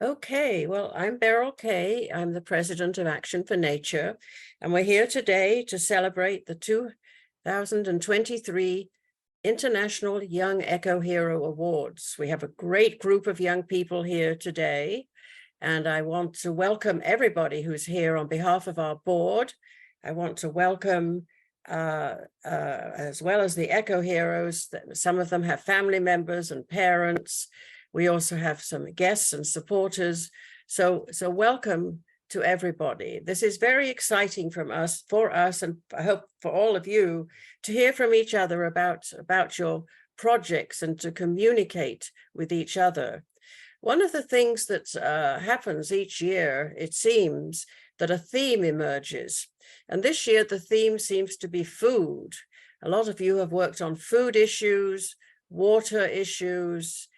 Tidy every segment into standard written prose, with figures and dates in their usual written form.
Okay, well, I'm Beryl Kay. I'm the president of Action for Nature, and we're here today to celebrate the 2023 International Young Eco Hero Awards. We have a great group of young people here today, and I want to welcome everybody who's here on behalf of our board. I want to welcome, as well as the Eco Heroes, some of them have family members and parents. We also have some guests and supporters. So welcome to everybody. This is very exciting for us, and I hope for all of you to hear from each other about your projects and to communicate with each other. One of the things that happens each year, it seems, that a theme emerges. And this year, the theme seems to be food. A lot of you have worked on food issues, water issues,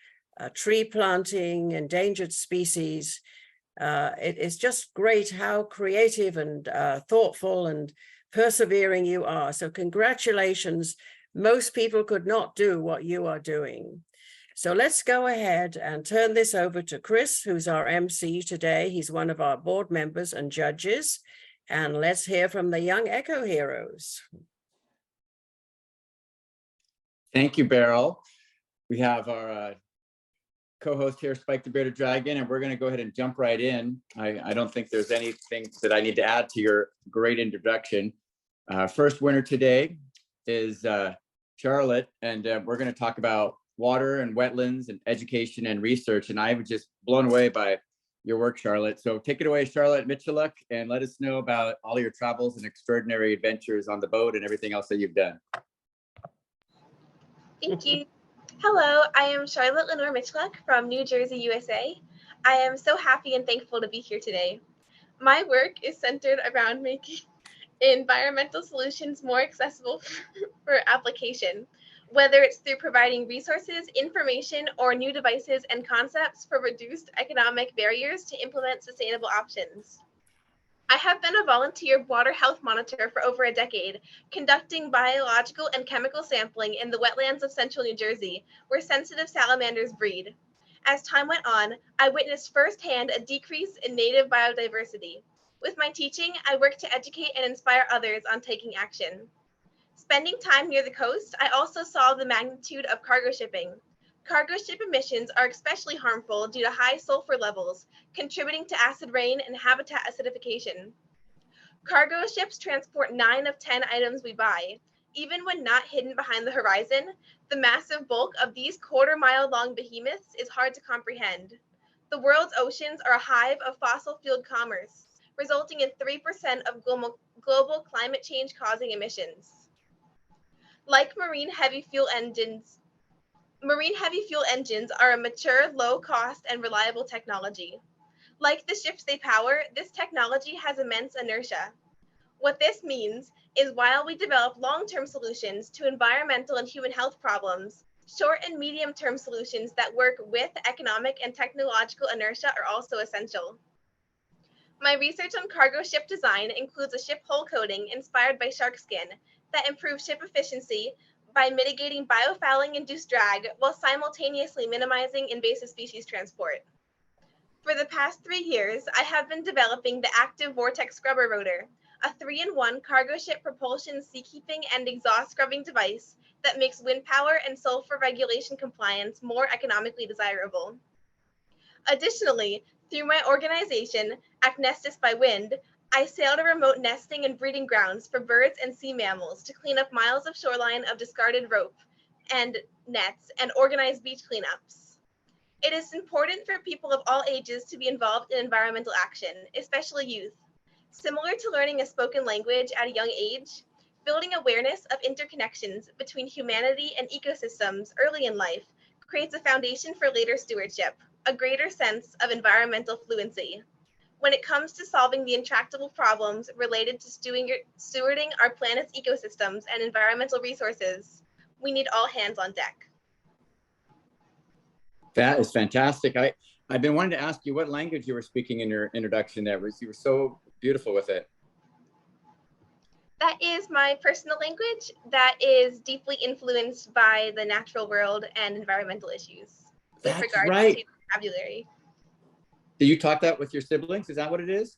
tree planting, endangered species. It is just great how creative and thoughtful and persevering you are. So congratulations. Most people could not do what you are doing. So let's go ahead and turn this over to Chris, who's our MC today. He's one of our board members and judges. And let's hear from the young Eco Heroes. Thank you, Beryl. We have our co-host here, Spike the Bearded Dragon, and we're going to go ahead and jump right in. I don't think there's anything that I need to add to your great introduction. First winner today is Charlotte, and we're going to talk about water and wetlands and education and research, and I was just blown away by your work, Charlotte. So take it away, Charlotte Mitchelluk, and let us know about all your travels and extraordinary adventures on the boat and everything else that you've done. Thank you. Hello, I am Charlotte Lenore Mitchelluk from New Jersey, USA. I am so happy and thankful to be here today. My work is centered around making environmental solutions more accessible for application, whether it's through providing resources, information, or new devices and concepts for reduced economic barriers to implement sustainable options. I have been a volunteer water health monitor for over a decade, conducting biological and chemical sampling in the wetlands of central New Jersey, where sensitive salamanders breed. As time went on, I witnessed firsthand a decrease in native biodiversity. With my teaching, I work to educate and inspire others on taking action. Spending time near the coast, I also saw the magnitude of cargo shipping. Cargo ship emissions are especially harmful due to high sulfur levels, contributing to acid rain and habitat acidification. Cargo ships transport 9 of 10 items we buy. Even when not hidden behind the horizon, the massive bulk of these quarter-mile-long behemoths is hard to comprehend. The world's oceans are a hive of fossil-fueled commerce, resulting in 3% of global climate change-causing emissions. Like marine heavy fuel engines are a mature, low-cost, and reliable technology. Like the ships they power, this technology has immense inertia. What this means is while we develop long-term solutions to environmental and human health problems, short and medium-term solutions that work with economic and technological inertia are also essential. My research on cargo ship design includes a ship hull coating inspired by shark skin that improves ship efficiency by mitigating biofouling-induced drag while simultaneously minimizing invasive species transport. For the past 3 years, I have been developing the Active Vortex Scrubber Rotor, a 3-in-1 cargo ship propulsion seakeeping and exhaust scrubbing device that makes wind power and sulfur regulation compliance more economically desirable. Additionally, through my organization, Acnestis by Wind, I sail to remote nesting and breeding grounds for birds and sea mammals to clean up miles of shoreline of discarded rope and nets and organize beach cleanups. It is important for people of all ages to be involved in environmental action, especially youth. Similar to learning a spoken language at a young age, building awareness of interconnections between humanity and ecosystems early in life creates a foundation for later stewardship, a greater sense of environmental fluency. When it comes to solving the intractable problems related to stewarding our planet's ecosystems and environmental resources, we need all hands on deck. That is fantastic. I've been wanting to ask you what language you were speaking in your introduction there. You were so beautiful with it. That is my personal language that is deeply influenced by the natural world and environmental issues. That's right. To vocabulary. Did you taught that with your siblings? Is that what it is?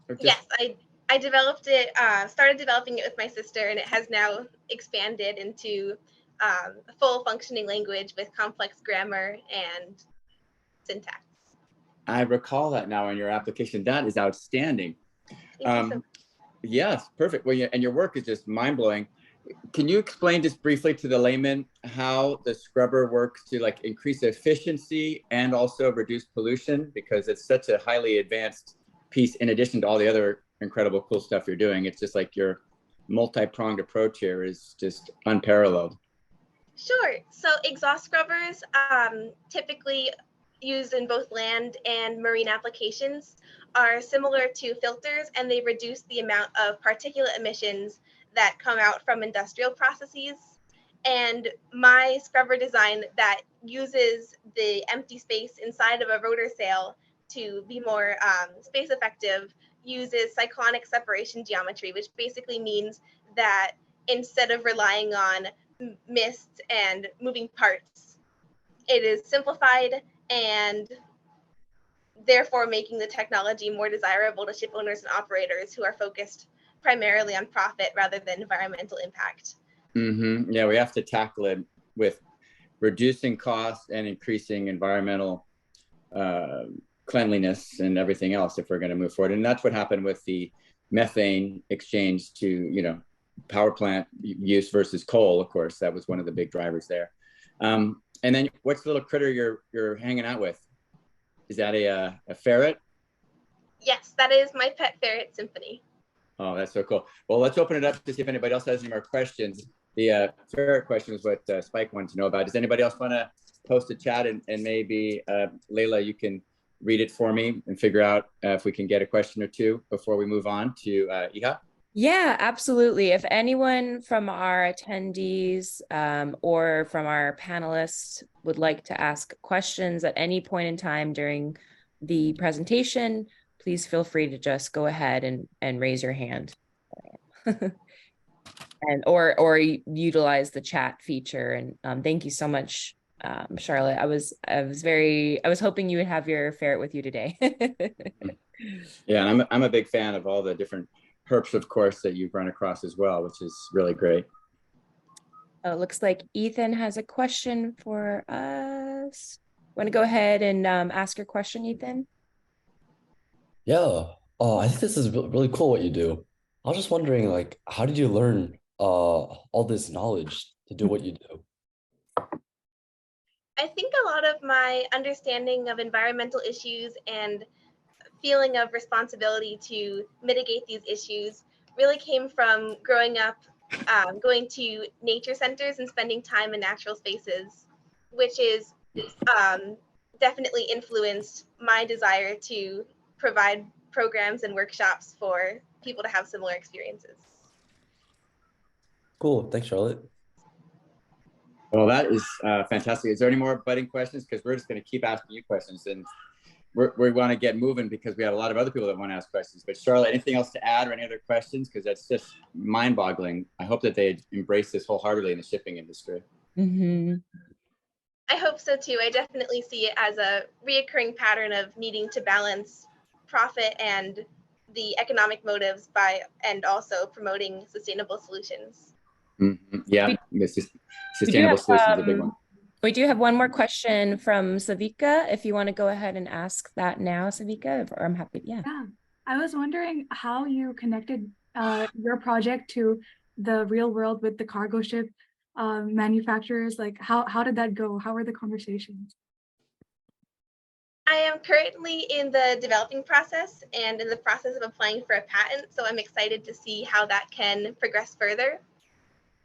Or just... Yes, I developed it, started developing it with my sister, and it has now expanded into a full functioning language with complex grammar and syntax. I recall that now in your application. That is outstanding. Thank you so Yes, perfect. Well, yeah, and your work is just mind-blowing. Can you explain just briefly to the layman how the scrubber works to like increase efficiency and also reduce pollution? Because it's such a highly advanced piece in addition to all the other incredible cool stuff you're doing. It's just like your multi-pronged approach here is just unparalleled. Sure. So exhaust scrubbers, typically used in both land and marine applications, are similar to filters, and they reduce the amount of particulate emissions that come out from industrial processes. And my scrubber design that uses the empty space inside of a rotor sail to be more space effective uses cyclonic separation geometry, which basically means that instead of relying on mist and moving parts, it is simplified and therefore making the technology more desirable to ship owners and operators who are focused primarily on profit rather than environmental impact. Mm-hmm. Yeah, we have to tackle it with reducing costs and increasing environmental cleanliness and everything else if we're going to move forward. And that's what happened with the methane exchange to, you know, power plant use versus coal. Of course, that was one of the big drivers there. And then what's the little critter you're hanging out with? Is that a ferret? Yes, that is my pet ferret, Symphony. Oh, that's so cool. Well, let's open it up to see if anybody else has any more questions. The ferret question is what Spike wanted to know about. Does anybody else want to post a chat and maybe Layla, you can read it for me and figure out if we can get a question or two before we move on to Iha? Yeah, absolutely. If anyone from our attendees or from our panelists would like to ask questions at any point in time during the presentation, please feel free to just go ahead and raise your hand. And or utilize the chat feature. And thank you so much, Charlotte. I was hoping you would have your ferret with you today. Yeah, and I'm a big fan of all the different herps, of course, that you've run across as well, which is really great. Oh, it looks like Ethan has a question for us. Want to go ahead and ask your question, Ethan? Yeah. Oh, I think this is really cool what you do. I was just wondering, like, how did you learn all this knowledge to do what you do? I think a lot of my understanding of environmental issues and feeling of responsibility to mitigate these issues really came from growing up, going to nature centers and spending time in natural spaces, which is definitely influenced my desire to provide programs and workshops for people to have similar experiences. Cool. Thanks, Charlotte. Well, that is fantastic. Is there any more budding questions? Because we're just going to keep asking you questions, and we want to get moving because we have a lot of other people that want to ask questions. But Charlotte, anything else to add or any other questions? Because that's just mind-boggling. I hope that they embrace this wholeheartedly in the shipping industry. Mm-hmm. I hope so too. I definitely see it as a reoccurring pattern of needing to balance profit and the economic motives and also promoting sustainable solutions. Mm-hmm. Yeah, sustainable solutions is a big one. We do have one more question from Savika. If you want to go ahead and ask that now, Savika, or I'm happy. Yeah. Yeah, I was wondering how you connected your project to the real world with the cargo ship manufacturers. Like, how did that go? How were the conversations? I am currently in the developing process and in the process of applying for a patent, so I'm excited to see how that can progress further.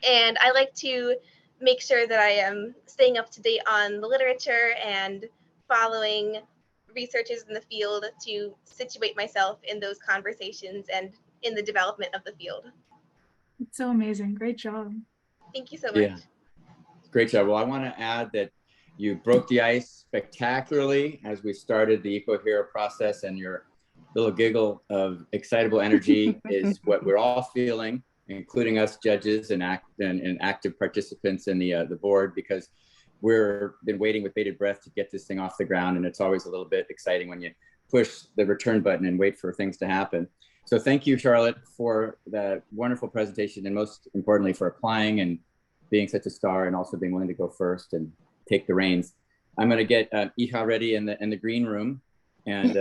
And I like to make sure that I am staying up to date on the literature and following researchers in the field to situate myself in those conversations and in the development of the field. It's so amazing. Great job. Thank you so much. Yeah, great job. Well, I want to add that you broke the ice spectacularly as we started the Eco Hero process, and your little giggle of excitable energy is what we're all feeling, including us judges and active participants in the board, because we've been waiting with bated breath to get this thing off the ground. And it's always a little bit exciting when you push the return button and wait for things to happen. So thank you, Charlotte, for that wonderful presentation, and most importantly for applying and being such a star, and also being willing to go first and take the reins. I'm going to get Iha ready in the green room, and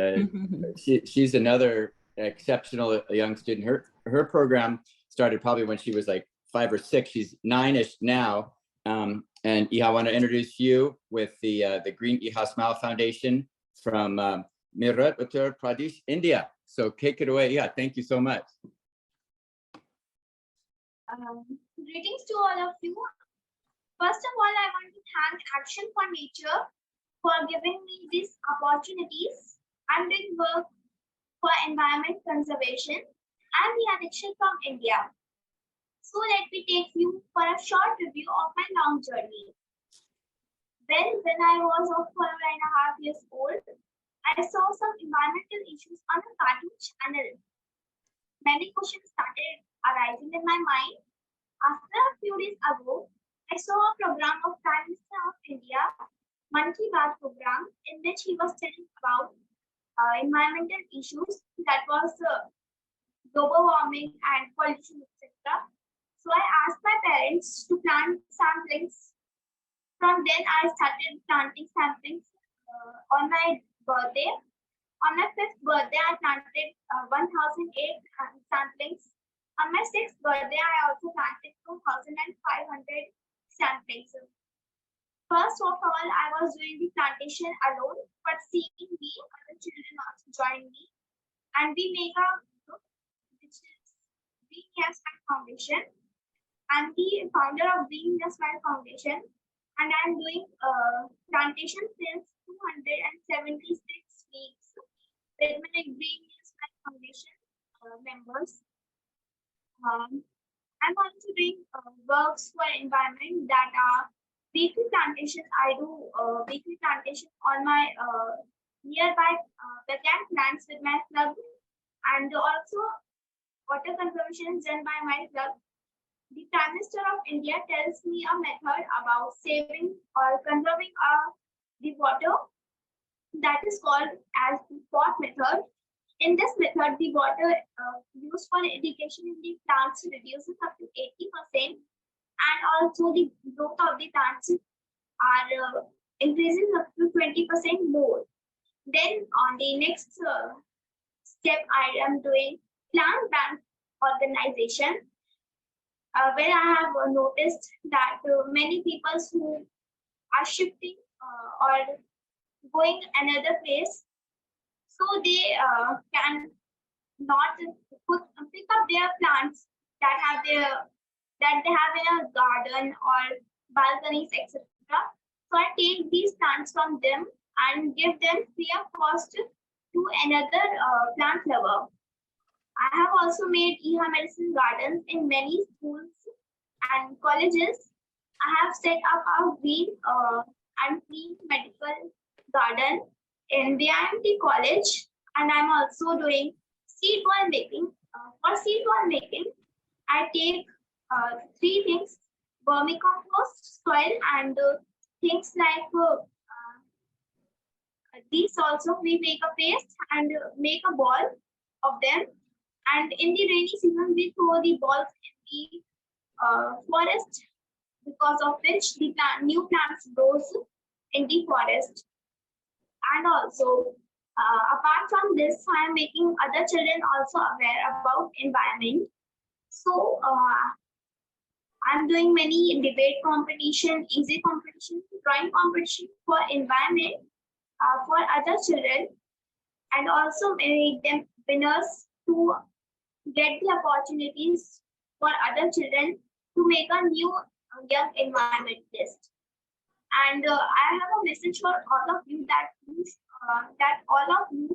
she's another exceptional young student. Her program started probably when she was like 5 or 6. She's 9-ish now. And Iha, I want to introduce you with the Green Iha Smile Foundation from Meerut, Uttar Pradesh, India. So take it away. Yeah, thank you so much. Greetings to all of you. First of all, I want to thank Action for Nature for giving me these opportunities. I'm doing work for environment conservation. I'm Diksha from India. So let me take you for a short review of my long journey. When I was of 4.5 years old, I saw some environmental issues on a cartoon channel. Many questions started arising in my mind. After a few days ago, I saw a program of Prime Minister of India, Man Ki Baat program, in which he was telling about environmental issues, that was global warming and pollution, etc. So I asked my parents to plant saplings. From then, I started planting saplings on my birthday. On my 5th birthday, I planted 1,008 saplings. On my 6th birthday, I also planted 2,500 saplings. First of all, I was doing the plantation alone, but seeing me, other children also joined me, and we make a group, which is Green Iha Smile Foundation. I'm the founder of Green Iha Smile Foundation, and I'm doing plantation since 276 weeks with my Green Iha Smile Foundation members. I'm also doing works for environment, that are weekly plantation. I do weekly plantation on my nearby wetland plants with my club, and also water conservation is done by my club. The Prime Minister of India tells me a method about saving or conserving the water, that is called as the pot method. In this method, the water used for irrigation in the plants reduces up to 80%, and also the growth of the plants are increasing up to 20% more. Then on the next step, I am doing plant bank organization, where I have noticed that many people who are shifting or going another place, so they can not pick up their plants that they have in a garden or balconies, etc. So I take these plants from them and give them free of cost to another plant lover. I have also made Iha medicine gardens in many schools and colleges. I have set up a green and clean medical garden in the IMT college, and I'm also doing seed ball making. For seed ball making, I take 3 things: vermicompost, soil, and things like these. Also, we make a paste and make a ball of them. And in the rainy season, we throw the balls in the forest, because of which the new plants grows in the forest. And also, apart from this, I am making other children also aware about environment. So I'm doing many debate competition, easy competition, drawing competition for environment for other children, and also make them winners to get the opportunities for other children to make a new young environmentalist. And I have a message for all of you, that that all of you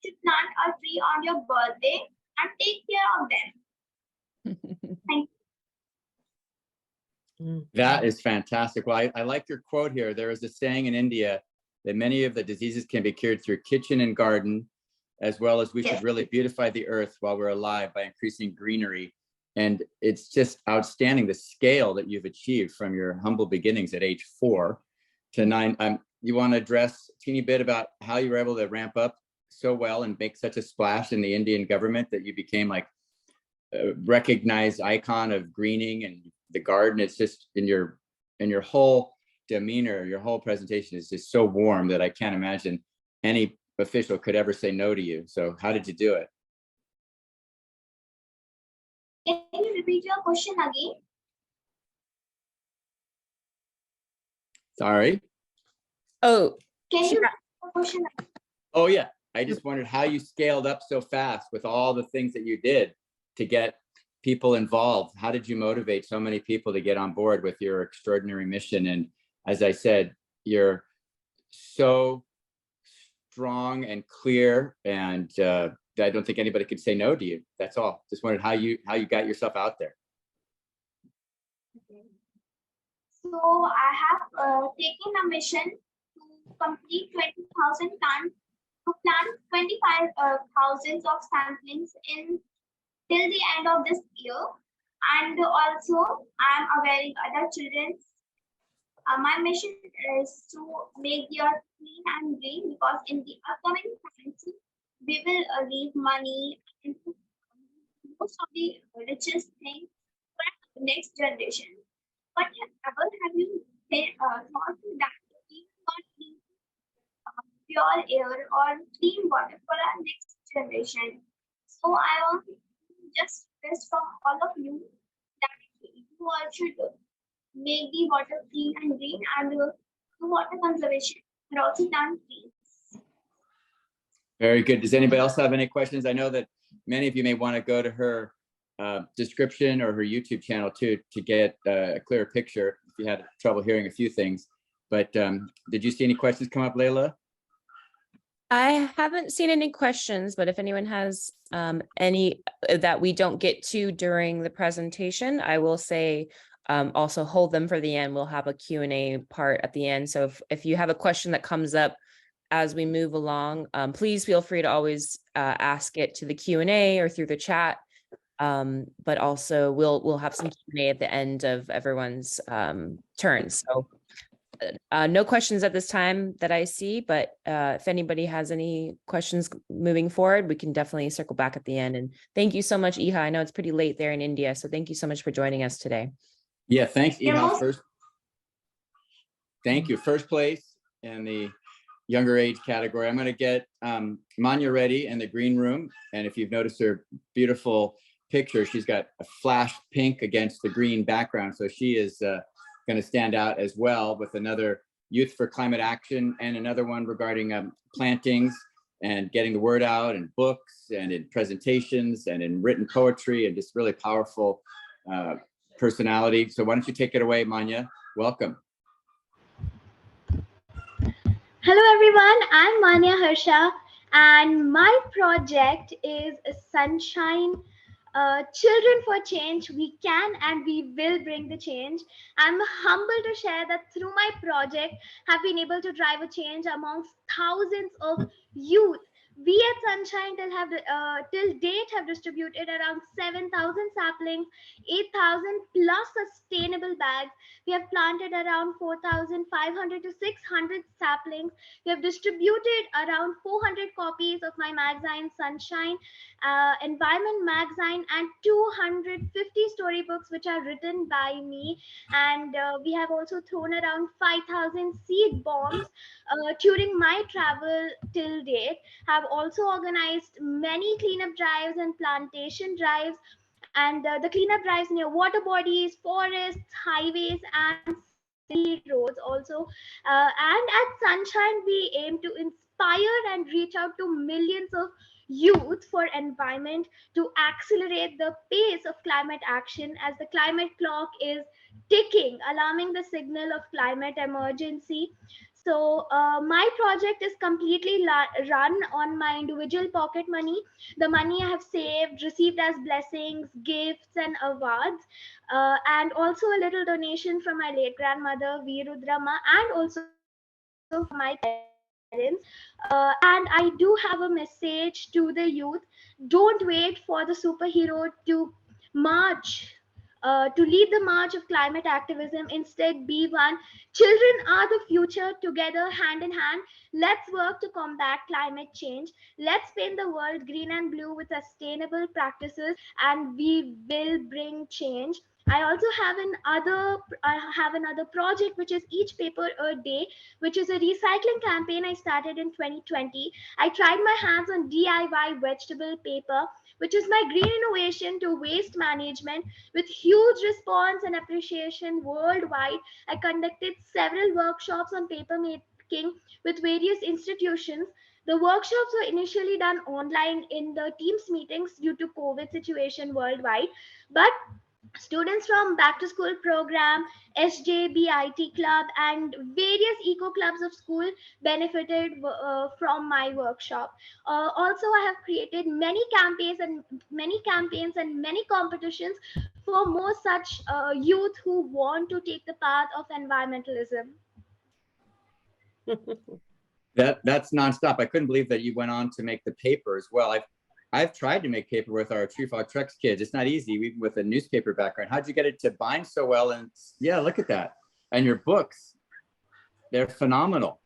should plant a tree on your birthday and take care of them. Thank you. That is fantastic. Well, I like your quote here. There is a saying in India that many of the diseases can be cured through kitchen and garden, as well as we should really beautify the earth while we're alive by increasing greenery. And it's just outstanding, the scale that you've achieved from your humble beginnings at age 4 to 9. You want to address a teeny bit about how you were able to ramp up so well and make such a splash in the Indian government that you became like a recognized icon of greening and the garden. It's just in your whole demeanor, your whole presentation is just so warm that I can't imagine any official could ever say no to you. So how did you do it? Can you repeat your question again? Sorry. Oh, Can you sure. repeat your question again? Oh yeah. I just wondered how you scaled up so fast with all the things that you did to get people involved. How did you motivate so many people to get on board with your extraordinary mission? And as I said, you're so strong and clear, and I don't think anybody could say no to you. That's all. Just wondered how you got yourself out there. So I have taken a mission to complete 20,000 plants, to plant 25,000 of samplings in till the end of this year. And also I'm aware other children. My mission is to make the earth clean and green, because in the upcoming times we will leave money and most of the richest things for the next generation. But ever have you thought that we will not need pure air or clean water for our next generation? So I want to just request from all of you that you all should make the water clean and green, and do water conservation and also plant trees. Very good. Does anybody else have any questions? I know that many of you may want to go to her description or her YouTube channel too to get a clearer picture if you had trouble hearing a few things. But did you see any questions come up, Layla? I haven't seen any questions, but if anyone has any that we don't get to during the presentation, I will say also hold them for the end. We'll have a Q&A part at the end. So if you have a question that comes up as we move along, please feel free to always ask it to the Q&A or through the chat. But also we'll have some Q&A at the end of everyone's turns. So no questions at this time that I see, but if anybody has any questions moving forward, we can definitely circle back at the end. And thank you so much, Iha. I know it's pretty late there in India, so thank you so much for joining us today. Yeah, thanks, Iha. Thank you. First place in the younger age category. I'm going to get Manya ready in the green room. And if you've noticed her beautiful picture, she's got a flash pink against the green background. So she is going to stand out as well, with another Youth for Climate Action and another one regarding plantings and getting the word out in books and in presentations and in written poetry, and just really powerful personality. So why don't you take it away, Manya? Welcome. Hello everyone, I'm Manya Harsha, and my project is Sunshine. Children for Change. We can and we will bring the change. I'm humbled to share that through my project have been able to drive a change amongst thousands of youth. We at Sunshine till date have distributed around 7,000 saplings, 8,000 plus sustainable bags. We have planted around 4,500 to 600 saplings. We have distributed around 400 copies of my magazine Sunshine, environment magazine, and 250 storybooks which are written by me. And we have also thrown around 5,000 seed bombs during my travel till date. Have also organized many cleanup drives and plantation drives, and the cleanup drives near water bodies, forests, highways, and city roads also. And at Sunshine, we aim to inspire and reach out to millions of youth for environment, to accelerate the pace of climate action, as the climate clock is ticking, alarming the signal of climate emergency. So my project is completely run on my individual pocket money, the money I have saved, received as blessings, gifts, and awards, and also a little donation from my late grandmother, Virudrama, and also from my parents. And I do have a message to the youth: don't wait for the superhero to march to lead the march of climate activism. Instead, be one. Children are the future. Together, hand in hand, let's work to combat climate change. Let's paint the world green and blue with sustainable practices, and we will bring change. I also have another project, which is each paper a day, which is a recycling campaign I started in 2020. I tried my hands on DIY vegetable paper, which is my green innovation to waste management. With huge response and appreciation worldwide, I conducted several workshops on paper making with various institutions. The workshops were initially done online in the Teams meetings due to COVID situation worldwide, but students from back to school program, SJBIT club, and various eco clubs of school benefited from my workshop. Also, I have created many competitions for more such youth who want to take the path of environmentalism. That's nonstop. I couldn't believe that you went on to make the paper as well. I've tried to make paper with our Tree Frog Trucks kids. It's not easy, even with a newspaper background. How'd you get it to bind so well? And yeah, look at that. And your books, they're phenomenal.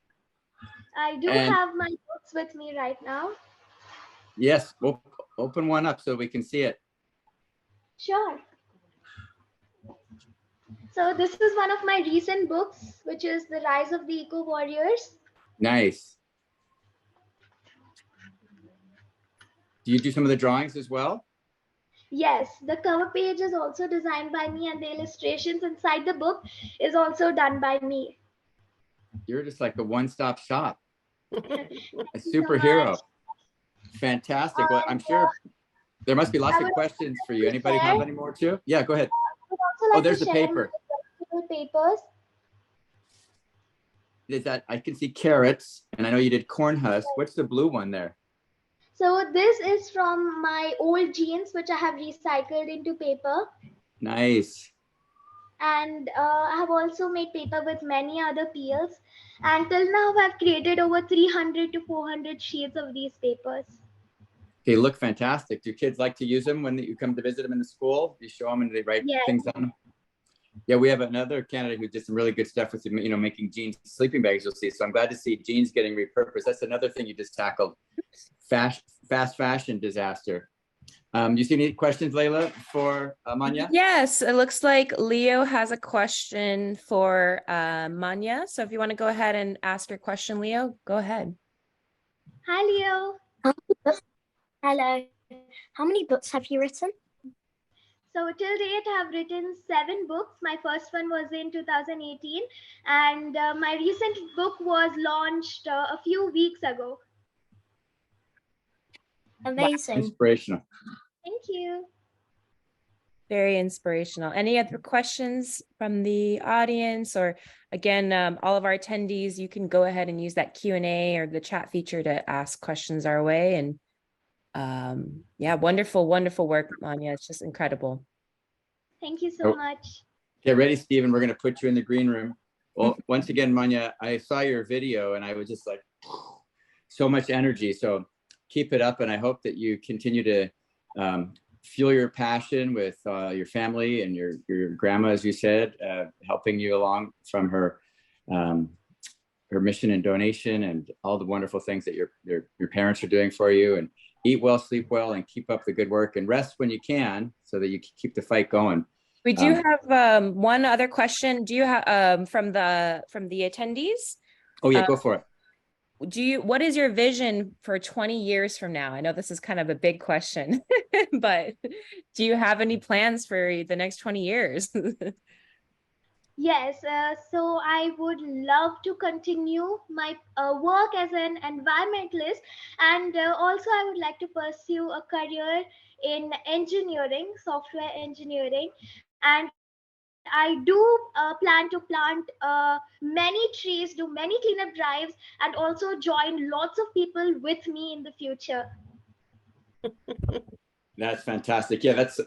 I do have my books with me right now. Yes, we'll open one up so we can see it. Sure. So this is one of my recent books, which is The Rise of the Eco Warriors. Nice. Do you do some of the drawings as well? Yes, the cover page is also designed by me, and the illustrations inside the book is also done by me. You're just like a one-stop shop. A superhero. Fantastic. Well, I'm sure there must be lots of questions for you. Anybody have any more too? Yeah, go ahead. Oh, there's the paper. Papers. Is that, I can see carrots, and I know you did corn husk. What's the blue one there? So this is from my old jeans, which I have recycled into paper. Nice. And I have also made paper with many other peels. And till now, I've created over 300 to 400 sheets of these papers. They look fantastic. Do kids like to use them when you come to visit them in the school? You show them and they write things on them? Yeah, we have another candidate who did some really good stuff with, you know, making jeans sleeping bags, you'll see. So I'm glad to see jeans getting repurposed. That's another thing you just tackled. Fast fashion disaster. You see any questions, Layla, for Manya? Yes, it looks like Leo has a question for Manya. So if you want to go ahead and ask your question, Leo, go ahead. Hi, Leo. Hello. How many books have you written? So till date, I've written 7 books. My first one was in 2018, and my recent book was launched a few weeks ago. Amazing. Inspirational. Thank you. Very inspirational. Any other questions from the audience? Or again, all of our attendees, you can go ahead and use that Q&A or the chat feature to ask questions our way. And yeah, wonderful work, Manya. It's just incredible. Thank you so much. Get ready, Stephen. We're going to put you in the green room. Well, once again, Manya, I saw your video and I was just like, so much energy. So keep it up. And I hope that you continue to fuel your passion with your family and your grandma, as you said, helping you along from her mission and donation and all the wonderful things that your parents are doing for you. And eat well, sleep well, and keep up the good work and rest when you can so that you keep the fight going. We do have one other question. Do you have from the attendees? Oh yeah, go for it. What is your vision for 20 years from now? I know this is kind of a big question, but do you have any plans for the next 20 years? Yes, so I would love to continue my work as an environmentalist, and also I would like to pursue a career in engineering, software engineering, and I do plan to plant many trees, do many cleanup drives, and also join lots of people with me in the future. That's fantastic. Yeah, that's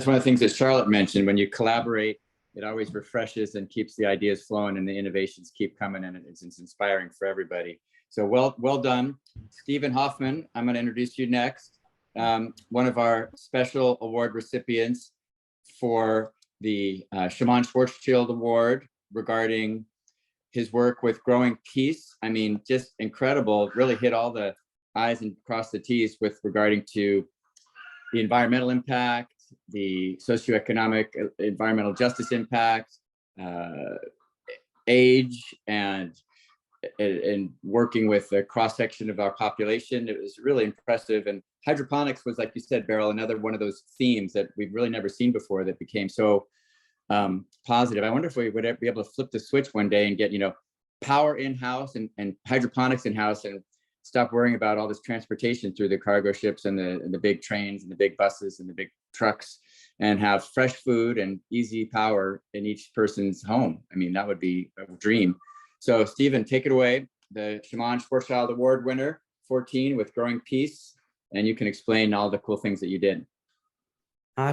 one of the things that Charlotte mentioned. When you collaborate, it always refreshes and keeps the ideas flowing and the innovations keep coming, and it's inspiring for everybody. So well done. Stephen Hoffman, I'm going to introduce you next. One of our special award recipients for the Shimon Schwarzschild Award regarding his work with growing peace. I mean, just incredible, really hit all the I's and crossed the T's with regarding to the environmental impact, the socioeconomic environmental justice impact, age, and working with a cross-section of our population. It was really impressive. And hydroponics was, like you said, Beryl, another one of those themes that we've really never seen before that became so positive. I wonder if we would be able to flip the switch one day and get, power in-house and hydroponics in-house and stop worrying about all this transportation through the cargo ships and the big trains and the big buses and the big trucks, and have fresh food and easy power in each person's home. I mean, that would be a dream. So Stephen, take it away. The Shimon Schwarzschild Award winner, 14, with Growing Peace, and you can explain all the cool things that you did.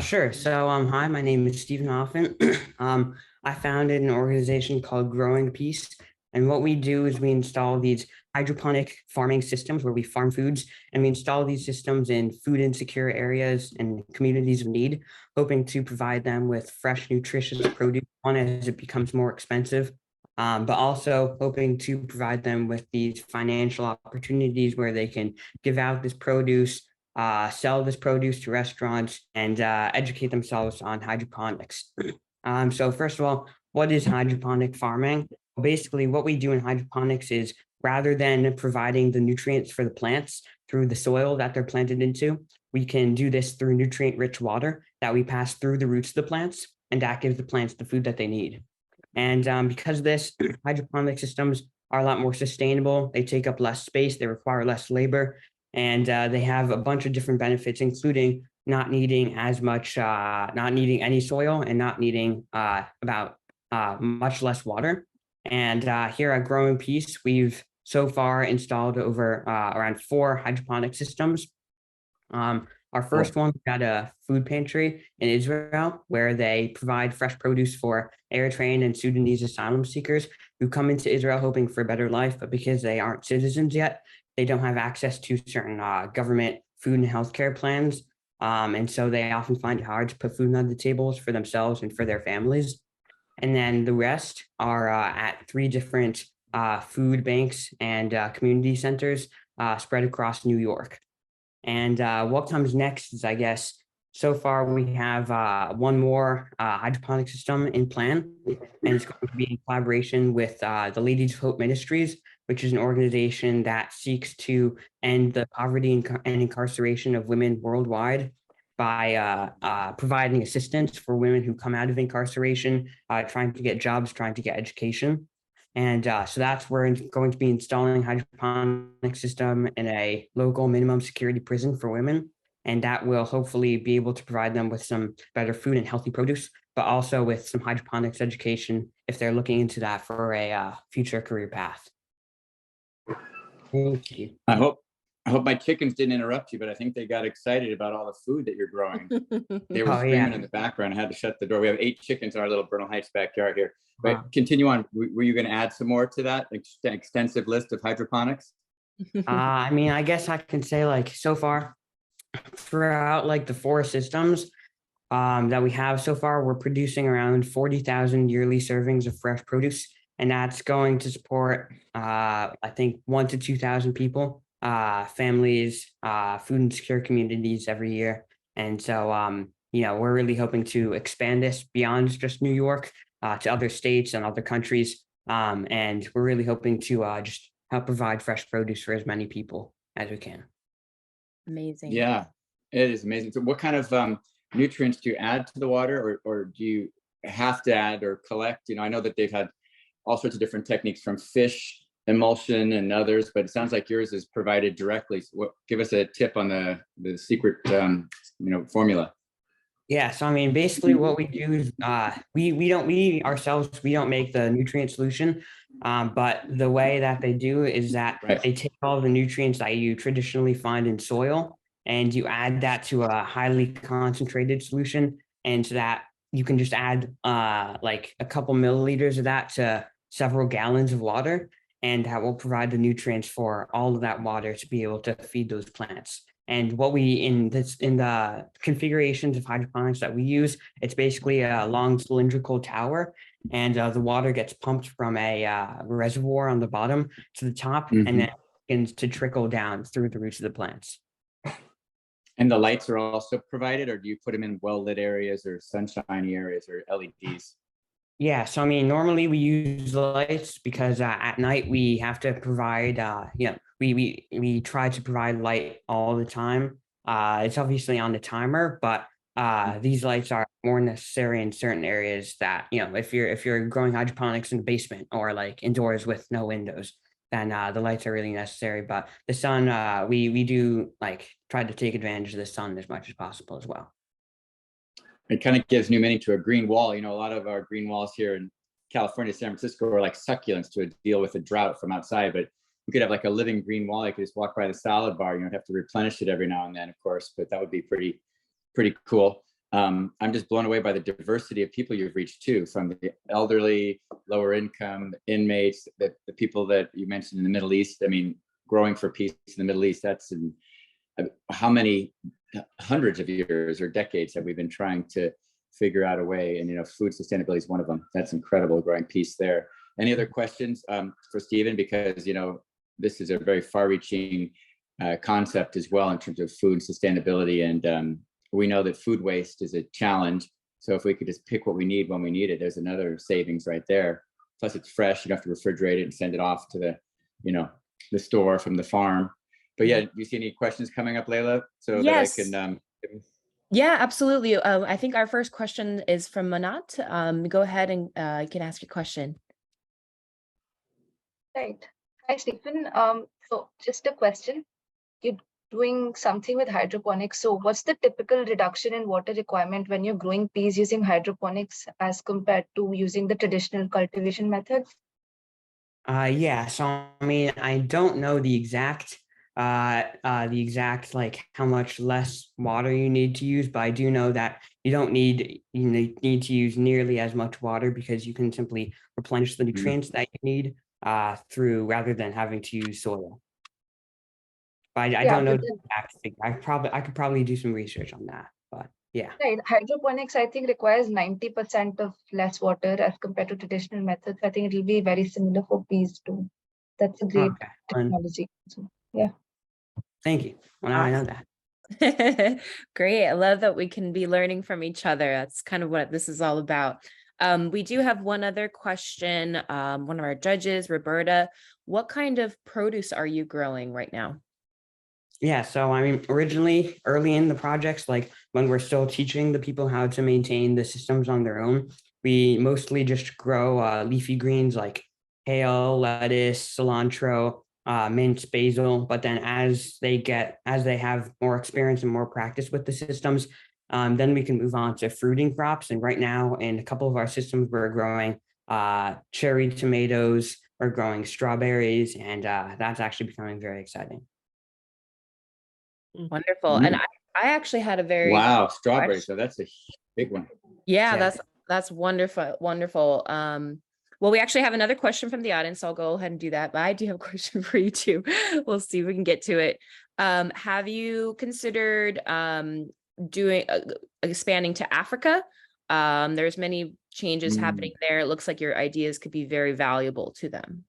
Sure. So, hi, my name is Stephen Hoffman. I founded an organization called Growing Peace. And what we do is we install these hydroponic farming systems where we farm foods, and we install these systems in food insecure areas and communities of need, hoping to provide them with fresh, nutritious produce, one, as it becomes more expensive, but also hoping to provide them with these financial opportunities where they can give out this produce, sell this produce to restaurants, and educate themselves on hydroponics. So first of all, what is hydroponic farming? Basically, what we do in hydroponics is, rather than providing the nutrients for the plants through the soil that they're planted into, we can do this through nutrient-rich water that we pass through the roots of the plants, and that gives the plants the food that they need. And because of this, hydroponic systems are a lot more sustainable. They take up less space, they require less labor, and they have a bunch of different benefits, including not needing as much, not needing any soil, and not needing much less water. And here at Growing Peace, we've so far installed over around 4 hydroponic systems. Our first one, we got a food pantry in Israel, where they provide fresh produce for Eritrean and Sudanese asylum seekers who come into Israel hoping for a better life, but because they aren't citizens yet, they don't have access to certain government food and healthcare plans. And so they often find it hard to put food on the tables for themselves and for their families. And then the rest are at 3 different food banks and community centers spread across New York. And what comes next is, I guess, so far we have one more hydroponic system in plan, and it's going to be in collaboration with the Ladies of Hope Ministries, which is an organization that seeks to end the poverty and incarceration of women worldwide by providing assistance for women who come out of incarceration, trying to get jobs, trying to get education. And so that's where we're going to be installing a hydroponic system in a local minimum security prison for women. And that will hopefully be able to provide them with some better food and healthy produce, but also with some hydroponics education if they're looking into that for a future career path. Thank you. I hope my chickens didn't interrupt you, but I think they got excited about all the food that you're growing. They were screaming in the background. I had to shut the door. We have 8 chickens in our little Bernal Heights backyard here. But continue on. Were you going to add some more to that extensive list of hydroponics? I mean, I guess I can say, like, so far throughout like the 4 systems that we have so far, we're producing around 40,000 yearly servings of fresh produce. And that's going to support, I think, 1,000 to 2,000 people, families, food insecure communities every year. And so, we're really hoping to expand this beyond just New York to other states and other countries. And we're really hoping to just help provide fresh produce for as many people as we can. Amazing. Yeah, it is amazing. So what kind of nutrients do you add to the water, or do you have to add or collect? I know that they've had all sorts of different techniques, from fish emulsion and others, but it sounds like yours is provided directly. So give us a tip on the secret formula. Yeah, so I mean, basically what we do is we don't make the nutrient solution, but the way that they do is that they take all the nutrients that you traditionally find in soil, and you add that to a highly concentrated solution, and so that you can just add like a couple milliliters of that to several gallons of water, and that will provide the nutrients for all of that water to be able to feed those plants. And what we in the configurations of hydroponics that we use, it's basically a long cylindrical tower, and the water gets pumped from a reservoir on the bottom to the top, and then begins to trickle down through the roots of the plants. And the lights are also provided, or do you put them in well-lit areas or sunshiny areas or LEDs? Yeah, so I mean, normally we use lights because at night we have to provide, we try to provide light all the time. It's obviously on the timer, but these lights are more necessary in certain areas that, if you're growing hydroponics in the basement or like indoors with no windows, then the lights are really necessary. But the sun, we do like try to take advantage of the sun as much as possible as well. It kind of gives new meaning to a green wall. A lot of our green walls here in California, San Francisco are like succulents to deal with a drought from outside, but you could have like a living green wall. You could just walk by the salad bar. You don't have to replenish it every now and then, of course, but that would be pretty cool. I'm just blown away by the diversity of people you've reached too, from the elderly, lower income inmates, the people that you mentioned in the Middle East. I mean, growing for peace in the Middle East, that's how many hundreds of years or decades have we been trying to figure out a way, and food sustainability is one of them. That's incredible, growing peace there. Any other questions for Stephen? Because this is a very far-reaching concept as well in terms of food sustainability, and we know that food waste is a challenge. So if we could just pick what we need when we need it, there's another savings right there. Plus it's fresh, you don't have to refrigerate it and send it off to the store from the farm. But yeah, do you see any questions coming up, Layla? So Yes. that I can Yeah, absolutely. I think our first question is from Manat. Go ahead and you can ask your question. Right. Hi, Stephen. So just a question. You're doing something with hydroponics. So what's the typical reduction in water requirement when you're growing peas using hydroponics as compared to using the traditional cultivation methods? Yeah, so I mean, I don't know the exact like how much less water you need to use, but I do know that you don't need to use nearly as much water because you can simply replenish the nutrients that you need through rather than having to use soil. But I don't know the exact thing. I could probably do some research on that, but yeah. Right. Hydroponics, I think, requires 90% of less water as compared to traditional methods. I think it will be very similar for peas too. That's a great technology. So, yeah. Thank you. Well, now I know that. Great. I love that we can be learning from each other. That's kind of what this is all about. We do have one other question. One of our judges, Roberta, what kind of produce are you growing right now? Yeah, so I mean, originally, early in the projects, like when we're still teaching the people how to maintain the systems on their own, we mostly just grow leafy greens like kale, lettuce, cilantro, mint, basil. But then as they have more experience and more practice with the systems, then we can move on to fruiting crops. And right now, in a couple of our systems, we're growing cherry tomatoes, we're growing strawberries, and that's actually becoming very exciting. Wonderful. And I actually had a very strawberry. So that's a big one. Yeah, that's wonderful. Wonderful. Well, we actually have another question from the audience. So I'll go ahead and do that. But I do have a question for you too. We'll see if we can get to it. Have you considered doing expanding to Africa? There's many changes happening there. It looks like your ideas could be very valuable to them.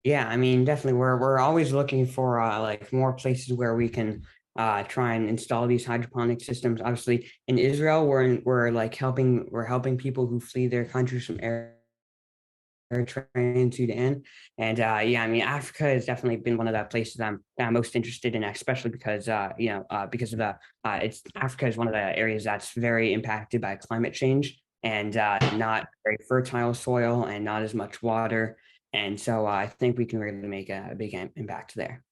Yeah, I mean, definitely. We're always looking for like more places where we can try and install these hydroponic systems. Obviously, in Israel, we're helping people who flee their countries from Eritrea and Sudan. And yeah, I mean, Africa has definitely been one of the places that I'm most interested in, especially because because of Africa is one of the areas that's very impacted by climate change and not very fertile soil and not as much water. And so I think we can really make a big impact there.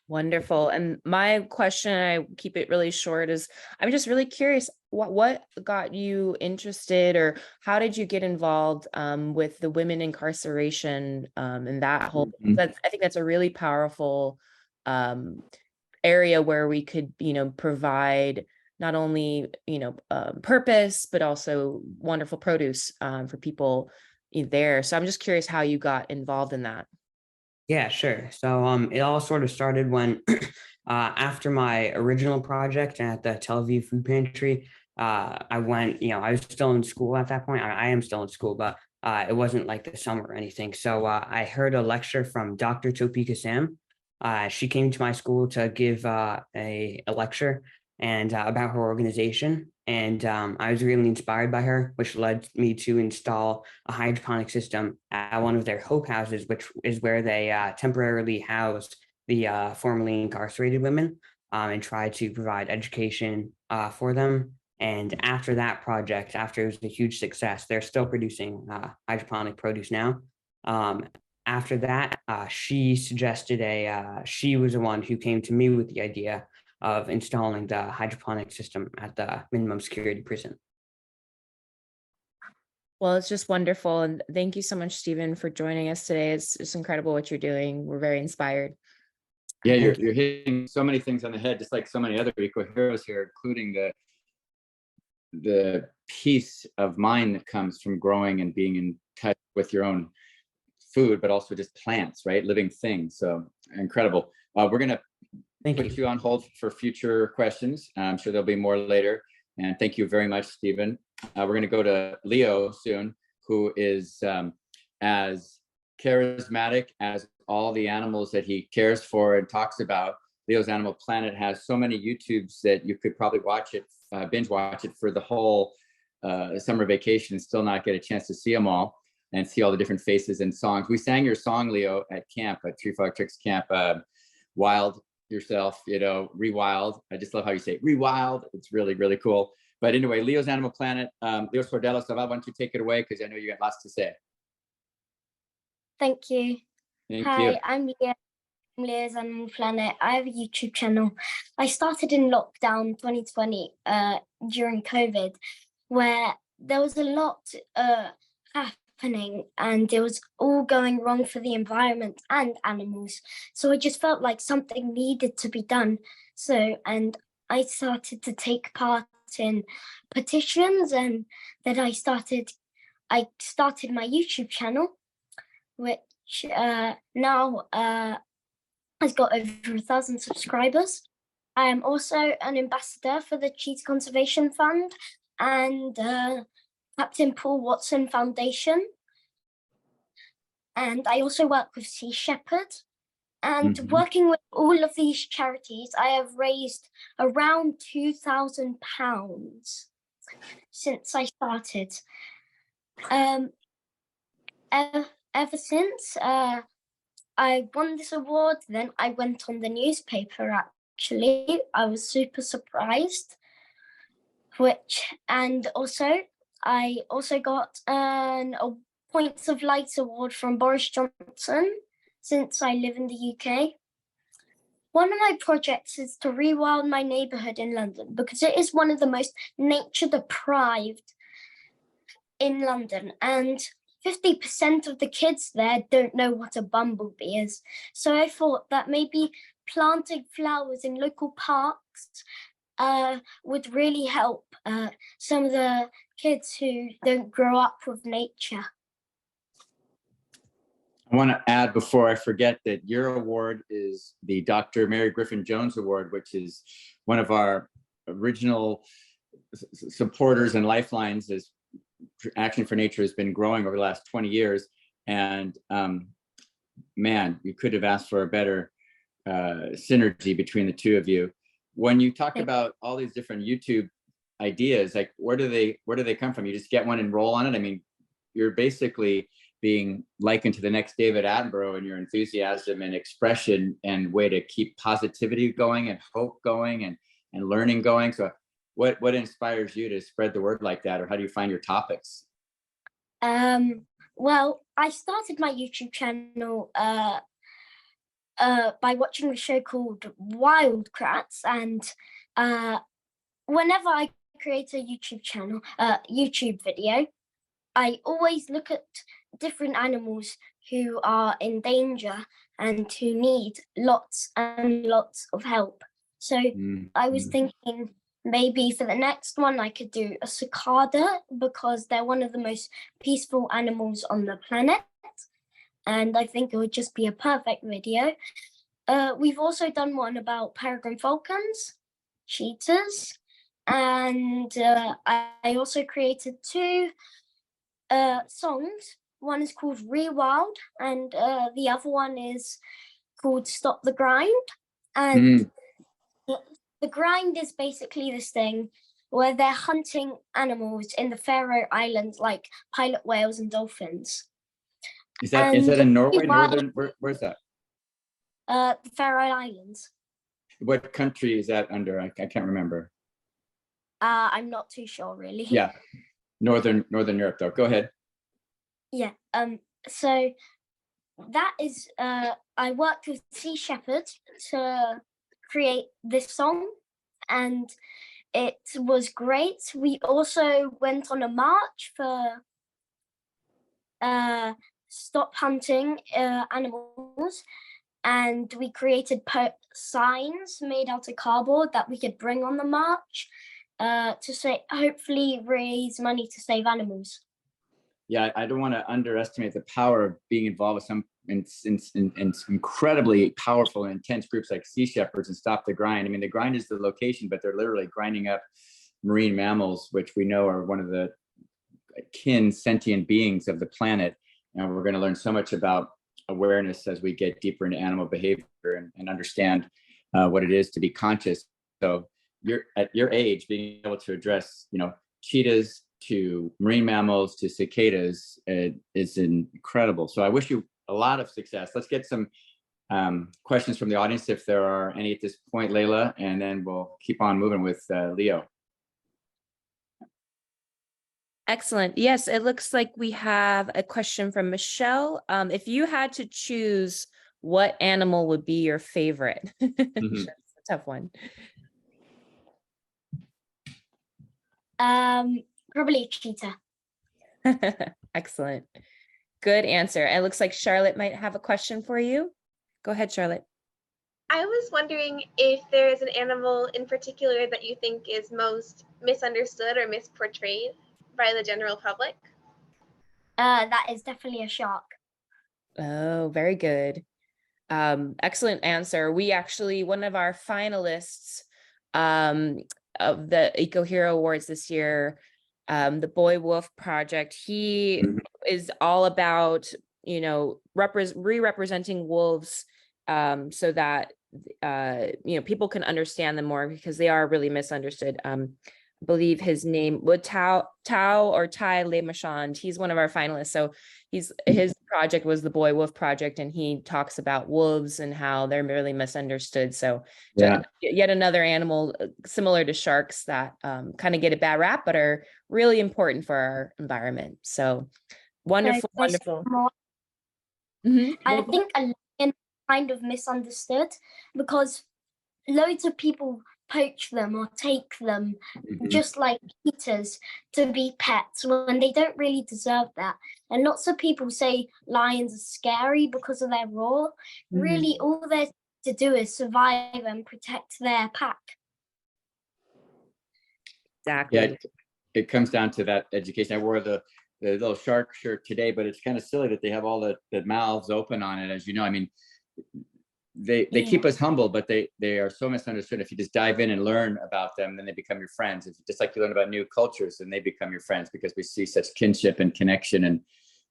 Wonderful. And my question, I keep it really short, is I'm just really curious, what got you interested, or how did you get involved with the women incarceration and that whole, I think that's a really powerful area where we could, provide not only, purpose, but also wonderful produce for people there. So I'm just curious how you got involved in that. Yeah, sure. So it all sort of started when after my original project at the Tel Aviv Food Pantry, I went, I was still in school at that point. I am still in school, but it wasn't like the summer or anything. So I heard a lecture from Dr. Topika Sam. She came to my school to give a lecture and about her organization. And I was really inspired by her, which led me to install a hydroponic system at one of their Hope houses, which is where they temporarily housed the formerly incarcerated women and try to provide education for them. And after that project, after it was a huge success, they're still producing hydroponic produce now. After that, she suggested she was the one who came to me with the idea of installing the hydroponic system at the minimum security prison. Well, it's just wonderful. And thank you so much, Stephen, for joining us today. It's incredible what you're doing. We're very inspired. Yeah, you're hitting so many things on the head, just like so many other eco heroes here, including the peace of mind that comes from growing and being in touch with your own food, but also just plants, right? Living things. So incredible. We're going to put you on hold for future questions. I'm sure there'll be more later. And thank you very much, Stephen. We're going to go to Leo soon, who is as charismatic as all the animals that he cares for and talks about. Leo's Animal Planet has so many YouTubes that you could probably watch it, binge watch it for the whole summer vacation and still not get a chance to see them all and see all the different faces and songs. We sang your song, Leo, at camp, at Tree Frog Tricks Camp, Wild Yourself, Rewild. I just love how you say Rewild. It's really, really cool. But anyway, Leo's Animal Planet, Leo Sordello, so why don't you take it away, because I know you got lots to say. Thank you. Hi, you. I'm Leah from Leah's Animal Planet. I have a YouTube channel. I started in lockdown 2020 during COVID, where there was a lot happening and it was all going wrong for the environment and animals. So I just felt like something needed to be done. And I started to take part in petitions, and then I started my YouTube channel, which now has got over 1,000 subscribers. I am also an ambassador for the Cheetah Conservation Fund and Captain Paul Watson Foundation. And I also work with Sea Shepherd. And working with all of these charities, I have raised around £2,000 since I started. Ever since I won this award, then I went on the newspaper, actually. I was super surprised. I also got a Points of Light award from Boris Johnson, since I live in the UK. One of my projects is to rewild my neighbourhood in London, because it is one of the most nature deprived in London, and 50% of the kids there don't know what a bumblebee is. So I thought that maybe planting flowers in local parks would really help some of the kids who don't grow up with nature. I want to add before I forget that your award is the Dr. Mary Griffin Jones Award, which is one of our original supporters and lifelines as Action for Nature has been growing over the last 20 years. And man, you could have asked for a better synergy between the two of you. When you talk about all these different YouTube ideas, like where do they come from? You just get one and roll on it? I mean, you're basically being likened to the next David Attenborough in your enthusiasm and expression and way to keep positivity going and hope going and learning going. So what inspires you to spread the word like that, or how do you find your topics? Well, I started my YouTube channel by watching a show called Wildcrats, and whenever I create a YouTube video, I always look at different animals who are in danger and who need lots and lots of help. So I was thinking maybe for the next one, I could do a cicada because they're one of the most peaceful animals on the planet. And I think it would just be a perfect video. We've also done one about peregrine falcons, cheetahs, and I also created 2 songs. One is called Rewild, and the other one is called Stop the Grind. And the grind is basically this thing where they're hunting animals in the Faroe Islands, like pilot whales and dolphins. Is that in Norway? Northern? Where's that? The Faroe Islands. What country is that under? I can't remember. I'm not too sure, really. Yeah, Northern Europe, though. Go ahead. Yeah. So that is. I worked with Sea Shepherd to create this song, and it was great. We also went on a march for stop hunting animals, and we created signs made out of cardboard that we could bring on the march to say, hopefully raise money to save animals. Yeah, I don't want to underestimate the power of being involved with some in incredibly powerful and intense groups like Sea Shepherds and Stop the Grind. I mean, the grind is the location, but they're literally grinding up marine mammals, which we know are one of the sentient beings of the planet. And we're going to learn so much about awareness as we get deeper into animal behavior and understand what it is to be conscious. So you're at your age, being able to address, cheetahs to marine mammals to cicadas is incredible. So I wish you a lot of success. Let's get some questions from the audience if there are any at this point, Layla, and then we'll keep on moving with Leo. Excellent. Yes, it looks like we have a question from Michelle. If you had to choose, what animal would be your favorite? That's a tough one. Probably a cheetah. Excellent. Good answer. It looks like Charlotte might have a question for you. Go ahead, Charlotte. I was wondering if there is an animal in particular that you think is most misunderstood or misportrayed by the general public. That is definitely a shark. Oh, very good. Excellent answer. We actually, one of our finalists of the Eco Hero Awards this year, the Boy Wolf Project, he is all about, re-representing wolves so that, people can understand them more because they are really misunderstood. I believe his name would Tao or Tai Le Machand. He's one of our finalists. So his project was the Boy Wolf Project, and he talks about wolves and how they're really misunderstood. So yet another animal similar to sharks that kind of get a bad rap, but are really important for our environment. So wonderful, wonderful. I think a lion is kind of misunderstood because loads of people poach them or take them just like cheetahs to be pets when they don't really deserve that. And lots of people say lions are scary because of their roar. Really, all they're to do is survive and protect their pack. Exactly. Yeah, it comes down to that education. I wore the little shark shirt today, but it's kind of silly that they have all the mouths open on it, as you know. I mean, they keep us humble, but they are so misunderstood. If you just dive in and learn about them, then they become your friends. It's just like you learn about new cultures, and they become your friends because we see such kinship and connection, and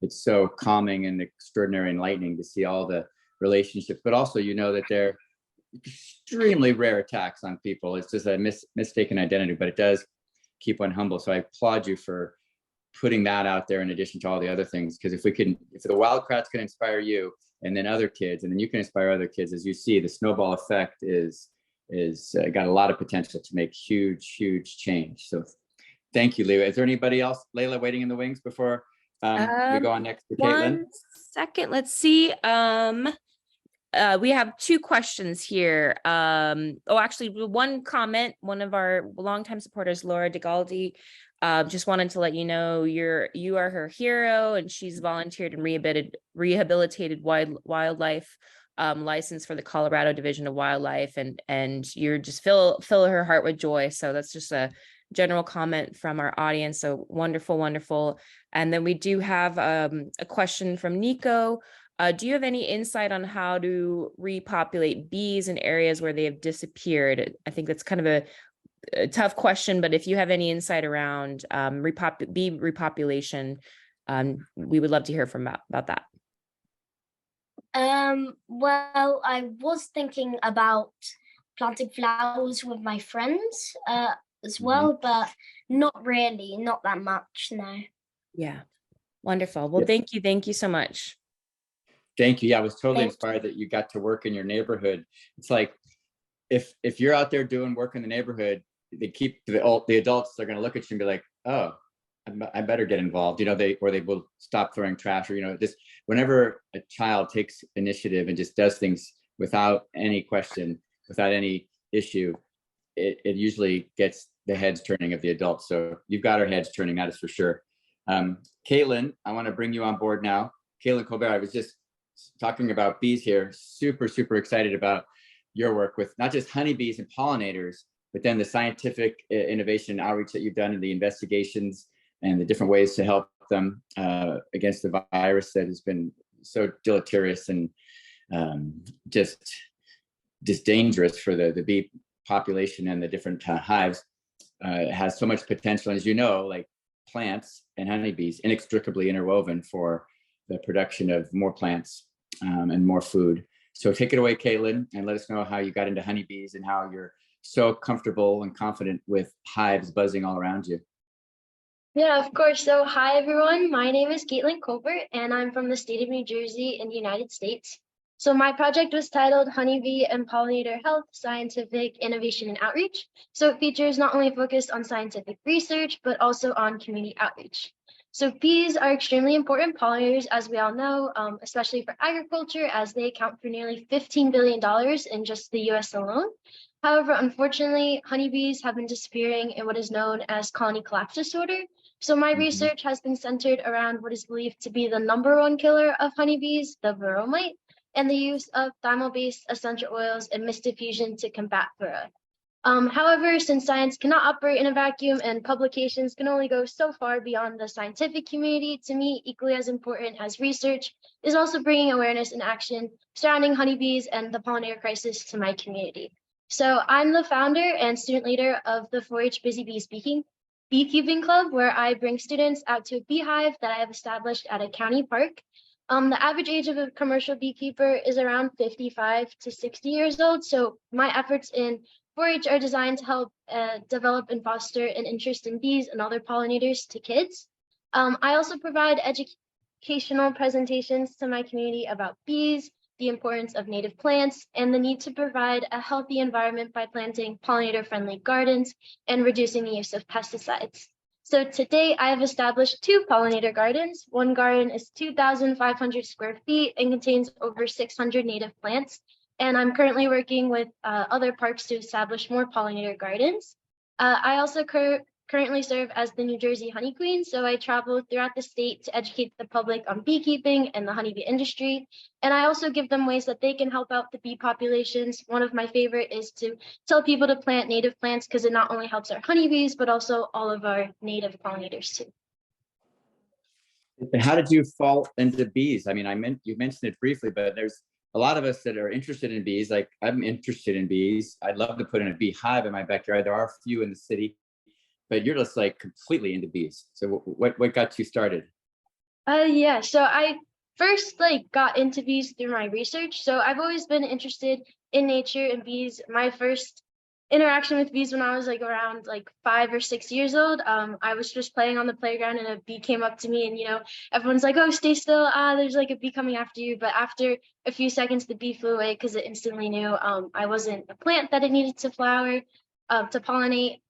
it's so calming and extraordinary, enlightening to see all the relationships. But also, that they're extremely rare attacks on people. It's just a mistaken identity, but it does keep one humble. So I applaud you for putting that out there in addition to all the other things, because if the Wildcrats can inspire you, and then other kids, and then you can inspire other kids, as you see, the snowball effect is got a lot of potential to make huge change. So thank you, Layla. Is there anybody else, Layla, waiting in the wings before we go on next to Caitlin? 1 second, let's see. We have 2 questions here. Actually, one comment. One of our longtime supporters, Laura DeGaldi, just wanted to let you know you are her hero, and she's volunteered and rehabilitated wildlife license for the Colorado Division of Wildlife, and you're just fill her heart with joy. So that's just a general comment from our audience. So wonderful, wonderful. And then we do have a question from Nico. Do you have any insight on how to repopulate bees in areas where they have disappeared? I think that's kind of a tough question, but if you have any insight around bee repopulation, we would love to hear from about that. Well, I was thinking about planting flowers with my friends as well, but not really, not that much, no. Yeah, wonderful. Well, thank you so much. Thank you. Yeah, I was totally inspired that you got to work in your neighborhood. It's like, if you're out there doing work in the neighborhood, they keep the adults, they're going to look at you and be like, oh, I better get involved, you know, they will stop throwing trash, or, you know, just whenever a child takes initiative and just does things without any question, without any issue, it usually gets the heads turning of the adults. So you've got our heads turning, that is for sure. Caitlin, I want to bring you on board now. Caitlin Colbert, I was just talking about bees here, super excited about your work with not just honeybees and pollinators, but then the scientific innovation and outreach that you've done in the investigations and the different ways to help them against the virus that has been so deleterious and just dangerous for the bee population and the different hives. It has so much potential. And as you know, like plants and honeybees inextricably interwoven for the production of more plants and more food. So take it away, Caitlin, and let us know how you got into honeybees and how you're so comfortable and confident with hives buzzing all around you. Yeah, of course. So hi, everyone. My name is Caitlin Colbert, and I'm from the state of New Jersey in the United States. So my project was titled Honeybee and Pollinator Health, Scientific Innovation and Outreach. So it features not only focused on scientific research, but also on community outreach. So bees are extremely important pollinators, as we all know, especially for agriculture, as they account for nearly $15 billion in just the US alone. However, unfortunately, honeybees have been disappearing in what is known as colony collapse disorder. So my research has been centered around what is believed to be the #1 killer of honeybees, the varroa mite, and the use of thymal-based essential oils and mist diffusion to combat varroa. However, since science cannot operate in a vacuum and publications can only go so far beyond the scientific community, to me, equally as important as research is also bringing awareness and action surrounding honeybees and the pollinator crisis to my community. So I'm the founder and student leader of the 4-H Busy Bee Beekeeping Club, where I bring students out to a beehive that I have established at a county park. The average age of a commercial beekeeper is around 55 to 60 years old. So my efforts in 4-H are designed to help develop and foster an interest in bees and other pollinators to kids. I also provide educational presentations to my community about bees, the importance of native plants, and the need to provide a healthy environment by planting pollinator-friendly gardens and reducing the use of pesticides. So today I have established 2 pollinator gardens. One garden is 2,500 square feet and contains over 600 native plants. And I'm currently working with other parks to establish more pollinator gardens. I also currently serve as the New Jersey Honey Queen, so I travel throughout the state to educate the public on beekeeping and the honeybee industry. And I also give them ways that they can help out the bee populations. One of my favorite is to tell people to plant native plants, because it not only helps our honeybees, but also all of our native pollinators too. And how did you fall into bees? I mean, you mentioned it briefly, but there's a lot of us that are interested in bees. Like, I'm interested in bees. I'd love to put in a beehive in my backyard. There are a few in the city, but you're just like completely into bees. So what got you started? Yeah, so I first got into bees through my research. So I've always been interested in nature and bees. My first interaction with bees when I was around 5 or 6 years old. I was just playing on the playground and a bee came up to me, and everyone's like, "Oh, stay still. There's a bee coming after you." But after a few seconds, the bee flew away because it instantly knew I wasn't a plant that it needed to flower, to pollinate.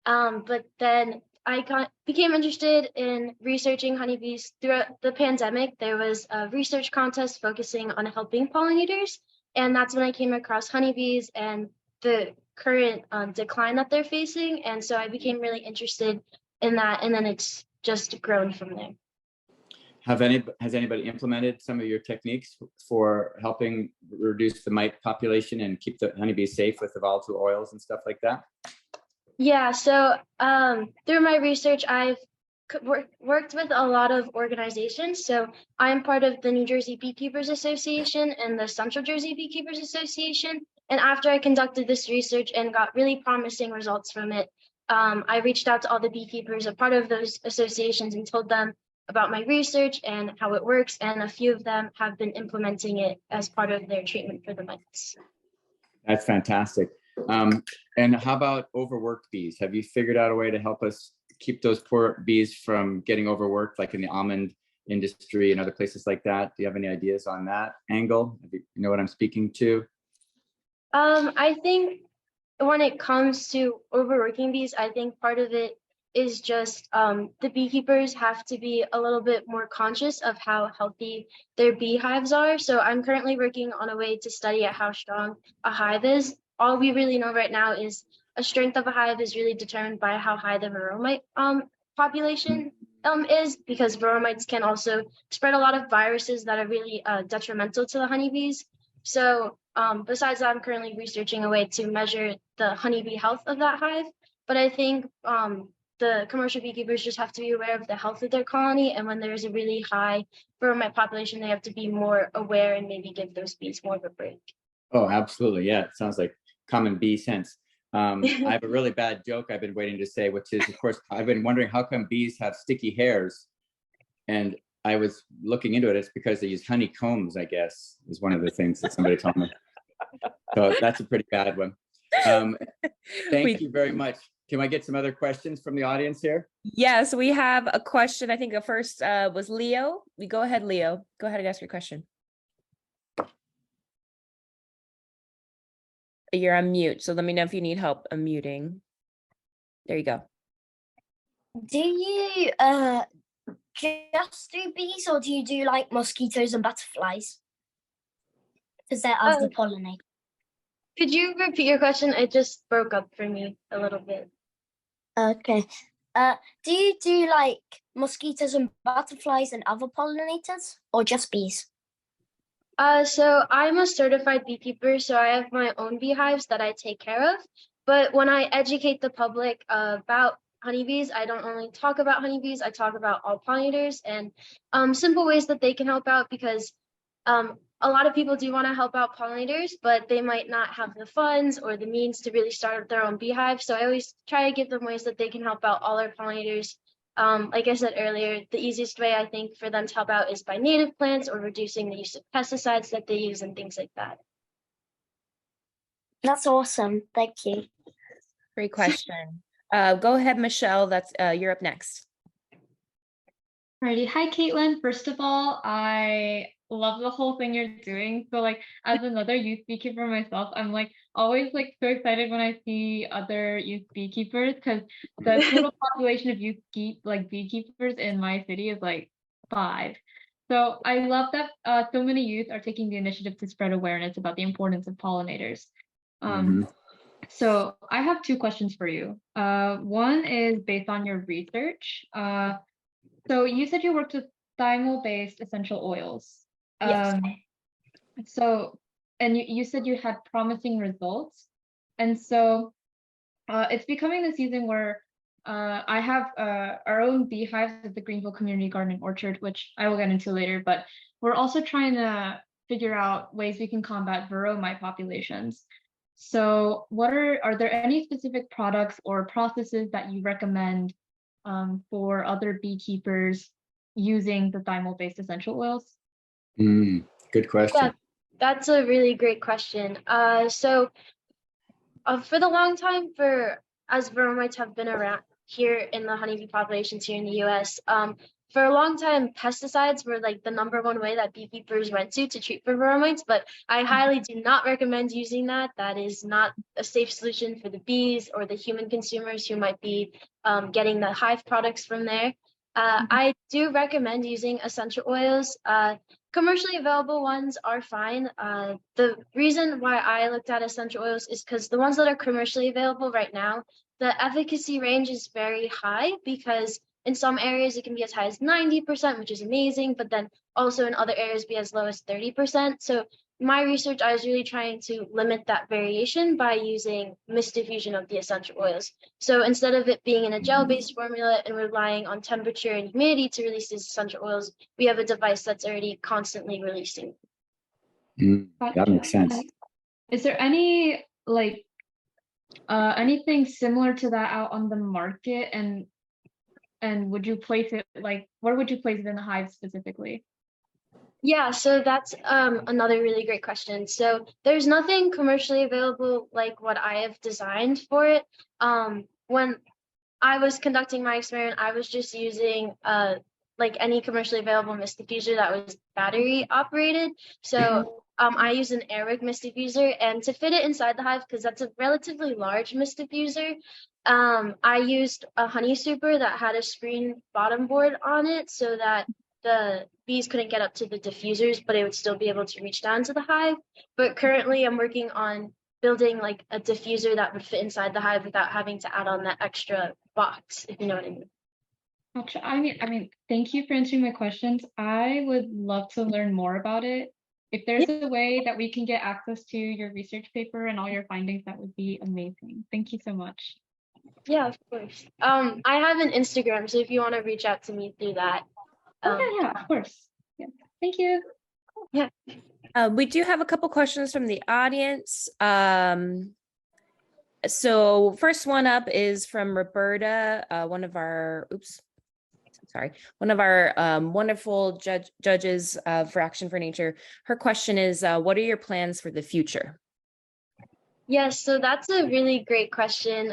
But then I became interested in researching honeybees. Throughout the pandemic, there was a research contest focusing on helping pollinators. And that's when I came across honeybees and the current decline that they're facing. And so I became really interested in that. And then it's just grown from there. Has anybody implemented some of your techniques for helping reduce the mite population and keep the honeybees safe with the volatile oils and stuff like that? Yeah, so through my research, I've worked with a lot of organizations. So I'm part of the New Jersey Beekeepers Association and the Central Jersey Beekeepers Association. And after I conducted this research and got really promising results from it, I reached out to all the beekeepers, a part of those associations, and told them about my research and how it works. And a few of them have been implementing it as part of their treatment for the mites. That's fantastic. And how about overworked bees? Have you figured out a way to help us keep those poor bees from getting overworked, like in the almond industry and other places like that? Do you have any ideas on that angle? You know what I'm speaking to? I think when it comes to overworking bees, I think part of it is just the beekeepers have to be a little bit more conscious of how healthy their beehives are. So I'm currently working on a way to study at how strong a hive is. All we really know right now is a strength of a hive is really determined by how high the veromite population is, because veromites can also spread a lot of viruses that are really detrimental to the honeybees. So besides that, I'm currently researching a way to measure the honeybee health of that hive. But I think the commercial beekeepers just have to be aware of the health of their colony. And when there's a really high veromite population, they have to be more aware and maybe give those bees more of a break. Oh, absolutely. Yeah, it sounds like common bee sense. I have a really bad joke I've been waiting to say, which is, of course, I've been wondering how come bees have sticky hairs. And I was looking into it. It's because they use honeycombs, I guess, is one of the things that somebody told me. So that's a pretty bad one. Thank you very much. Can I get some other questions from the audience here? Yes, we have a question. I think the first was Leo. Go ahead, Leo. Go ahead and ask your question. You're on mute, so let me know if you need help unmuting. There you go. Do you just do bees, or do you do like mosquitoes and butterflies? Because they're of the pollinator. Could you repeat your question? It just broke up for me a little bit. Okay. Do you do like mosquitoes and butterflies and other pollinators, or just bees? So I'm a certified beekeeper, so I have my own beehives that I take care of. But when I educate the public about honeybees, I don't only talk about honeybees, I talk about all pollinators and simple ways that they can help out, because a lot of people do want to help out pollinators, but they might not have the funds or the means to really start their own beehive. So I always try to give them ways that they can help out all our pollinators. Like I said earlier, the easiest way I think for them to help out is by native plants or reducing the use of pesticides that they use and things like that. That's awesome. Thank you. Great question. Go ahead, Michelle. That's you're up next. Alrighty. Hi, Caitlin. First of all, I love the whole thing you're doing. So like as another youth beekeeper myself, I'm like always like so excited when I see other youth beekeepers, because the total population of youth beekeepers in my city is like 5. So I love that so many youth are taking the initiative to spread awareness about the importance of pollinators. So I have 2 questions for you. One is based on your research. So you said you worked with thymal-based essential oils. Yes. So, and you said you had promising results. And so it's becoming the season where I have our own beehives at the Greenville Community Garden and Orchard, which I will get into later, but we're also trying to figure out ways we can combat veromite populations. So are there any specific products or processes that you recommend for other beekeepers using the thymal-based essential oils? Good question. Yeah, that's a really great question. So for the long time, as veromites have been around here in the honeybee populations here in the US, for a long time, pesticides were like the #1 way that beekeepers went to treat for veromites, but I highly do not recommend using that. That is not a safe solution for the bees or the human consumers who might be getting the hive products from there. I do recommend using essential oils. Commercially available ones are fine. The reason why I looked at essential oils is because the ones that are commercially available right now, the efficacy range is very high because in some areas it can be as high as 90%, which is amazing, but then also in other areas be as low as 30%. So my research, I was really trying to limit that variation by using mist diffusion of the essential oils. So instead of it being in a gel-based formula and relying on temperature and humidity to release these essential oils, we have a device that's already constantly releasing. That makes sense. Is there any like anything similar to that out on the market, and would you place it like, where would you place it in the hive specifically? Yeah, so that's another really great question. So there's nothing commercially available like what I have designed for it. When I was conducting my experiment, I was just using like any commercially available mist diffuser that was battery operated. So I use an airwick mist diffuser, and to fit it inside the hive, because that's a relatively large mist diffuser, I used a honey super that had a screen bottom board on it so that the bees couldn't get up to the diffusers, but it would still be able to reach down to the hive. But currently I'm working on building like a diffuser that would fit inside the hive without having to add on that extra box, if you know what I mean. Actually, I mean, thank you for answering my questions. I would love to learn more about it. If there's a way that we can get access to your research paper and all your findings, that would be amazing. Thank you so much. Yeah, of course. I have an Instagram, so if you want to reach out to me through that. Yeah, of course. Yeah. Thank you. Yeah. We do have a couple questions from the audience. So first one up is from Roberta, one of our wonderful judges for Action for Nature. Her question is, what are your plans for the future? Yes, so that's a really great question.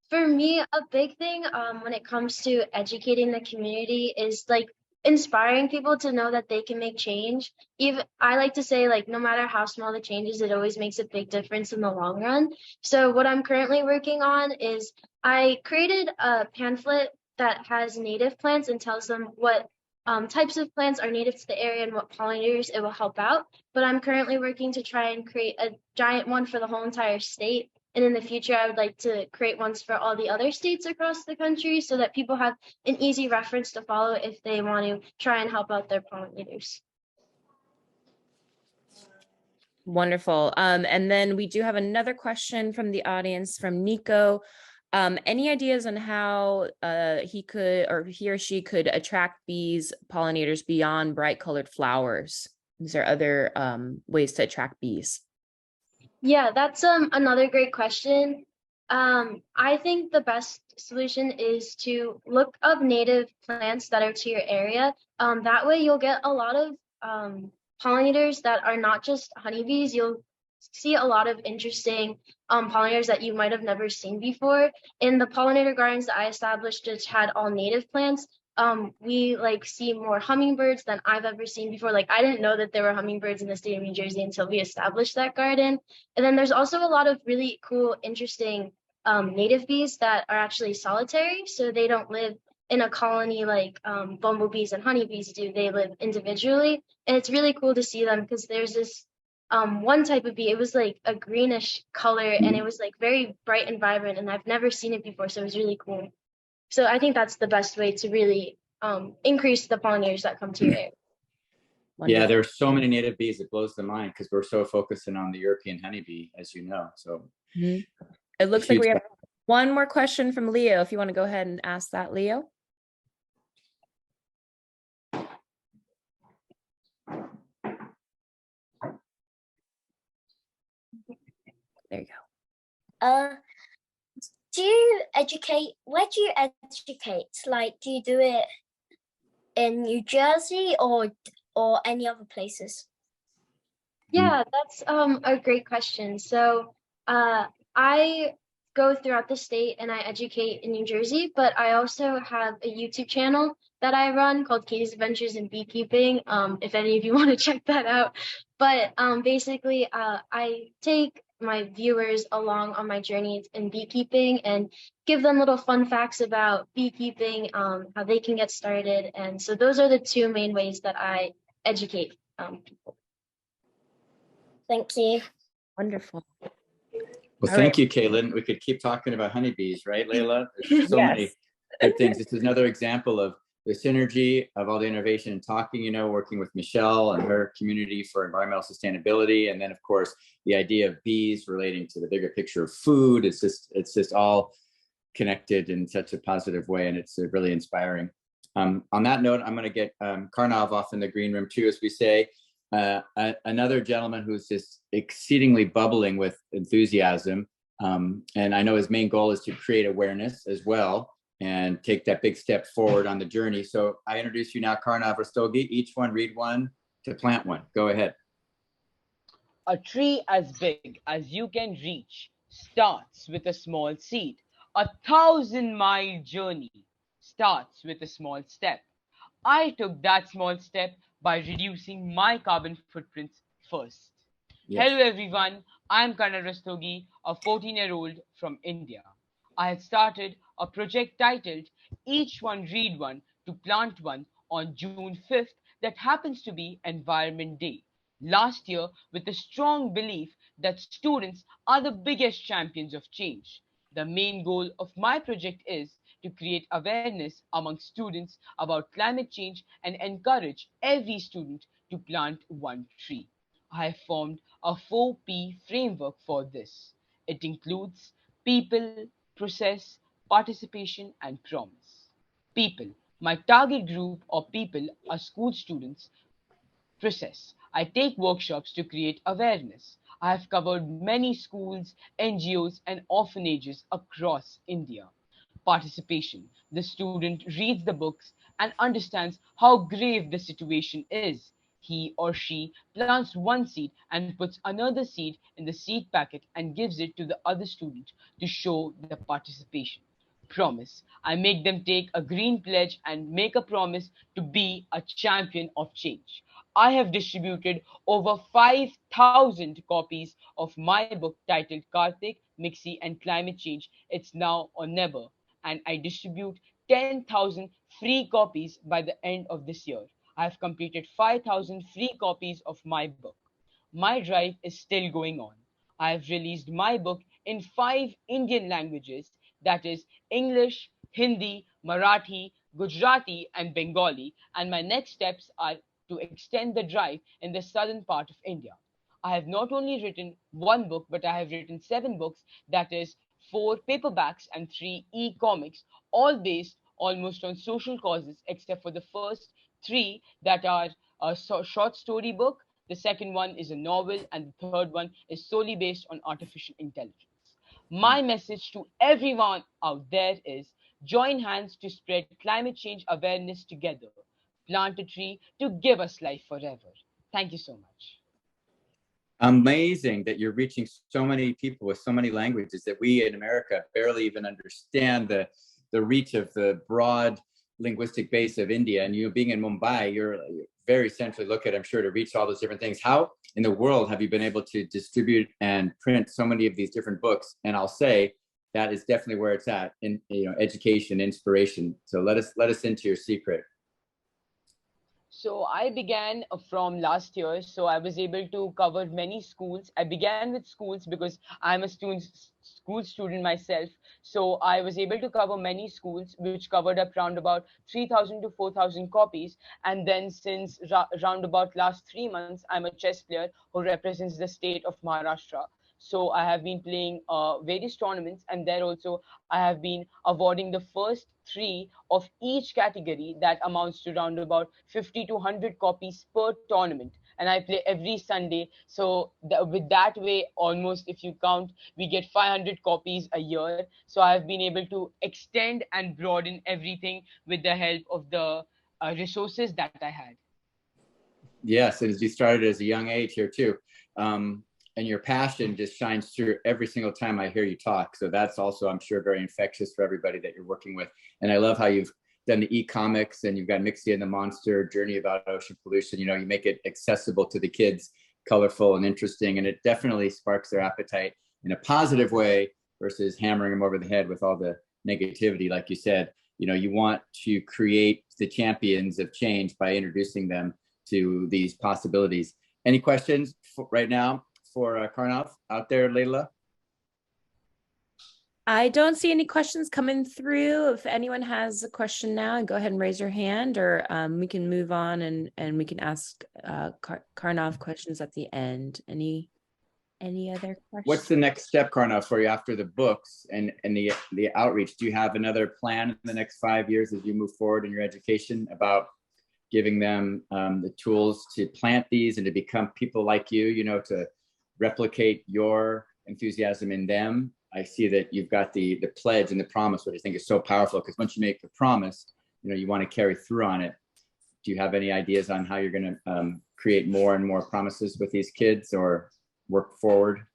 For me, a big thing when it comes to educating the community is like inspiring people to know that they can make change. Even I like to say, like, no matter how small the change is, it always makes a big difference in the long run. So what I'm currently working on is I created a pamphlet that has native plants and tells them what types of plants are native to the area and what pollinators it will help out. But I'm currently working to try and create a giant one for the whole entire state. And in the future, I would like to create ones for all the other states across the country so that people have an easy reference to follow if they want to try and help out their pollinators. Wonderful. And then we do have another question from the audience from Nico. Any ideas on how he or she could attract bees, pollinators beyond bright colored flowers? Is there other ways to attract bees? Yeah, that's another great question. I think the best solution is to look up native plants that are to your area. That way you'll get a lot of pollinators that are not just honeybees. You'll see a lot of interesting pollinators that you might have never seen before. In the pollinator gardens that I established, which had all native plants, we like see more hummingbirds than I've ever seen before. Like, I didn't know that there were hummingbirds in the state of New Jersey until we established that garden. And then there's also a lot of really cool, interesting native bees that are actually solitary. So they don't live in a colony like bumblebees and honeybees do. They live individually. And it's really cool to see them because there's this one type of bee, it was like a greenish color and it was like very bright and vibrant, and I've never seen it before, so it was really cool. So I think that's the best way to really increase the pollinators that come to your area. Yeah, there are so many native bees, it blows the mind because we're so focusing on the European honeybee, as you know. So it looks like we have one more question from Leo. If you want to go ahead and ask that, Leo. There you go. Do you educate? Where do you educate? Like, do you do it in New Jersey or any other places? Yeah, that's a great question. So I go throughout the state and I educate in New Jersey, but I also have a YouTube channel that I run called Katie's Adventures in Beekeeping, if any of you want to check that out. But basically, I take my viewers along on my journey in beekeeping and give them little fun facts about beekeeping, how they can get started. And so those are the two main ways that I educate people. Thank you. Wonderful. Well, thank you, Caitlin. We could keep talking about honeybees, right, Layla? There's so many good things. This is another example of the synergy of all the innovation and talking, working with Michelle and her community for environmental sustainability. And then of course, the idea of bees relating to the bigger picture of food. It's just all connected in such a positive way. And it's really inspiring. On that note, I'm going to get Karnav off in the green room too, as we say. Another gentleman who's just exceedingly bubbling with enthusiasm. And I know his main goal is to create awareness as well and take that big step forward on the journey. So I introduce you now, Karnav Rastogi. Each one read one to plant one. Go ahead. A tree as big as you can reach starts with a small seed. 1,000-mile journey starts with a small step. I took that small step by reducing my carbon footprint first. Yes. Hello everyone, I'm Karnav Rastogi, a 14-year-old from India. I had started a project titled Each One Read One to Plant One on June 5th that happens to be Environment Day. Last year, with a strong belief that students are the biggest champions of change. The main goal of my project is to create awareness among students about climate change and encourage every student to plant one tree. I have formed a 4P framework for this. It includes people, process, participation, and promise. People. My target group of people are school students. Process. I take workshops to create awareness. I have covered many schools, NGOs, and orphanages across India. Participation. The student reads the books and understands how grave the situation is. He or she plants one seed and puts another seed in the seed packet and gives it to the other student to show the participation. Promise. I make them take a green pledge and make a promise to be a champion of change. I have distributed over 5,000 copies of my book titled Karthik, Mixi and Climate Change. It's Now or Never. And I distribute 10,000 free copies by the end of this year. I have completed 5,000 free copies of my book. My drive is still going on. I have released my book in 5 Indian languages, that is English, Hindi, Marathi, Gujarati, and Bengali, and my next steps are to extend the drive in the southern part of India. I have not only written one book, but I have written 7 books, that is 4 paperbacks and 3 e-comics, all based almost on social causes, except for the first 3 that are a short story book. The second one is a novel, and the third one is solely based on artificial intelligence. My message to everyone out there is join hands to spread climate change awareness together. Plant a tree to give us life forever. Thank you so much. Amazing that you're reaching so many people with so many languages that we in America barely even understand the reach of the broad linguistic base of India. And you being in Mumbai, you're very centrally located, I'm sure, to reach all those different things. How in the world have you been able to distribute and print so many of these different books? And I'll say that is definitely where it's at in education, inspiration. So let us into your secret. So I began from last year. So I was able to cover many schools. I began with schools because I'm a school student myself. So I was able to cover many schools, which covered up round about 3,000 to 4,000 copies. And then since round about last 3 months, I'm a chess player who represents the state of Maharashtra. So I have been playing various tournaments, and there also I have been awarding the first 3 of each category, that amounts to around about 50 to 100 copies per tournament. And I play every Sunday. So with that way, almost if you count, we get 500 copies a year. So I have been able to extend and broaden everything with the help of the resources that I had. Yes, and as you started as a young age here too. And your passion just shines through every single time I hear you talk. So that's also, I'm sure, very infectious for everybody that you're working with. And I love how you've done the e-comics, and you've got Mixi and the Monster, Journey About Ocean Pollution. You make it accessible to the kids, colorful and interesting. And it definitely sparks their appetite in a positive way versus hammering them over the head with all the negativity. Like you said, you want to create the champions of change by introducing them to these possibilities. Any questions right now for Karnav out there, Leila? I don't see any questions coming through. If anyone has a question now, go ahead and raise your hand, or we can move on and we can ask Karnov questions at the end. Any other questions? What's the next step, Karnov, for you after the books and the outreach? Do you have another plan in the next 5 years as you move forward in your education about giving them the tools to plant these and to become people like you know, to replicate your enthusiasm in them? I see that you've got the pledge and the promise, which I think is so powerful, because once you make the promise, you know, you want to carry through on it. Do you have any ideas on how you're going to create more and more promises with these kids or work forward?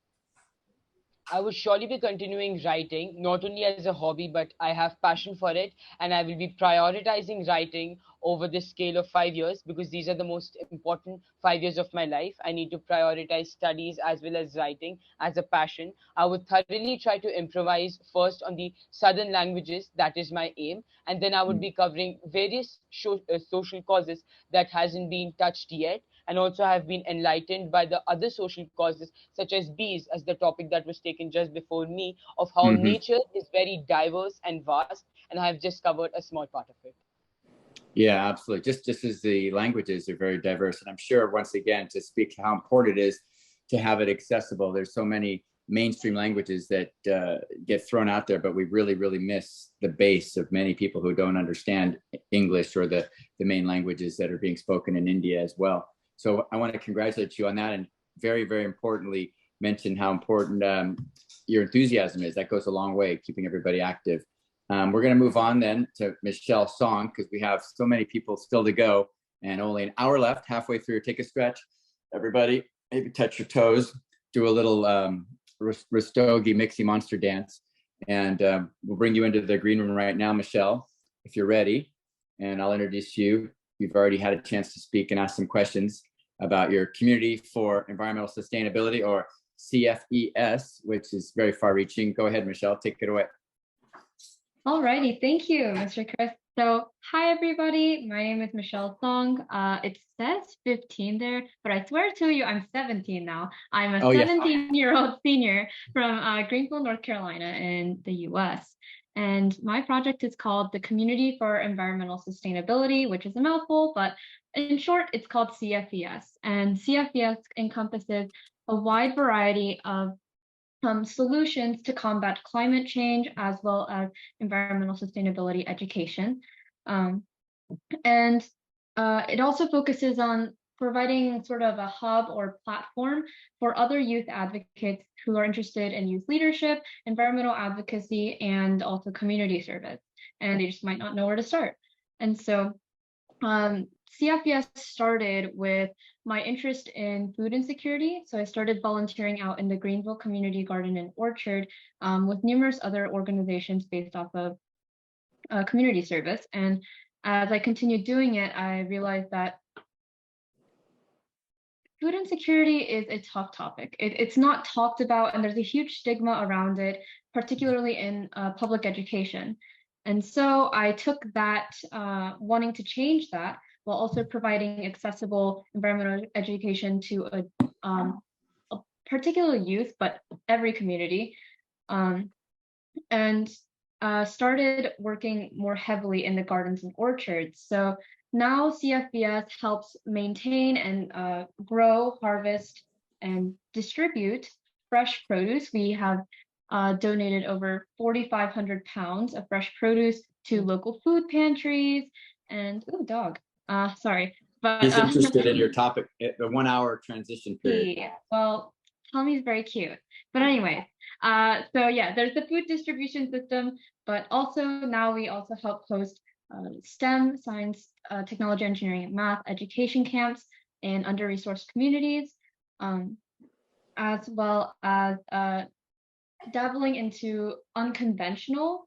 I will surely be continuing writing, not only as a hobby, but I have passion for it, and I will be prioritizing writing over the scale of 5 years, because these are the most important 5 years of my life. I need to prioritize studies as well as writing as a passion. I would thoroughly try to improvise first on the southern languages. That is my aim. And then I would be covering various social causes that hasn't been touched yet. And also have been enlightened by the other social causes, such as bees, as the topic that was taken just before me, of how nature is very diverse and vast, and I have just covered a small part of it. Yeah, absolutely. Just as the languages are very diverse, and I'm sure, once again, to speak how important it is to have it accessible. There's so many mainstream languages that get thrown out there, but we really, really miss the base of many people who don't understand English or the main languages that are being spoken in India as well. So I want to congratulate you on that, and very, very importantly, mention how important your enthusiasm is. That goes a long way, keeping everybody active. We're going to move on then to Michelle's song, because we have so many people still to go and only an hour left, halfway through. Take a stretch, everybody. Maybe touch your toes, do a little Rastogi Mixie Monster dance. And we'll bring you into the green room right now, Michelle, if you're ready. And I'll introduce you. You've already had a chance to speak and ask some questions about your Community for Environmental Sustainability, or CFES, which is very far reaching. Go ahead, Michelle, take it away. All righty, thank you, Mr. Chris. So hi, everybody. My name is Michelle Song. It says 15 there, but I swear to you, I'm 17 now. I'm a 17-year-old senior from Greenville, North Carolina in the US. And my project is called the Community for Environmental Sustainability, which is a mouthful, but in short, it's called CFES. And CFES encompasses a wide variety of solutions to combat climate change, as well as environmental sustainability education. It also focuses on providing sort of a hub or platform for other youth advocates who are interested in youth leadership, environmental advocacy, and also community service. And they just might not know where to start. And so CFES started with my interest in food insecurity. So I started volunteering out in the Greenville Community Garden and Orchard with numerous other organizations based off of community service. And as I continued doing it, I realized that food insecurity is a tough topic. It's not talked about, and there's a huge stigma around it, particularly in public education. And so I took that, wanting to change that, while also providing accessible environmental education to a particular youth, but every community, and started working more heavily in the gardens and orchards. So now CFBS helps maintain and grow, harvest, and distribute fresh produce. We have donated over 4,500 pounds of fresh produce to local food pantries and, ooh, dog. Sorry, but he's interested in your topic, the 1 hour transition period. Yeah, well, Tommy's very cute. But anyway, so yeah, there's the food distribution system, but also now we also help host STEM, science, technology, engineering, and math education camps in under-resourced communities, as well as dabbling into unconventional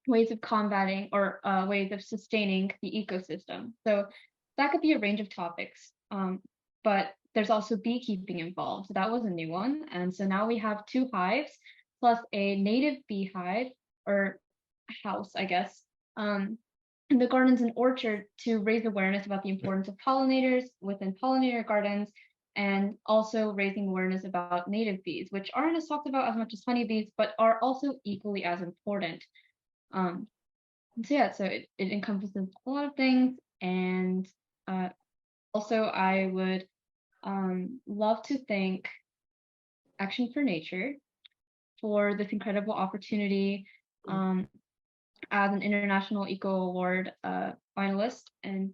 ways of combating or ways of sustaining the ecosystem. So that could be a range of topics, but there's also beekeeping involved. So that was a new one. And so now we have 2 hives plus a native beehive or house, I guess, in the gardens and orchard to raise awareness about the importance of pollinators within pollinator gardens, and also raising awareness about native bees, which aren't as talked about as much as honeybees, but are also equally as important. So yeah, so it encompasses a lot of things. And also I would love to thank Action for Nature for this incredible opportunity as an International Eco Award finalist. And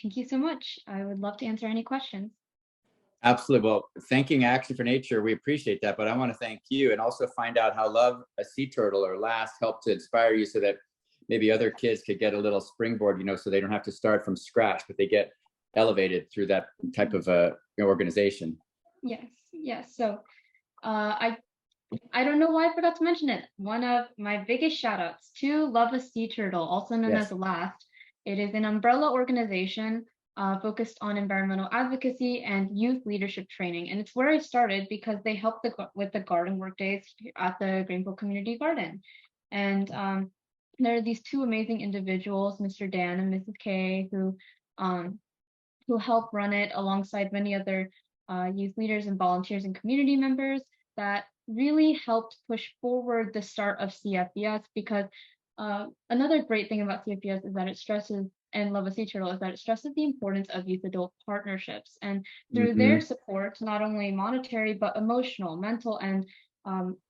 thank you so much. I would love to answer any questions. Absolutely. Well, thanking Action for Nature, we appreciate that. But I want to thank you and also find out how Love a Sea Turtle or LAST helped to inspire you so that maybe other kids could get a little springboard, you know, so they don't have to start from scratch, but they get elevated through that type of organization. Yes. So I don't know why I forgot to mention it. One of my biggest shout outs to Love a Sea Turtle, also known as LAST. It is an umbrella organization focused on environmental advocacy and youth leadership training. And it's where I started because they helped with the garden work days at the Greenville Community Garden. And there are these two amazing individuals, Mr. Dan and Mrs. Kay, who help run it alongside many other youth leaders and volunteers and community members that really helped push forward the start of CFBS, because another great thing about CFBS is that it stresses, and Love a Sea Turtle, is that it stresses the importance of youth adult partnerships. And through their support, not only monetary, but emotional, mental, and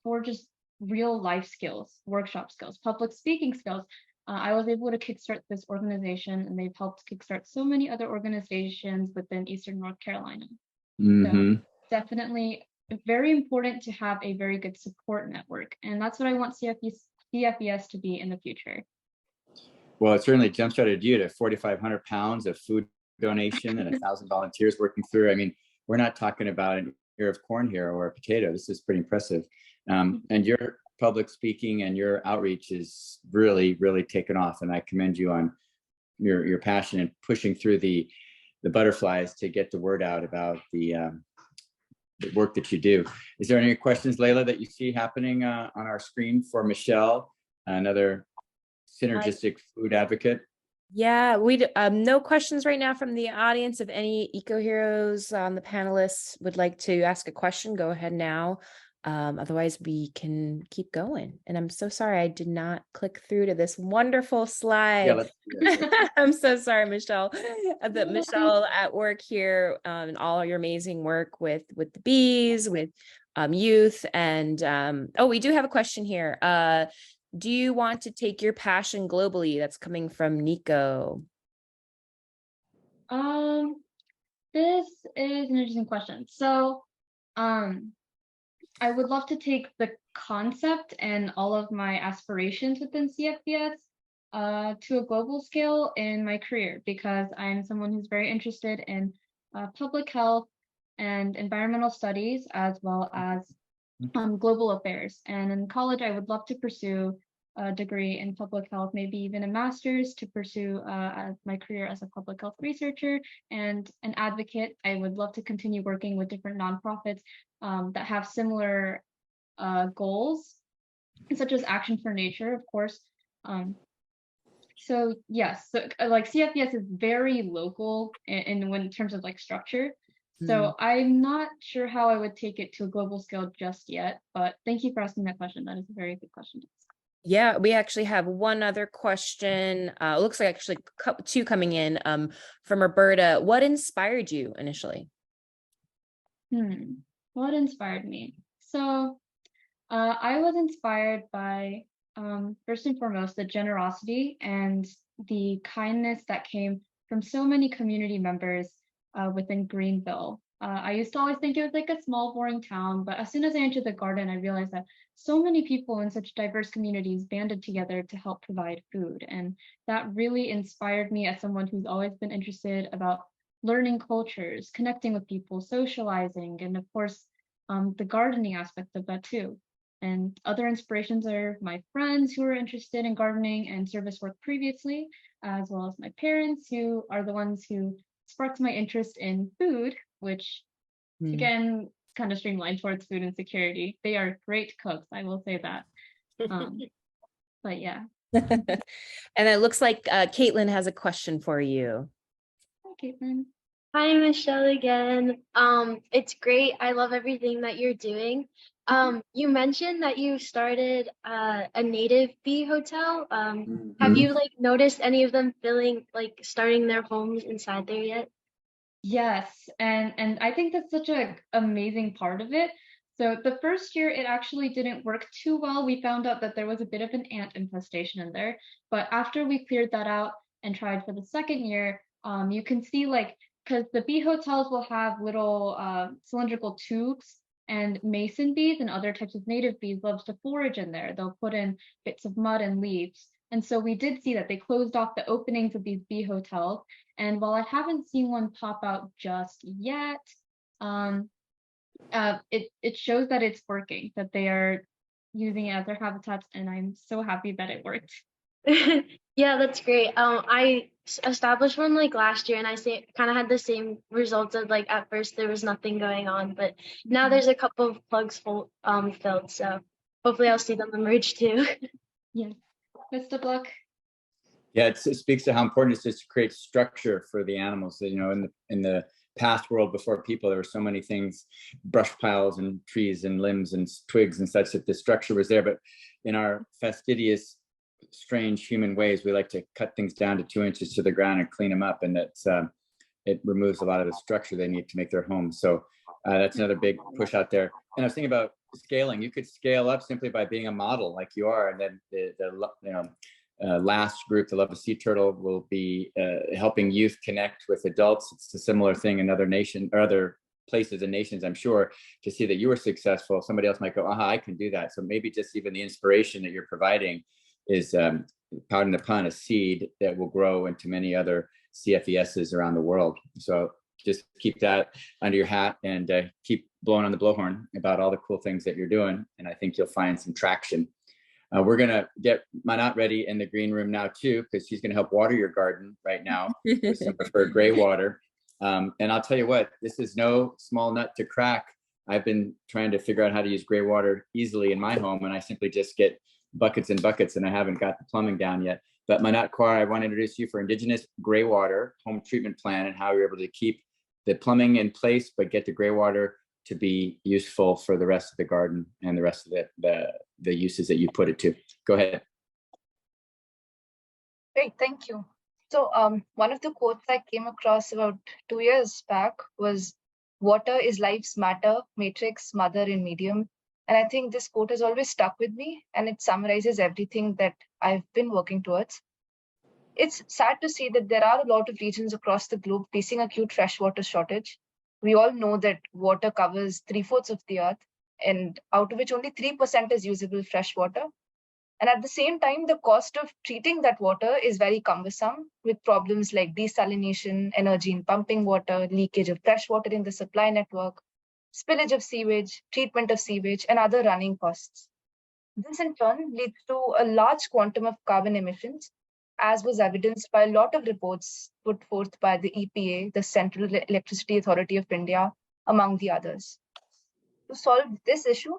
for just real life skills, workshop skills, public speaking skills, I was able to kickstart this organization, and they've helped kickstart so many other organizations within Eastern North Carolina. So definitely very important to have a very good support network. And that's what I want CFBS to be in the future. Well, it certainly jump-started you to 4,500 pounds of food donation and 1,000 volunteers working through. I mean, we're not talking about an ear of corn here or a potato. This is pretty impressive. And your public speaking and your outreach is really, really taken off. And I commend you on your passion and pushing through the butterflies to get the word out about the work that you do. Is there any questions, Layla, that you see happening on our screen for Michelle, another synergistic food advocate? Yeah, we no questions right now from the audience. If any eco heroes on the panelists would like to ask a question, go ahead now. Otherwise, we can keep going. And I'm so sorry I did not click through to this wonderful slide. I'm so sorry, Michelle. Michelle at work here, and all your amazing work with the bees, with youth, and oh, we do have a question here. Do you want to take your passion globally? That's coming from Nico. This is an interesting question. So, I would love to take the concept and all of my aspirations within CFBS to a global scale in my career, because I'm someone who's very interested in public health and environmental studies, as well as global affairs. And in college, I would love to pursue a degree in public health, maybe even a master's, to pursue my career as a public health researcher and an advocate. I would love to continue working with different nonprofits that have similar goals, such as Action for Nature, of course. So yes, so like CFBS is very local in terms of like structure. So I'm not sure how I would take it to a global scale just yet, but thank you for asking that question. That is a very good question to ask. Yeah, we actually have one other question. It looks like actually two coming in from Roberta. What inspired you initially? What inspired me? So I was inspired by, first and foremost, the generosity and the kindness that came from so many community members within Greenville. I used to always think it was like a small, boring town, but as soon as I entered the garden, I realized that so many people in such diverse communities banded together to help provide food. And that really inspired me as someone who's always been interested about learning cultures, connecting with people, socializing, and of course, the gardening aspect of that too. And other inspirations are my friends who are interested in gardening and service work previously, as well as my parents, who are the ones who sparked my interest in food, which again, kind of streamlined towards food insecurity. They are great cooks, I will say that. But yeah. And it looks like Caitlin has a question for you. Hi, Caitlin. Hi, Michelle again. It's great. I love everything that you're doing. You mentioned that you started a native bee hotel. Have you like noticed any of them starting their homes inside there yet? Yes, and I think that's such a amazing part of it. So the first year it actually didn't work too well. We found out that there was a bit of an ant infestation in there, but after we cleared that out and tried for the second year, you can see like because the bee hotels will have little cylindrical tubes, and mason bees and other types of native bees loves to forage in there. They'll put in bits of mud and leaves. And so we did see that they closed off the openings of these bee hotels. And while I haven't seen one pop out just yet, it shows that it's working, that they are using it as their habitats, and I'm so happy that it worked. Yeah, that's great. I established one like last year, and I kind of had the same results of like at first there was nothing going on, but now there's a couple of plugs filled. So hopefully I'll see them emerge too. Yeah, best of luck. Yeah, it speaks to how important it is to create structure for the animals. You know, in the past world before people, there were so many things, brush piles and trees and limbs and twigs and such, that the structure was there. But in our fastidious, strange human ways, we like to cut things down to 2 inches to the ground and clean them up, and that's it removes a lot of the structure they need to make their homes. So that's another big push out there. And I was thinking about scaling. You could scale up simply by being a model like you are, and then the last group, the Love a Sea Turtle, will be helping youth connect with adults. It's a similar thing in other nation or other places and nations, I'm sure, to see that you were successful. Somebody else might go, aha, I can do that. So maybe just even the inspiration that you're providing is, pardon the pun, a seed that will grow into many other CFESs around the world. So just keep that under your hat and keep blowing on the blowhorn about all the cool things that you're doing. And I think you'll find some traction. We're gonna get Manat ready in the green room now too, because she's gonna help water your garden right now with some of her gray water. And I'll tell you what, this is no small nut to crack. I've been trying to figure out how to use gray water easily in my home, and I simply just get buckets and buckets, and I haven't got the plumbing down yet. But Manat Kaur, I want to introduce you for Indigenous Gray Water Home Treatment Plan and how you're able to keep the plumbing in place, but get the gray water to be useful for the rest of the garden and the rest of the uses that you put it to. Go ahead. Great, thank you. So one of the quotes I came across about 2 years back was, "Water is life's matter, matrix, mother, and medium." And I think this quote has always stuck with me, and it summarizes everything that I've been working towards. It's sad to see that there are a lot of regions across the globe facing acute freshwater shortage. We all know that water covers 3/4 of the earth, and out of which only 3% is usable fresh water. And at the same time, the cost of treating that water is very cumbersome, with problems like desalination, energy in pumping water, leakage of fresh water in the supply network, spillage of sewage, treatment of sewage, and other running costs. This in turn leads to a large quantum of carbon emissions, as was evidenced by a lot of reports put forth by the EPA, the Central Electricity Authority of India, among the others. To solve this issue,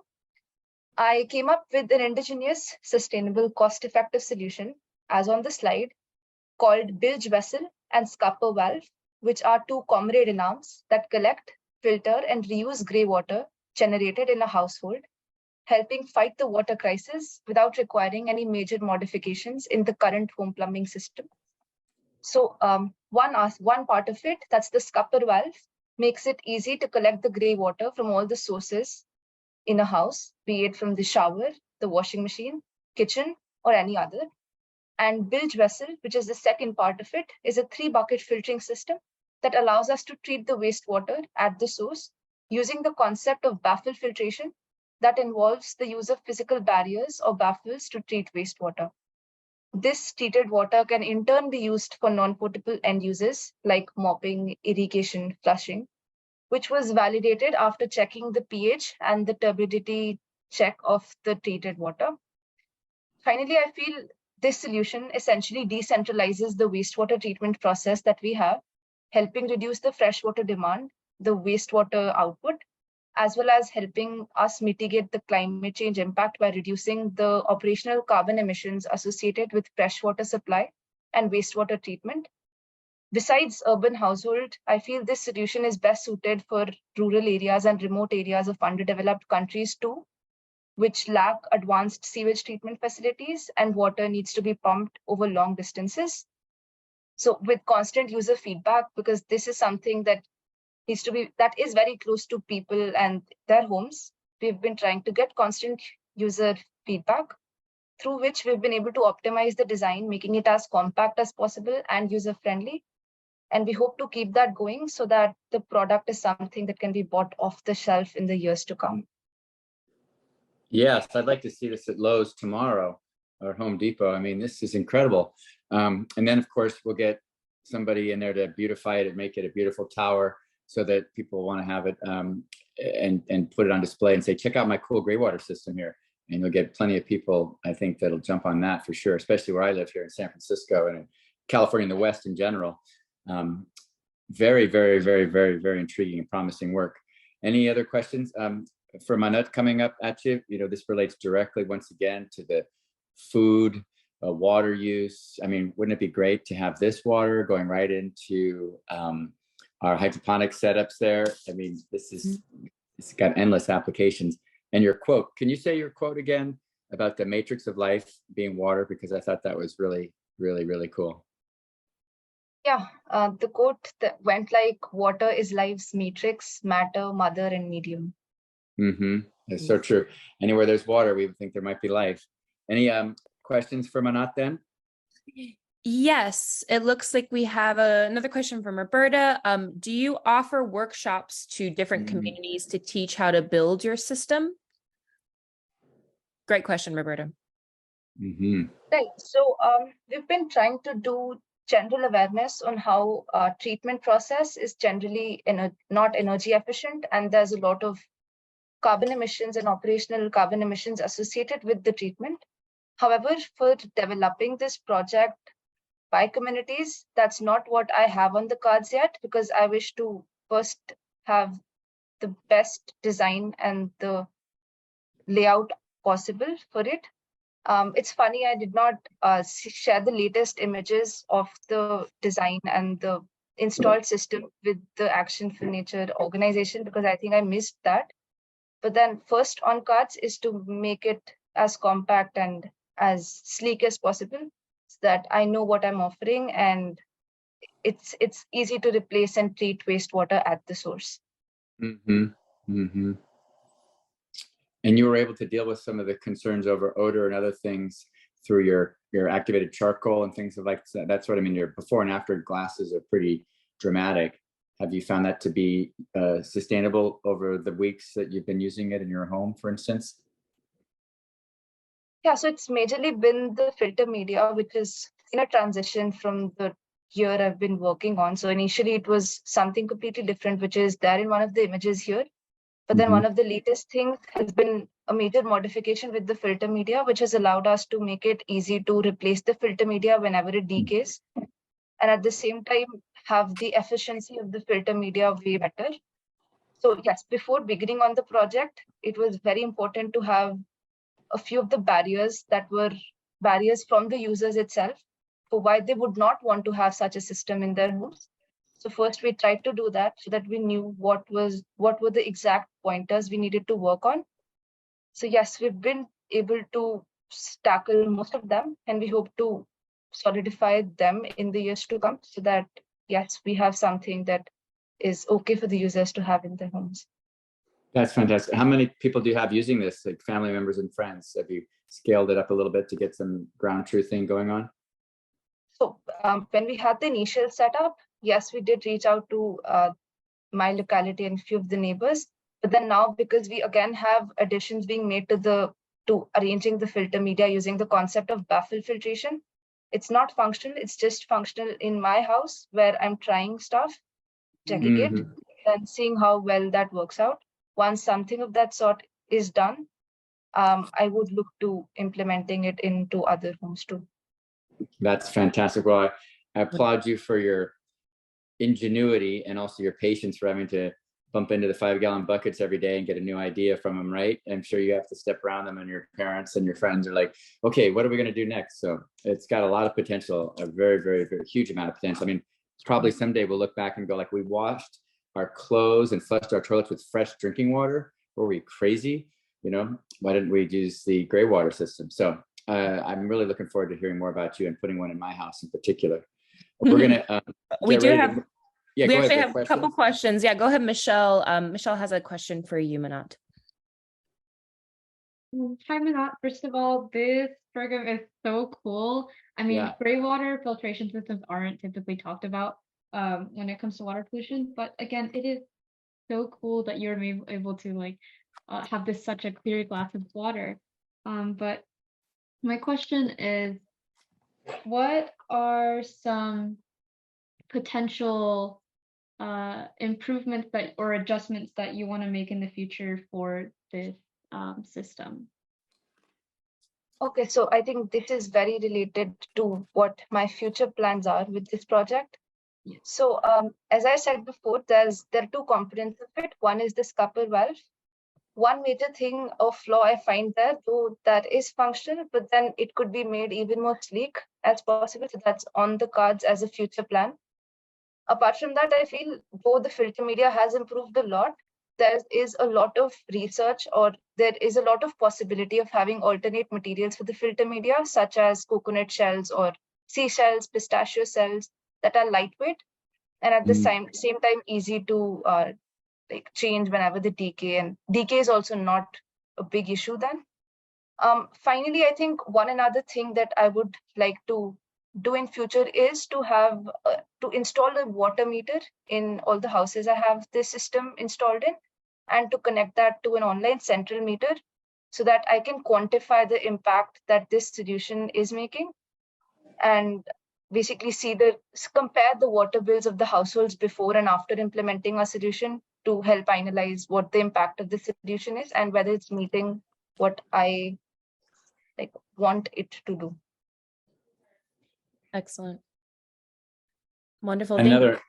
I came up with an indigenous, sustainable, cost-effective solution, as on the slide, called bilge vessel and scupper valve, which are two comrade in arms that collect, filter, and reuse grey water generated in a household, helping fight the water crisis without requiring any major modifications in the current home plumbing system. So one part of it, that's the scupper valve, makes it easy to collect the grey water from all the sources in a house, be it from the shower, the washing machine, kitchen, or any other. And bilge vessel, which is the second part of it, is a 3-bucket filtering system that allows us to treat the wastewater at the source using the concept of baffle filtration that involves the use of physical barriers or baffles to treat wastewater. This treated water can in turn be used for non-potable end uses like mopping, irrigation, flushing, which was validated after checking the pH and the turbidity check of the treated water. Finally, I feel this solution essentially decentralizes the wastewater treatment process that we have, helping reduce the freshwater demand, the wastewater output, as well as helping us mitigate the climate change impact by reducing the operational carbon emissions associated with freshwater supply and wastewater treatment. besides urban household, I feel this solution is best suited for rural areas and remote areas of underdeveloped countries too, which lack advanced sewage treatment facilities and water needs to be pumped over long distances. So with constant user feedback, because this is something that is very close to people and their homes, we've been trying to get constant user feedback through which we've been able to optimize the design, making it as compact as possible and user friendly. And we hope to keep that going so that the product is something that can be bought off the shelf in the years to come. Yes, I'd like to see this at Lowe's tomorrow or Home Depot. I mean, this is incredible. And then, of course, we'll get somebody in there to beautify it and make it a beautiful tower so that people want to have it and put it on display and say, check out my cool gray water system here. And you'll get plenty of people, I think, that'll jump on that for sure, especially where I live here in San Francisco and in California and the West in general. Very, very, very, very, very intriguing and promising work. Any other questions? For Manat coming up at you, this relates directly once again to the food, water use. I mean, wouldn't it be great to have this water going right into our hydroponic setups there? I mean, it's got endless applications. And your quote, can you say your quote again about the matrix of life being water? Because I thought that was really, really, really cool. Yeah, the quote that went like, water is life's matrix, matter, mother, and medium. It's so true. Anywhere there's water, we would think there might be life. Any questions for Manat then? Yes, it looks like we have another question from Roberta. Do you offer workshops to different communities to teach how to build your system? Great question, Roberta. Right. So we've been trying to do general awareness on how treatment process is generally not energy efficient, and there's a lot of carbon emissions and operational carbon emissions associated with the treatment. However, for developing this project by communities, that's not what I have on the cards yet, because I wish to first have the best design and the layout possible for it. It's funny, I did not share the latest images of the design and the installed system with the Action for Nature organization because I think I missed that. But then first on cards is to make it as compact and as sleek as possible so that I know what I'm offering and it's easy to replace and treat wastewater at the source. And you were able to deal with some of the concerns over odor and other things through your activated charcoal and things like that. That's what I mean. Your before and after glasses are pretty dramatic. Have you found that to be sustainable over the weeks that you've been using it in your home, for instance? Yeah, so it's majorly been the filter media, which is in a transition from the year I've been working on. So initially it was something completely different, which is there in one of the images here. But then one of the latest things has been a major modification with the filter media, which has allowed us to make it easy to replace the filter media whenever it decays. And at the same time, have the efficiency of the filter media way better. So yes, before beginning on the project, it was very important to have a few of the barriers that were barriers from the users itself for why they would not want to have such a system in their homes. So first we tried to do that so that we knew what were the exact pointers we needed to work on. So yes, we've been able to tackle most of them and we hope to solidify them in the years to come so that yes, we have something that is okay for the users to have in their homes. That's fantastic. How many people do you have using this, like family members and friends? Have you scaled it up a little bit to get some ground truthing going on? So when we had the initial setup, yes, we did reach out to my locality and a few of the neighbors. But then now, because we again have additions being made to arranging the filter media using the concept of baffle filtration, it's not functional. It's just functional in my house where I'm trying stuff, checking it, and seeing how well that works out. Once something of that sort is done, I would look to implementing it into other homes too. That's fantastic. Well, I applaud you for your ingenuity and also your patience for having to bump into the 5-gallon buckets every day and get a new idea from them, right? I'm sure you have to step around them and your parents and your friends are like, okay, what are we going to do next? So it's got a lot of potential, a very, very, very huge amount of potential. I mean, probably someday we'll look back and go like, we washed our clothes and flushed our toilets with fresh drinking water. Were we crazy? You know, why didn't we use the gray water system? So I'm really looking forward to hearing more about you and putting one in my house in particular. We're gonna we do have yeah, we go actually ahead, have a couple questions. Yeah, go ahead, Michelle. Michelle has a question for you, Manat. Hi, Manat. First of all, this program is so cool. I mean, gray water filtration systems aren't typically talked about when it comes to water pollution, but again, it is so cool that you're able to like have this such a clear glass of water. But my question is, what are some potential improvements that or adjustments that you want to make in the future for this system? Okay, so I think this is very related to what my future plans are with this project. Yeah. So as I said before, there are two components of it. One is the scupper valve. One major thing of flaw I find there, though that is functional, but then it could be made even more sleek as possible. So that's on the cards as a future plan. Apart from that, I feel though the filter media has improved a lot, there is a lot of research or there is a lot of possibility of having alternate materials for the filter media, such as coconut shells or seashells, pistachio shells that are lightweight and at the same time easy to like change whenever they decay, and decay is also not a big issue then. Finally, I think one another thing that I would like to do in future is to have to install a water meter in all the houses I have this system installed in, and to connect that to an online central meter so that I can quantify the impact that this solution is making, and basically compare the water bills of the households before and after implementing a solution to help analyze what the impact of the solution is and whether it's meeting what I want it to do. Excellent. Wonderful. Another,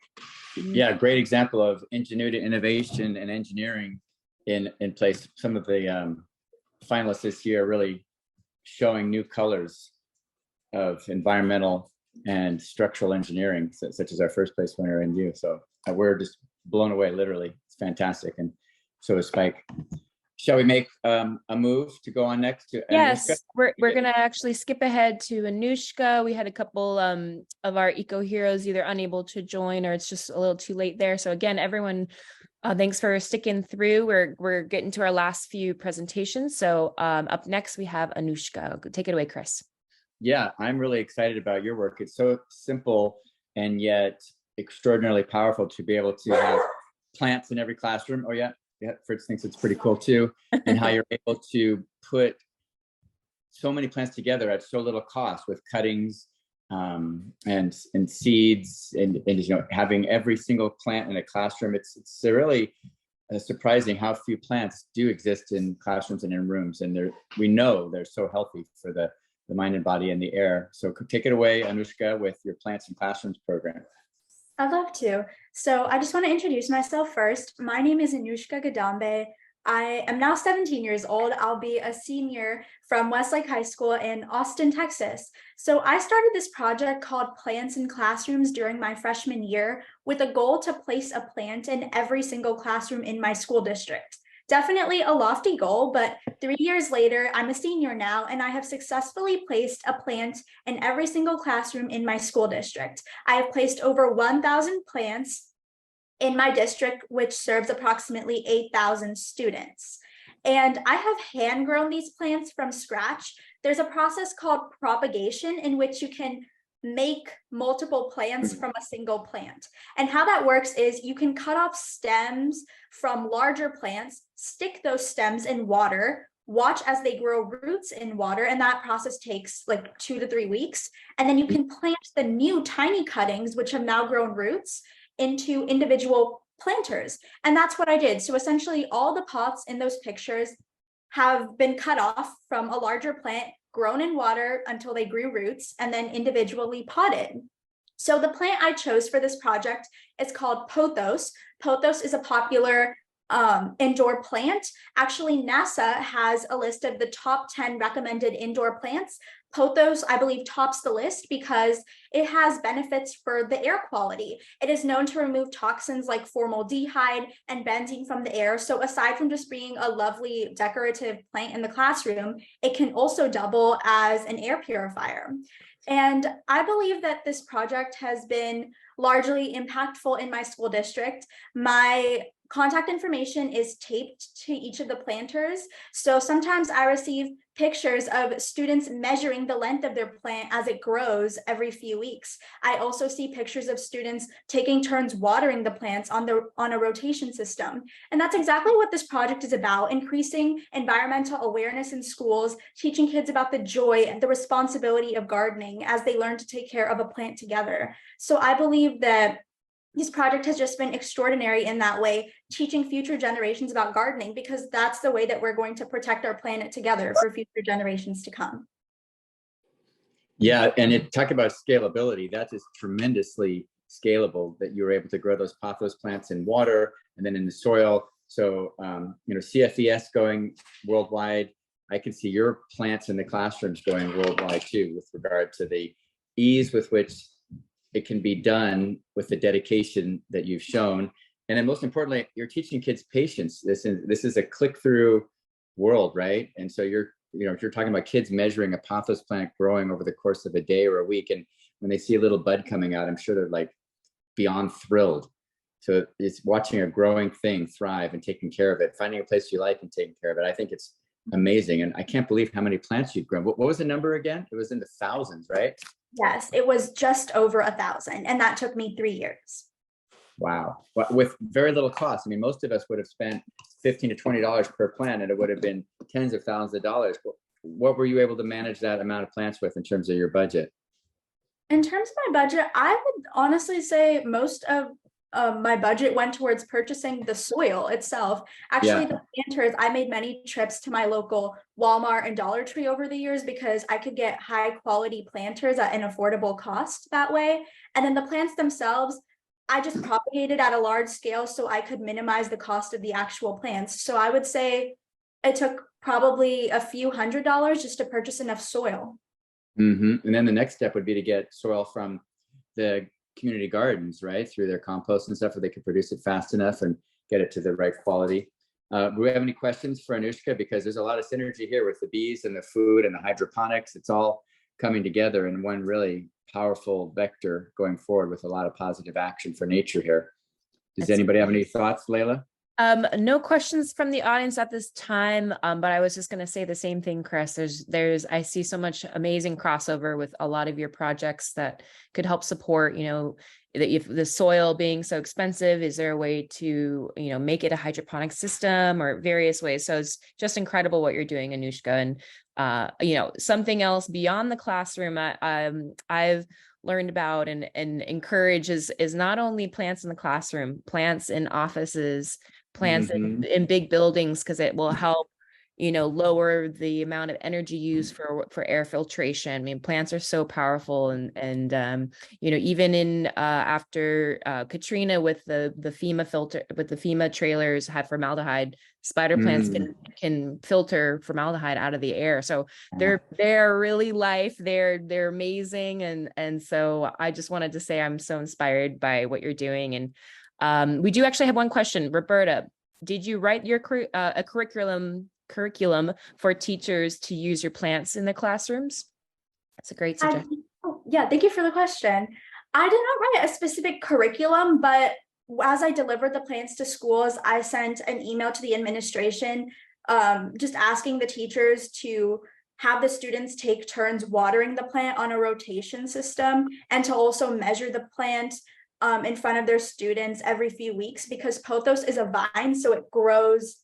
great example of ingenuity, innovation, and engineering in place. Some of the finalists this year are really showing new colors of environmental and structural engineering, such as our first place winner in you. So we're just blown away, literally. It's fantastic. And so is Spike. Shall we make a move to go on next to Anushka? Yes, we're going to actually skip ahead to Anushka. We had a couple of our eco heroes either unable to join or it's just a little too late there. So again, everyone, thanks for sticking through. We're getting to our last few presentations. So up next we have Anushka. Take it away, Chris. Yeah, I'm really excited about your work. It's so simple and yet extraordinarily powerful to be able to have plants in every classroom. Oh yeah, Fritz thinks it's pretty cool too. And how you're able to put so many plants together at so little cost with cuttings and seeds and having every single plant in a classroom. It's really surprising how few plants do exist in classrooms and in rooms, and we know they're so healthy for the mind and body and the air. So take it away, Anushka, with your Plants in Classrooms program. I'd love to. So I just want to introduce myself first. My name is Anushka Gadambe. I am now 17 years old. I'll be a senior from Westlake High School in Austin, Texas. So I started this project called Plants in Classrooms during my freshman year with a goal to place a plant in every single classroom in my school district. Definitely a lofty goal, but 3 years later, I'm a senior now, and I have successfully placed a plant in every single classroom in my school district. I have placed over 1,000 plants in my district, which serves approximately 8,000 students. And I have hand grown these plants from scratch. There's a process called propagation in which you can make multiple plants from a single plant. And how that works is you can cut off stems from larger plants, stick those stems in water, watch as they grow roots in water, and that process takes like 2 to 3 weeks. And then you can plant the new tiny cuttings, which have now grown roots, into individual planters. And that's what I did. So essentially all the pots in those pictures have been cut off from a larger plant, grown in water until they grew roots, and then individually potted. So the plant I chose for this project is called pothos. Pothos is a popular indoor plant. Actually, NASA has a list of the top 10 recommended indoor plants. Pothos, I believe, tops the list because it has benefits for the air quality. It is known to remove toxins like formaldehyde and benzene from the air. So aside from just being a lovely decorative plant in the classroom, it can also double as an air purifier. And I believe that this project has been largely impactful in my school district. My contact information is taped to each of the planters. So sometimes I receive pictures of students measuring the length of their plant as it grows every few weeks. I also see pictures of students taking turns watering the plants on a rotation system. And that's exactly what this project is about, increasing environmental awareness in schools, teaching kids about the joy and the responsibility of gardening as they learn to take care of a plant together. So I believe that this project has just been extraordinary in that way, teaching future generations about gardening, because that's the way that we're going to protect our planet together for future generations to come. Yeah, and it talk about scalability. That is tremendously scalable, that you were able to grow those pothos plants in water and then in the soil. So, CFES going worldwide. I can see your plants in the classrooms going worldwide too, with regard to the ease with which it can be done with the dedication that you've shown. And then most importantly, you're teaching kids patience. This is a click-through world, right? And so if you're talking about kids measuring a pothos plant growing over the course of a day or a week, and when they see a little bud coming out, I'm sure they're like beyond thrilled. So it's watching a growing thing thrive and taking care of it, finding a place you like and taking care of it. I think it's amazing. And I can't believe how many plants you've grown. What was the number again? It was in the thousands, right? Yes, it was just over 1,000, and that took me 3 years. Wow. But with very little cost. I mean, most of us would have spent $15 to $20 per plant, and it would have been tens of thousands of dollars. What were you able to manage that amount of plants with in terms of your budget? In terms of my budget, I would honestly say most of my budget went towards purchasing the soil itself. Actually, Yeah. the planters, I made many trips to my local Walmart and Dollar Tree over the years because I could get high quality planters at an affordable cost that way. And then the plants themselves, I just propagated at a large scale so I could minimize the cost of the actual plants. So I would say it took probably a few $100s just to purchase enough soil. And then the next step would be to get soil from the community gardens, right? Through their compost and stuff, where they could produce it fast enough and get it to the right quality. Do we have any questions for Anushka? Because there's a lot of synergy here with the bees and the food and the hydroponics. It's all coming together in one really powerful vector going forward with a lot of positive action for nature here. Does anybody have any thoughts, Layla? No questions from the audience at this time, but I was just going to say the same thing, Chris. I see so much amazing crossover with a lot of your projects that could help support, if the soil being so expensive, is there a way to, make it a hydroponic system or various ways? So it's just incredible what you're doing, Anushka. And, something else beyond the classroom, I've learned about and encourage is not only plants in the classroom, plants in offices, plants in big buildings, because it will help, lower the amount of energy used for air filtration. I mean, plants are so powerful, and even in after Katrina with the FEMA filter, with the FEMA trailers had formaldehyde, spider plants can filter formaldehyde out of the air. So they're really life. They're amazing, and so I just wanted to say I'm so inspired by what you're doing. And we do actually have one question. Roberta, did you write your a curriculum for teachers to use your plants in the classrooms? That's a great suggestion. Yeah, thank you for the question. I did not write a specific curriculum, but as I delivered the plants to schools, I sent an email to the administration just asking the teachers to have the students take turns watering the plant on a rotation system, and to also measure the plant in front of their students every few weeks, because pothos is a vine, so it grows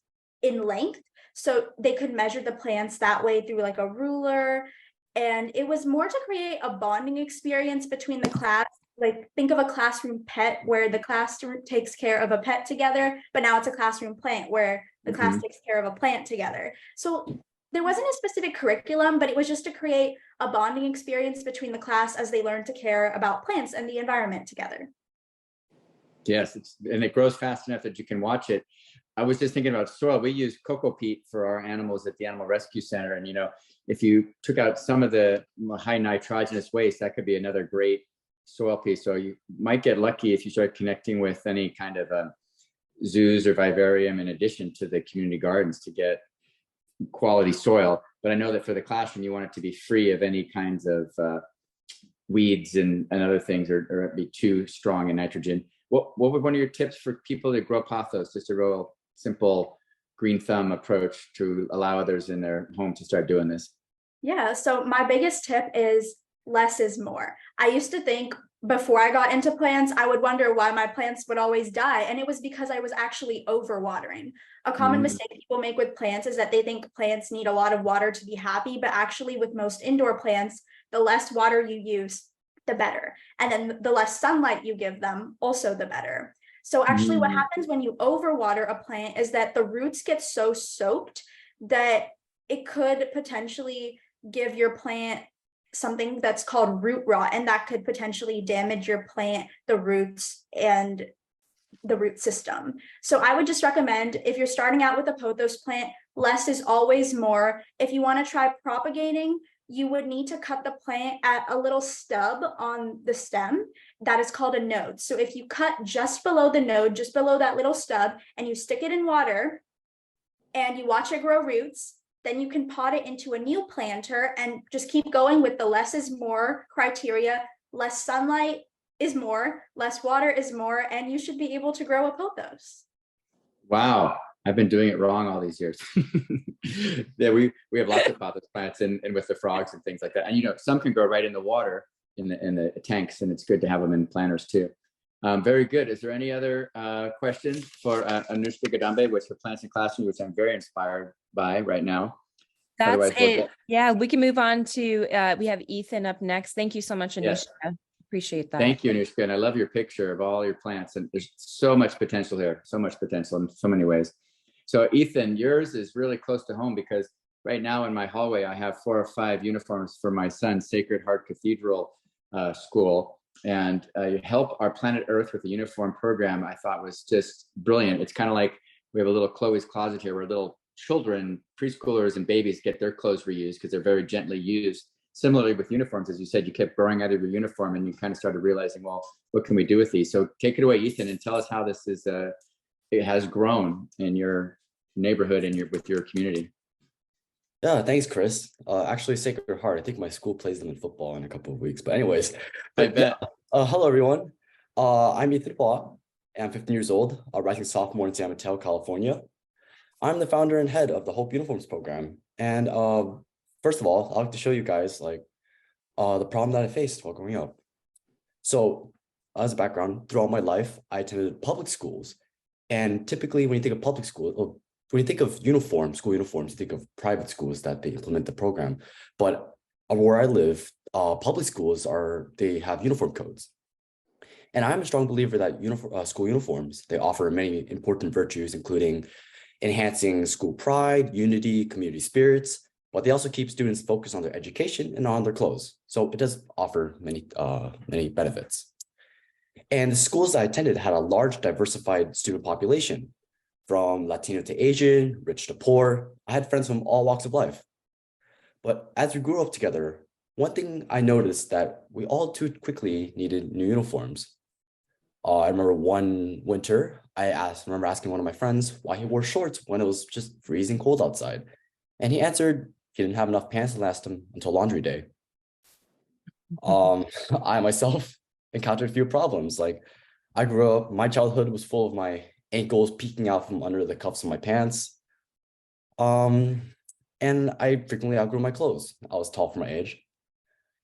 in length. So they could measure the plants that way through like a ruler. And it was more to create a bonding experience between the class. Like, think of a classroom pet where the classroom takes care of a pet together, but now it's a classroom plant where the class takes care of a plant together. So there wasn't a specific curriculum, but it was just to create a bonding experience between the class as they learn to care about plants and the environment together. Yes, and it grows fast enough that you can watch it. I was just thinking about soil. We use cocoa peat for our animals at the Animal Rescue Center. And, if you took out some of the high nitrogenous waste, that could be another great soil piece. So you might get lucky if you start connecting with any kind of zoos or vivarium in addition to the community gardens to get quality soil. But I know that for the classroom, you want it to be free of any kinds of weeds and other things, or be too strong in nitrogen. What would one of your tips for people to grow pothos? Just a real simple green thumb approach to allow others in their home to start doing this. Yeah, so my biggest tip is less is more. I used to think before I got into plants, I would wonder why my plants would always die. And it was because I was actually overwatering. A common mistake people make with plants is that they think plants need a lot of water to be happy, but actually with most indoor plants, the less water you use, the better. And then the less sunlight you give them, also the better. So actually what happens when you overwater a plant is that the roots get so soaked that it could potentially give your plant something that's called root rot, and that could potentially damage your plant, the roots, and the root system. So I would just recommend, if you're starting out with a pothos plant, less is always more. If you want to try propagating, you would need to cut the plant at a little stub on the stem that is called a node. So if you cut just below the node, just below that little stub, and you stick it in water and you watch it grow roots, then you can pot it into a new planter and just keep going with the less is more criteria. Less sunlight is more, less water is more, and you should be able to grow a pothos. Wow. I've been doing it wrong all these years. Yeah, we have lots of pothos plants and with the frogs and things like that. And some can grow right in the water in the tanks, and it's good to have them in planters too. Very good. Is there any other questions for Anushka Gadambe with her plants and classroom, which I'm very inspired by right now? That's Otherwise, it. Yeah, we can move on to, we have Ethan up next. Thank you so much, Anushka. Yes. Appreciate that. Thank you, Anushka. And I love your picture of all your plants. And there's so much potential here, so much potential in so many ways. So Ethan, yours is really close to home because right now in my hallway, I have 4 or 5 uniforms for my son's Sacred Heart Cathedral school. And you help our planet Earth with the uniform program, I thought was just brilliant. It's kind of like we have a little Chloe's Closet here where little children, preschoolers and babies get their clothes reused because they're very gently used. Similarly with uniforms, as you said, you kept growing out of your uniform and you kind of started realizing, well, what can we do with these? So take it away, Ethan, and tell us how this is, it has grown in your neighborhood and with your community. Yeah, thanks, Chris. Actually, Sacred Heart, I think my school plays them in football in a couple of weeks. But anyways, I bet. Hello, everyone. I'm Ethan Paul. I'm 15 years old, a rising sophomore in San Mateo, California. I'm the founder and head of the Hope Uniforms program. And first of all, I'd like to show you guys the problem that I faced while growing up. So as a background, throughout my life, I attended public schools. And typically when you think of public school, when you think of school uniforms, you think of private schools that they implement the program. But where I live, public schools they have uniform codes. And I'm a strong believer that school uniforms, they offer many important virtues, including enhancing school pride, unity, community spirits, but they also keep students focused on their education and on their clothes. So it does offer many benefits. And the schools I attended had a large diversified student population, from Latino to Asian, rich to poor. I had friends from all walks of life. But as we grew up together, one thing I noticed that we all too quickly needed new uniforms. I remember one winter, I remember asking one of my friends why he wore shorts when it was just freezing cold outside. And he answered he didn't have enough pants to last him until laundry day. I myself encountered a few problems. Like I grew up, my childhood was full of my ankles peeking out from under the cuffs of my pants. And I frequently outgrew my clothes. I was tall for my age.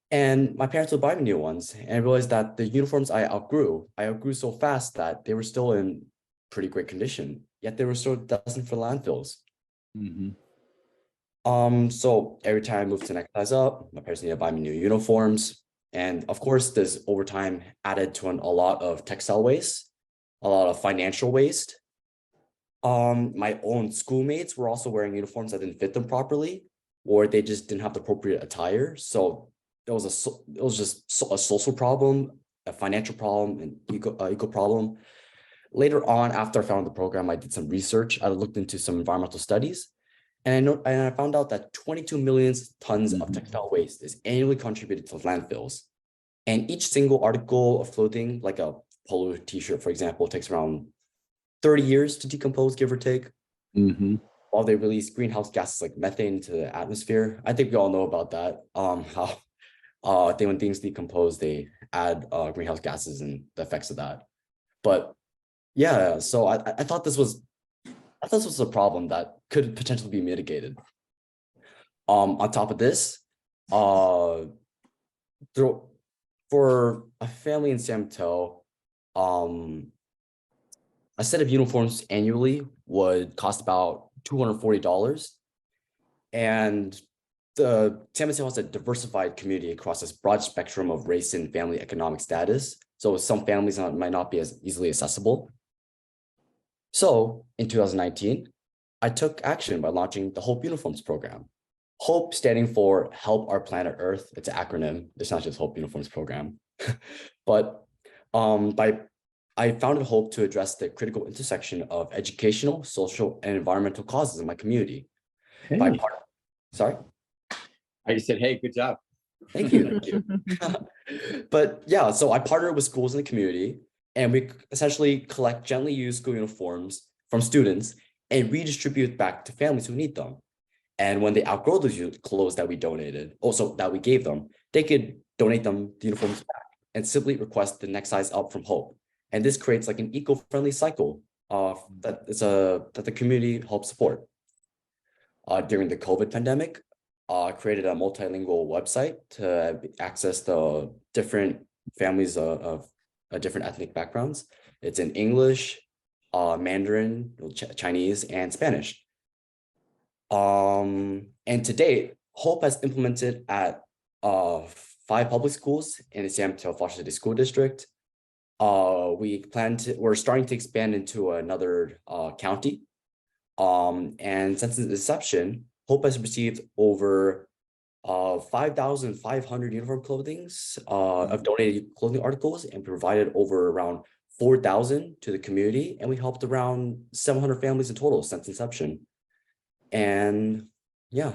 And my parents would buy me new ones. And I realized that the uniforms I outgrew so fast that they were still in pretty great condition, yet they were still destined for landfills. Mm-hmm. So every time I moved to next size up, my parents needed to buy me new uniforms. And of course, this over time added to a lot of textile waste, a lot of financial waste. My own schoolmates were also wearing uniforms that didn't fit them properly, or they just didn't have the appropriate attire. So it was just a social problem, a financial problem, an eco problem. later on, after I found the program, I did some research. I looked into some environmental studies, and I found out that 22 million tons of textile waste is annually contributed to landfills. And each single article of clothing, like a polo t-shirt, for example, takes around 30 years to decompose, give or take. While they release greenhouse gases like methane into the atmosphere. I think we all know about that. How when things decompose, they add greenhouse gases and the effects of that. But yeah, so I thought this was a problem that could potentially be mitigated. On top of this, for a family in San Mateo, a set of uniforms annually would cost about $240. And the San Mateo has a diversified community across this broad spectrum of race and family economic status. So some families might not be as easily accessible. So in 2019, I took action by launching the Hope Uniforms program. HOPE standing for Help Our Planet Earth. It's an acronym. It's not just Hope Uniforms program. But I founded HOPE to address the critical intersection of educational, social, and environmental causes in my community. Hey. Sorry? I just said, hey, good job. Thank you. Thank you. But yeah, so I partnered with schools in the community, and we essentially collect gently used school uniforms from students and redistribute back to families who need them. And when they outgrow those clothes that we donated, also that we gave them, they could donate them the uniforms back and simply request the next size up from HOPE. And this creates like an eco-friendly cycle that the community helps support. During the COVID pandemic, I created a multilingual website to access the different families of different ethnic backgrounds. It's in English, Mandarin, Chinese, and Spanish. And to date, HOPE has implemented at 5 public schools in the San Mateo Foster City School District. We're starting to expand into another county. And since its inception, HOPE has received over 5,500 uniform clothings of donated clothing articles and provided over around 4,000 to the community. And we helped around 700 families in total since inception. And yeah,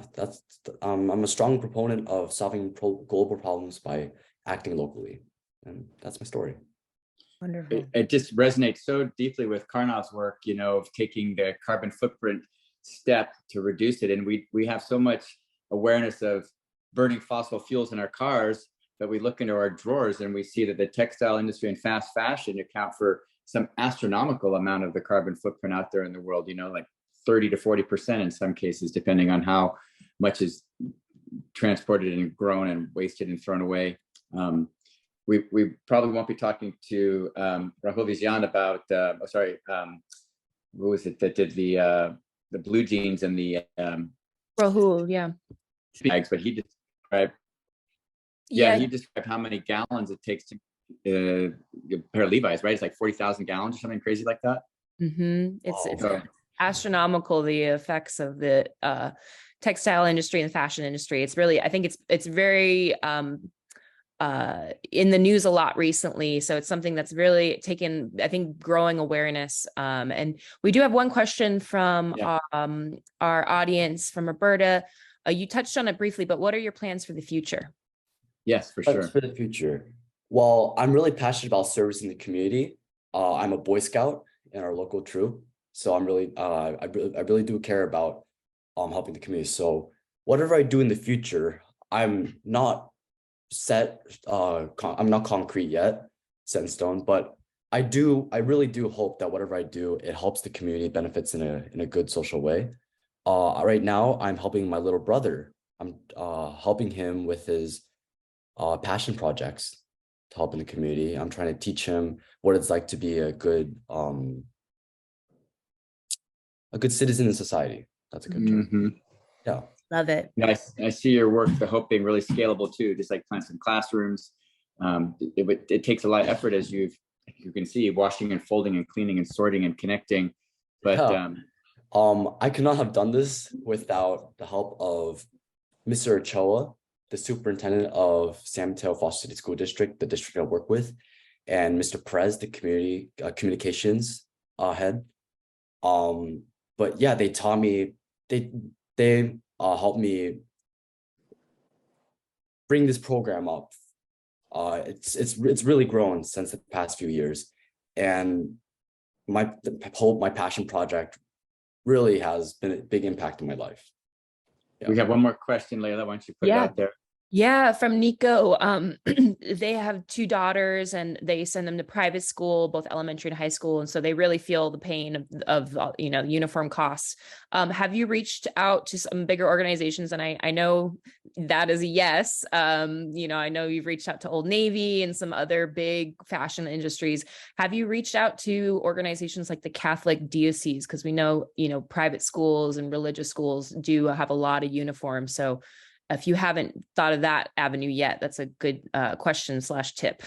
I'm a strong proponent of solving global problems by acting locally. And that's my story. Wonderful. It just resonates so deeply with Karnav's work, you know, of taking the carbon footprint step to reduce it. And we have so much awareness of burning fossil fuels in our cars that we look into our drawers and we see that the textile industry and fast fashion account for some astronomical amount of the carbon footprint out there in the world, you know, like 30 to 40% in some cases, depending on how much is transported and grown and wasted and thrown away. We probably won't be talking to Rahul Vizyan about, who was it that did the blue jeans and the Rahul, yeah. bags, but he described, he described how many gallons it takes to a pair of Levi's, right? It's like 40,000 gallons or something crazy like that. It's astronomical, the effects of the textile industry and the fashion industry. It's really, I think it's very in the news a lot recently. So it's something that's really taken, I think, growing awareness. And we do have one question from our audience from Roberta. You touched on it briefly, but what are your plans for the future? Yes, for sure. For the future. Well, I'm really passionate about servicing the community. I'm a Boy Scout in our local troop. So I'm really, I really do care about helping the community. So whatever I do in the future, I'm not set, I'm not concrete yet, set in stone, but I really do hope that whatever I do, it helps the community, benefits in a good social way. Right now, I'm helping my little brother. I'm helping him with his passion projects to help in the community. I'm trying to teach him what it's like to be a good citizen in society. That's a good term. Yeah. Love it. Yeah, I see your work, the HOPE being really scalable too, just like plants in classrooms. It takes a lot of effort, as you can see, washing and folding and cleaning and sorting and connecting. But I could not have done this without the help of Mr. Ochoa, the superintendent of San Mateo Foster City School District, the district I work with, and Mr. Perez, the community communications head. But yeah, they taught me, they helped me bring this program up. It's really grown since the past few years, and my passion project really has been a big impact in my life. We have one more question, Layla. Why don't you put it out there? Yeah, from Nico. They have 2 daughters and they send them to private school, both elementary and high school. And so they really feel the pain of uniform costs. Have you reached out to some bigger organizations? And I know that is a yes. I know you've reached out to Old Navy and some other big fashion industries. Have you reached out to organizations like the Catholic diocese? Because we know, private schools and religious schools do have a lot of uniforms. So if you haven't thought of that avenue yet, that's a good question/tip.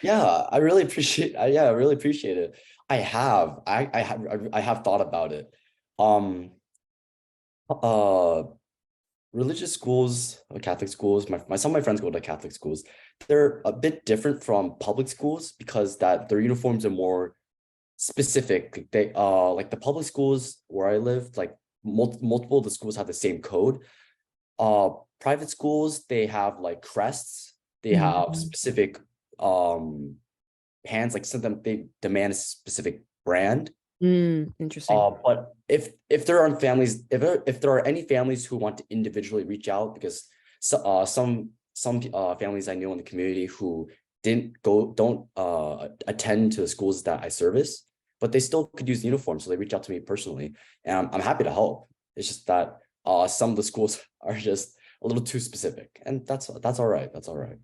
Yeah, I really appreciate. I really appreciate it. I have thought about it. Religious schools, Catholic schools. Some of my friends go to Catholic schools. They're a bit different from public schools because their uniforms are more specific. They like the public schools where I lived, like multiple of the schools have the same code. Private schools, they have like crests, they have specific pants, like some of them they demand a specific brand. Interesting. But if there aren't families, if there are any families who want to individually reach out, because some families I know in the community who don't attend to the schools that I service, but they still could use the uniform, so they reach out to me personally, and I'm happy to help. It's just that some of the schools are just a little too specific, and that's all right. That's all right.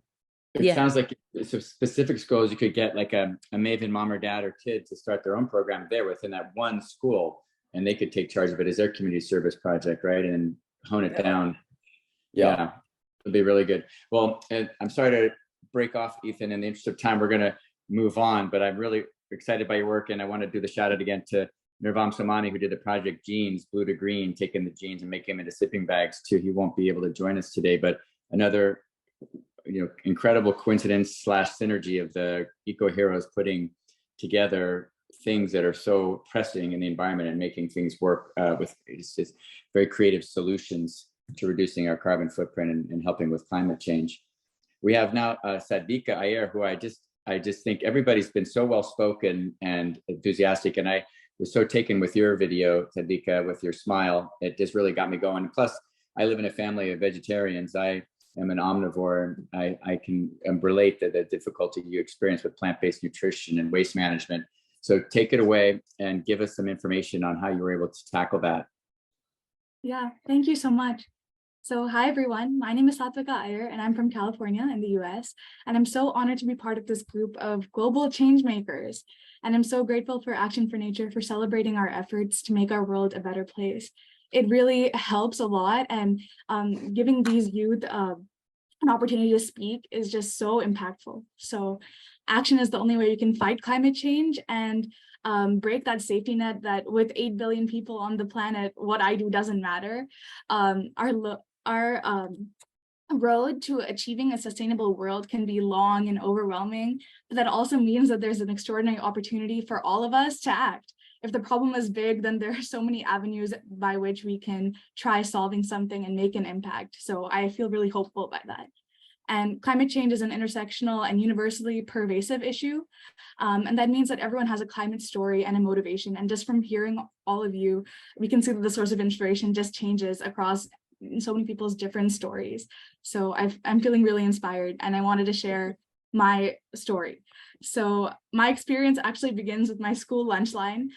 It sounds like so specific schools, you could get like a Maven mom or dad or kid to start their own program there within that one school, and they could take charge of it as their community service project, right? And hone it down. Yeah, it'd be really good. Well, I'm sorry to break off, Ethan. In the interest of time, we're going to move on, but I'm really excited by your work, and I want to do the shout out again to Nirvam Somani, who did the project Jeans, Blue to Green, taking the jeans and making them into sleeping bags too. He won't be able to join us today, but another incredible coincidence / synergy of the eco heroes putting together things that are so pressing in the environment and making things work with just very creative solutions to reducing our carbon footprint and helping with climate change. We have now Sadvika Iyer, who I just think everybody's been so well spoken and enthusiastic, and I was so taken with your video, Sadvika, with your smile. It just really got me going. Plus, I live in a family of vegetarians. I am an omnivore, and I can relate to the difficulty you experience with plant-based nutrition and waste management. So take it away and give us some information on how you were able to tackle that. Yeah, thank you so much. So hi, everyone. My name is Satvika Iyer, and I'm from California in the US. And I'm so honored to be part of this group of global change makers. And I'm so grateful for Action for Nature for celebrating our efforts to make our world a better place. It really helps a lot, and giving these youth an opportunity to speak is just so impactful. So action is the only way you can fight climate change and break that safety net that with 8 billion people on the planet, what I do doesn't matter. Our road to achieving a sustainable world can be long and overwhelming, but that also means that there's an extraordinary opportunity for all of us to act. If the problem is big, then there are so many avenues by which we can try solving something and make an impact. So I feel really hopeful by that. And climate change is an intersectional and universally pervasive issue. And that means that everyone has a climate story and a motivation. And just from hearing all of you, we can see that the source of inspiration just changes across so many people's different stories. So I'm feeling really inspired, and I wanted to share my story. So my experience actually begins with my school lunch line.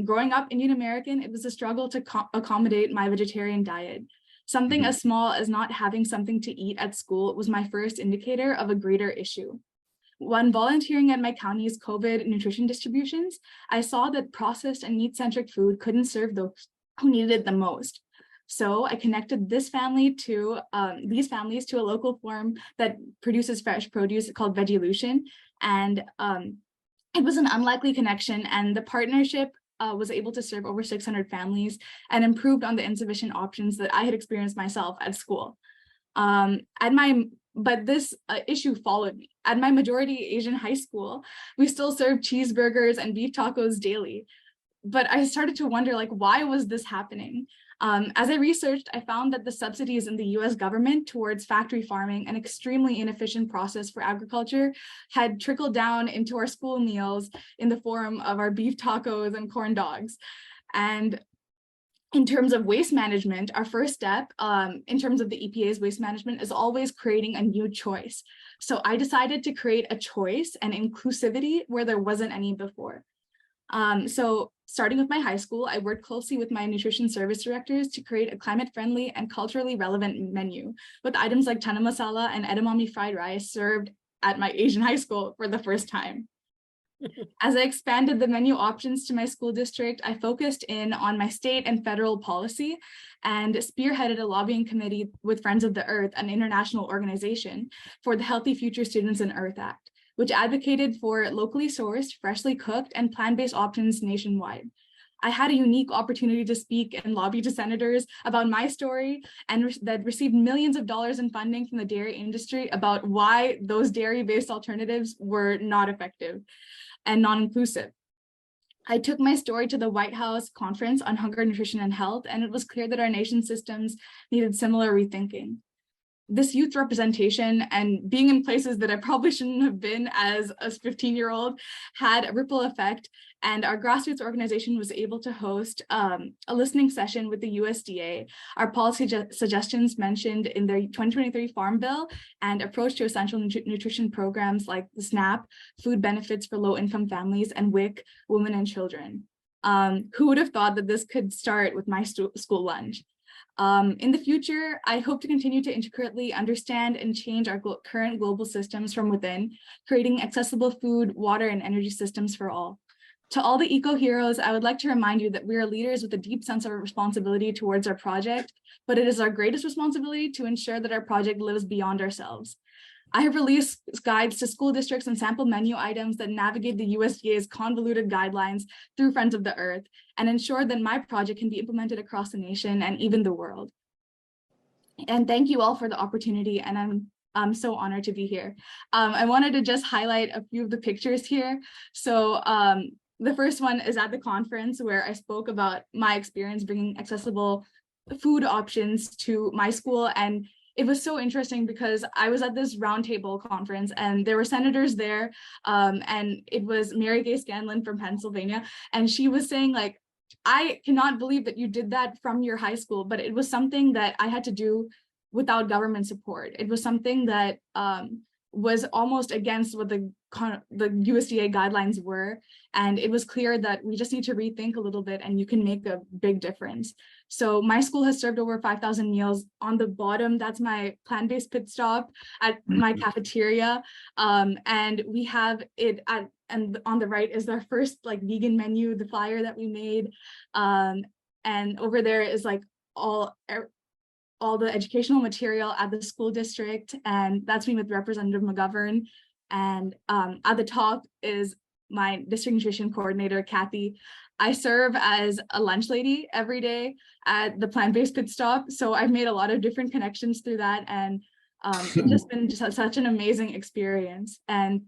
Growing up Indian American, it was a struggle to accommodate my vegetarian diet. Something as small as not having something to eat at school was my first indicator of a greater issue. When volunteering at my county's COVID nutrition distributions, I saw that processed and meat-centric food couldn't serve those who needed it the most. So I connected these families to a local farm that produces fresh produce called Vegilution. And it was an unlikely connection, and the partnership was able to serve over 600 families and improved on the insufficient options that I had experienced myself at school. At my But this issue followed me. At my majority Asian high school, we still serve cheeseburgers and beef tacos daily. But I started to wonder, like, why was this happening? As I researched, I found that the subsidies in the US government towards factory farming, an extremely inefficient process for agriculture, had trickled down into our school meals in the form of our beef tacos and corn dogs. And in terms of waste management, our first step in terms of the EPA's waste management is always creating a new choice. So I decided to create a choice and inclusivity where there wasn't any before. So starting with my high school, I worked closely with my nutrition service directors to create a climate-friendly and culturally relevant menu with items like chana masala and edamame fried rice served at my Asian high school for the first time. As I expanded the menu options to my school district, I focused in on my state and federal policy and spearheaded a lobbying committee with Friends of the Earth, an international organization, for the Healthy Future Students in Earth Act, which advocated for locally sourced, freshly cooked, and plant-based options nationwide. I had a unique opportunity to speak and lobby to senators about my story and that received millions of dollars in funding from the dairy industry about why those dairy-based alternatives were not effective and non-inclusive. I took my story to the White House Conference on Hunger, Nutrition, and Health, and it was clear that our nation's systems needed similar rethinking. This youth representation and being in places that I probably shouldn't have been as a 15-year-old had a ripple effect, and our grassroots organization was able to host a listening session with the USDA, our policy suggestions mentioned in their 2023 Farm Bill, and approach to essential nutrition programs like the SNAP, Food Benefits for Low-Income Families, and WIC, Women and Children. Who would have thought that this could start with my school lunch? In the future, I hope to continue to intricately understand and change our current global systems from within, creating accessible food, water, and energy systems for all. To all the eco-heroes, I would like to remind you that we are leaders with a deep sense of responsibility towards our project, but it is our greatest responsibility to ensure that our project lives beyond ourselves. I have released guides to school districts and sample menu items that navigate the USDA's convoluted guidelines through Friends of the Earth and ensure that my project can be implemented across the nation and even the world. And thank you all for the opportunity, and I'm so honored to be here. I wanted to just highlight a few of the pictures here. So the first one is at the conference where I spoke about my experience bringing accessible food options to my school, and it was so interesting because I was at this roundtable conference and there were senators there, and it was Mary Gay Scanlon from Pennsylvania, and she was saying, like, I cannot believe that you did that from your high school, but it was something that I had to do without government support. It was something that was almost against what the USDA guidelines were. And it was clear that we just need to rethink a little bit and you can make a big difference. So my school has served over 5,000 meals. On the bottom, that's my plant-based pit stop at my cafeteria. And we have it at, and on the right is our first like vegan menu, the flyer that we made. And over there is like all the educational material at the school district, and that's me with Representative McGovern. And at the top is my district nutrition coordinator, Kathy. I serve as a lunch lady every day at the plant-based pit stop. So I've made a lot of different connections through that, and it's just been such an amazing experience. And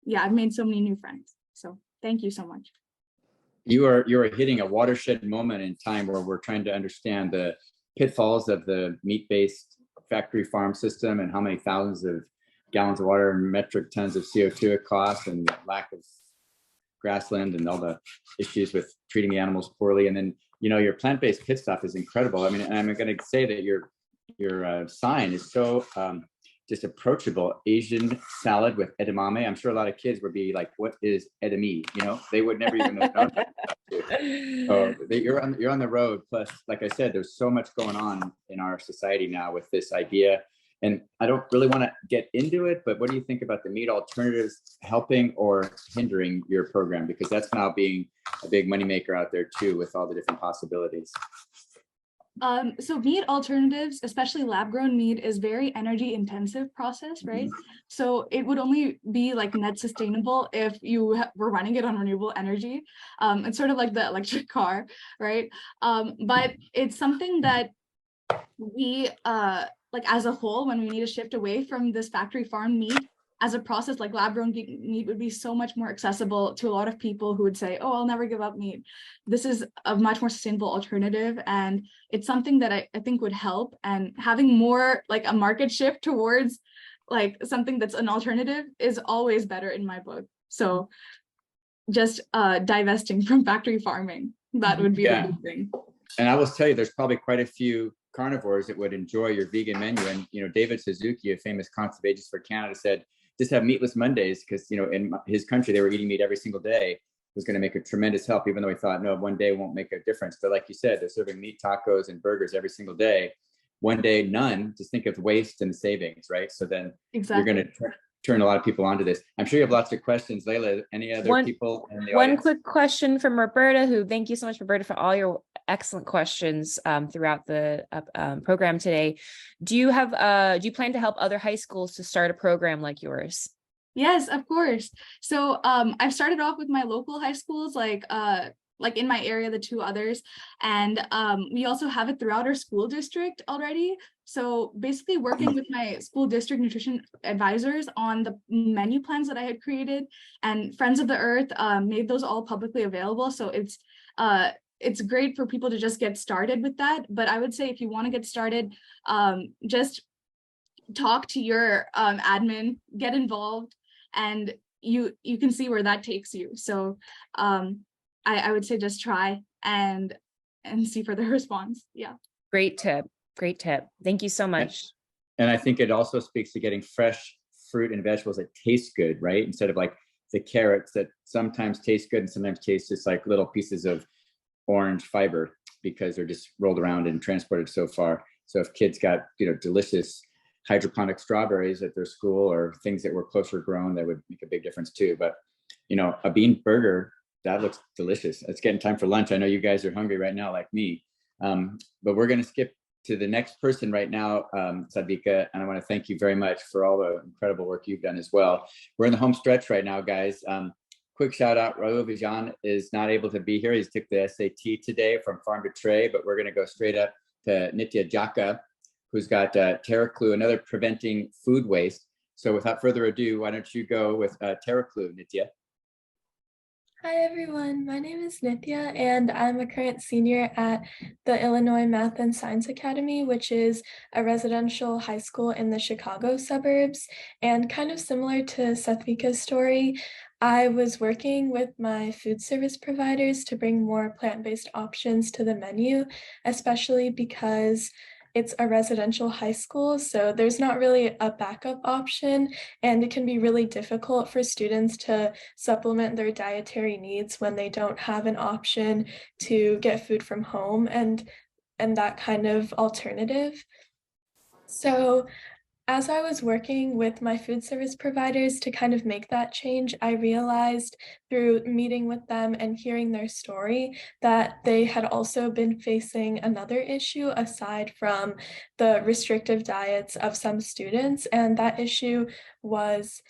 yeah, I've made so many new friends. So thank you so much. You are hitting a watershed moment in time where we're trying to understand the pitfalls of the meat-based factory farm system and how many thousands of gallons of water and metric tons of CO2 it costs, and the lack of grassland and all the issues with treating the animals poorly. And then, you know, your plant-based pit stop is incredible. I mean, and I'm going to say that your sign is so just approachable. Asian salad with edamame. I'm sure a lot of kids would be like, what is edamame? You know, they would never even have known that. So you're on the road. Plus, like I said, there's so much going on in our society now with this idea. And I don't really want to get into it, but what do you think about the meat alternatives helping or hindering your program? Because that's now being a big moneymaker out there too, with all the different possibilities. So meat alternatives, especially lab-grown meat, is very energy-intensive process, right? So it would only be like net sustainable if you were running it on renewable energy. It's sort of like the electric car, right? But it's something that we like as a whole, when we need to shift away from this factory farm meat as a process, like lab-grown meat would be so much more accessible to a lot of people who would say, oh, I'll never give up meat. This is a much more sustainable alternative, and it's something that I think would help. And having more like a market shift towards like something that's an alternative is always better in my book. So just divesting from factory farming, that would be the big thing. And I will tell you, there's probably quite a few carnivores that would enjoy your vegan menu. And, David Suzuki, a famous conservationist for Canada, said, just have meatless Mondays, because, in his country, they were eating meat every single day. It was going to make a tremendous help, even though he thought, no, one day won't make a difference. But like you said, they're serving meat tacos and burgers every single day. One day, none. Just think of the waste and the savings, right? So then you're going to turn a lot of people onto this. I'm sure you have lots of questions. Layla, any other people in the audience? One quick question from Roberta, who, thank you so much, Roberta, for all your excellent questions throughout the program today. Do you plan to help other high schools to start a program like yours? Yes, of course. So I've started off with my local high schools, like in my area, the 2 others, and we also have it throughout our school district already. So basically working with my school district nutrition advisors on the menu plans that I had created, and Friends of the Earth made those all publicly available. So it's great for people to just get started with that. But I would say if you want to get started, just talk to your admin, get involved, and you can see where that takes you. So I would say just try and see for the response. Yeah. Great tip. Thank you so much. And I think it also speaks to getting fresh fruit and vegetables that taste good, right? Instead of like the carrots that sometimes taste good and sometimes taste just like little pieces of orange fiber because they're just rolled around and transported so far. So if kids got, delicious hydroponic strawberries at their school, or things that were closer grown, that would make a big difference too. But, a bean burger, that looks delicious. It's getting time for lunch. I know you guys are hungry right now, like me. But we're going to skip to the next person right now, Sadvika, and I want to thank you very much for all the incredible work you've done as well. We're in the home stretch right now, guys. Quick shout out, Rahul Vijan is not able to be here. He took the SAT today from Farm to Tray, but we're going to go straight up to Nitya Jaka, who's got TerraClue, another preventing food waste. So without further ado, why don't you go with TerraClue, Nitya? Hi everyone, my name is Nithya and I'm a current senior at the Illinois Math and Science Academy, which is a residential high school in the Chicago suburbs. And kind of similar to Satvika's story, I was working with my food service providers to bring more plant-based options to the menu, especially because it's a residential high school, so there's not really a backup option, and it can be really difficult for students to supplement their dietary needs when they don't have an option to get food from home and that kind of alternative. So as I was working with my food service providers to kind of make that change, I realized through meeting with them and hearing their story that they had also been facing another issue aside from the restrictive diets of some students, and that issue was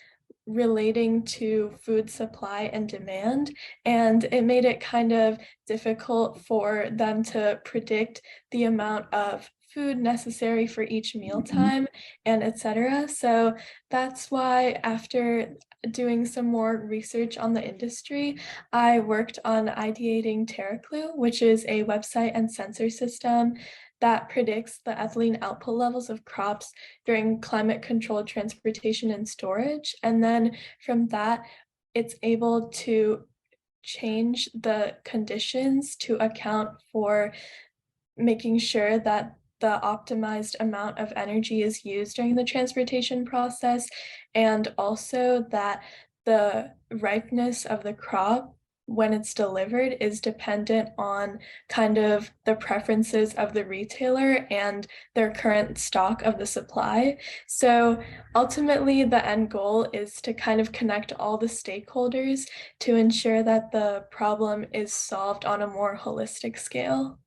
relating to food supply and demand, and it made it kind of difficult for them to predict the amount of food necessary for each mealtime and etc. So that's why after doing some more research on the industry, I worked on ideating TerraClue, which is a website and sensor system that predicts the ethylene output levels of crops during climate-controlled transportation and storage. And then from that, it's able to change the conditions to account for making sure that the optimized amount of energy is used during the transportation process, and also that the ripeness of the crop when it's delivered is dependent on kind of the preferences of the retailer and their current stock of the supply. So ultimately, the end goal is to kind of connect all the stakeholders to ensure that the problem is solved on a more holistic scale.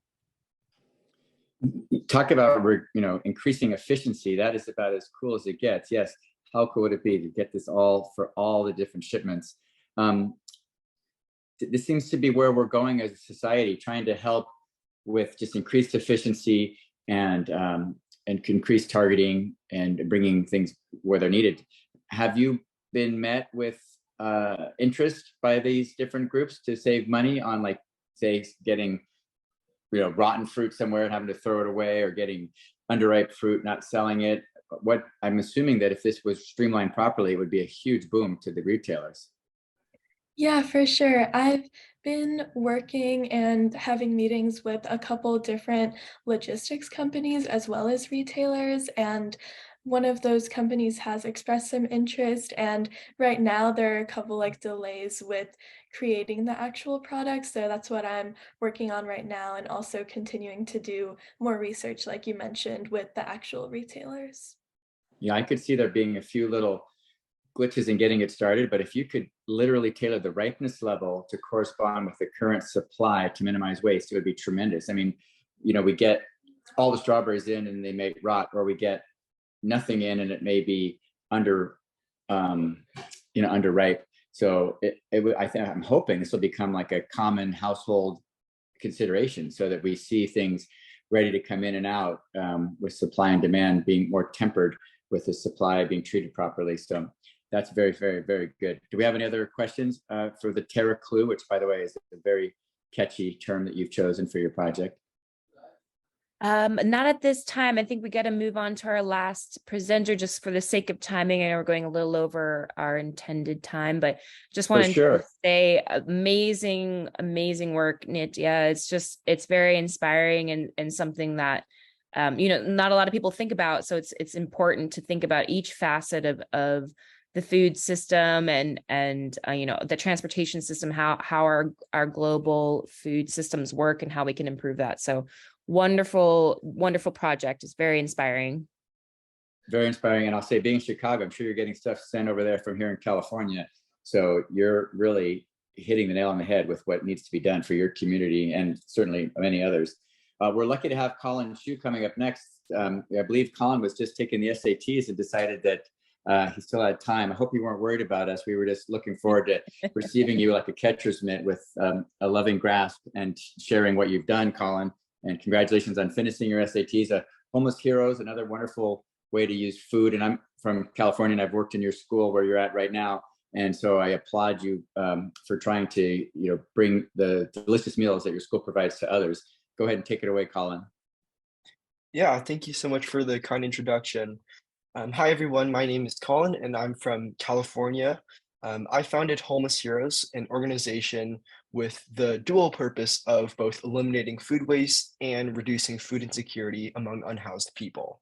Talk about increasing efficiency. That is about as cool as it gets. Yes, how cool would it be to get this all for all the different shipments? This seems to be where we're going as a society, trying to help with just increased efficiency and increase targeting and bringing things where they're needed. Have you been met with interest by these different groups to save money on, like, say, getting rotten fruit somewhere and having to throw it away, or getting underripe fruit, not selling it? What I'm assuming that if this was streamlined properly, it would be a huge boom to the retailers. Yeah, for sure. I've been working and having meetings with a couple different logistics companies as well as retailers, and one of those companies has expressed some interest, and right now there are a couple like delays with creating the actual product. So that's what I'm working on right now, and also continuing to do more research, like you mentioned, with the actual retailers. Yeah, I could see there being a few little glitches in getting it started, but if you could literally tailor the ripeness level to correspond with the current supply to minimize waste, it would be tremendous. I mean, we get all the strawberries in and they may rot, or we get nothing in and it may be underripe. So I'm hoping this will become like a common household consideration, so that we see things ready to come in and out, with supply and demand being more tempered, with the supply being treated properly. So that's very, very, very good. Do we have any other questions for the Terra Clue, which, by the way, is a very catchy term that you've chosen for your project? Not at this time. I think we got to move on to our last presenter just for the sake of timing. I know we're going a little over our intended time, but just wanted to say amazing, amazing work, Nitya. It's very inspiring and something that, not a lot of people think about. So it's important to think about each facet of the food system and the transportation system, how our global food systems work and how we can improve that. So wonderful project. It's very inspiring. Very inspiring. And I'll say, being in Chicago, I'm sure you're getting stuff sent over there from here in California. So you're really hitting the nail on the head with what needs to be done for your community, and certainly many others. We're lucky to have Colin Shu coming up next. I believe Colin was just taking the SATs and decided that he still had time. I hope you weren't worried about us. We were just looking forward to receiving you like a catcher's mitt with a loving grasp and sharing what you've done, Colin. And congratulations on finishing your SATs. Homeless Heroes, another wonderful way to use food. And I'm from California, and I've worked in your school where you're at right now. And so I applaud you for trying to bring the delicious meals that your school provides to others. Go ahead and take it away, Colin. Yeah, thank you so much for the kind introduction. Hi, everyone. My name is Colin, and I'm from California. I founded Homeless Heroes, an organization with the dual purpose of both eliminating food waste and reducing food insecurity among unhoused people.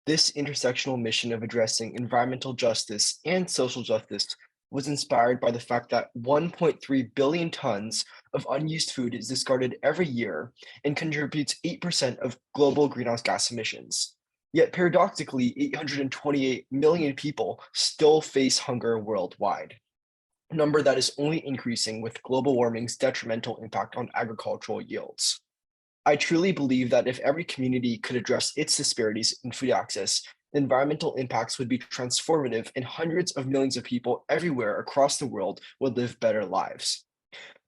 This intersectional mission of addressing environmental justice and social justice was inspired by the fact that 1.3 billion tons of unused food is discarded every year and contributes 8% of global greenhouse gas emissions. Yet paradoxically, 828 million people still face hunger worldwide, a number that is only increasing with global warming's detrimental impact on agricultural yields. I truly believe that if every community could address its disparities in food access, the environmental impacts would be transformative, and hundreds of millions of people everywhere across the world would live better lives.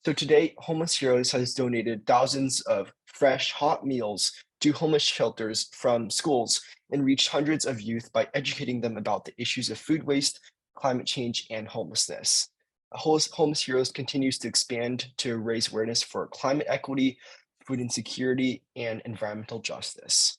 So today, Homeless Heroes has donated thousands of fresh, hot meals to homeless shelters from schools and reached hundreds of youth by educating them about the issues of food waste, climate change, and homelessness. Homeless Heroes continues to expand to raise awareness for climate equity, food insecurity, and environmental justice.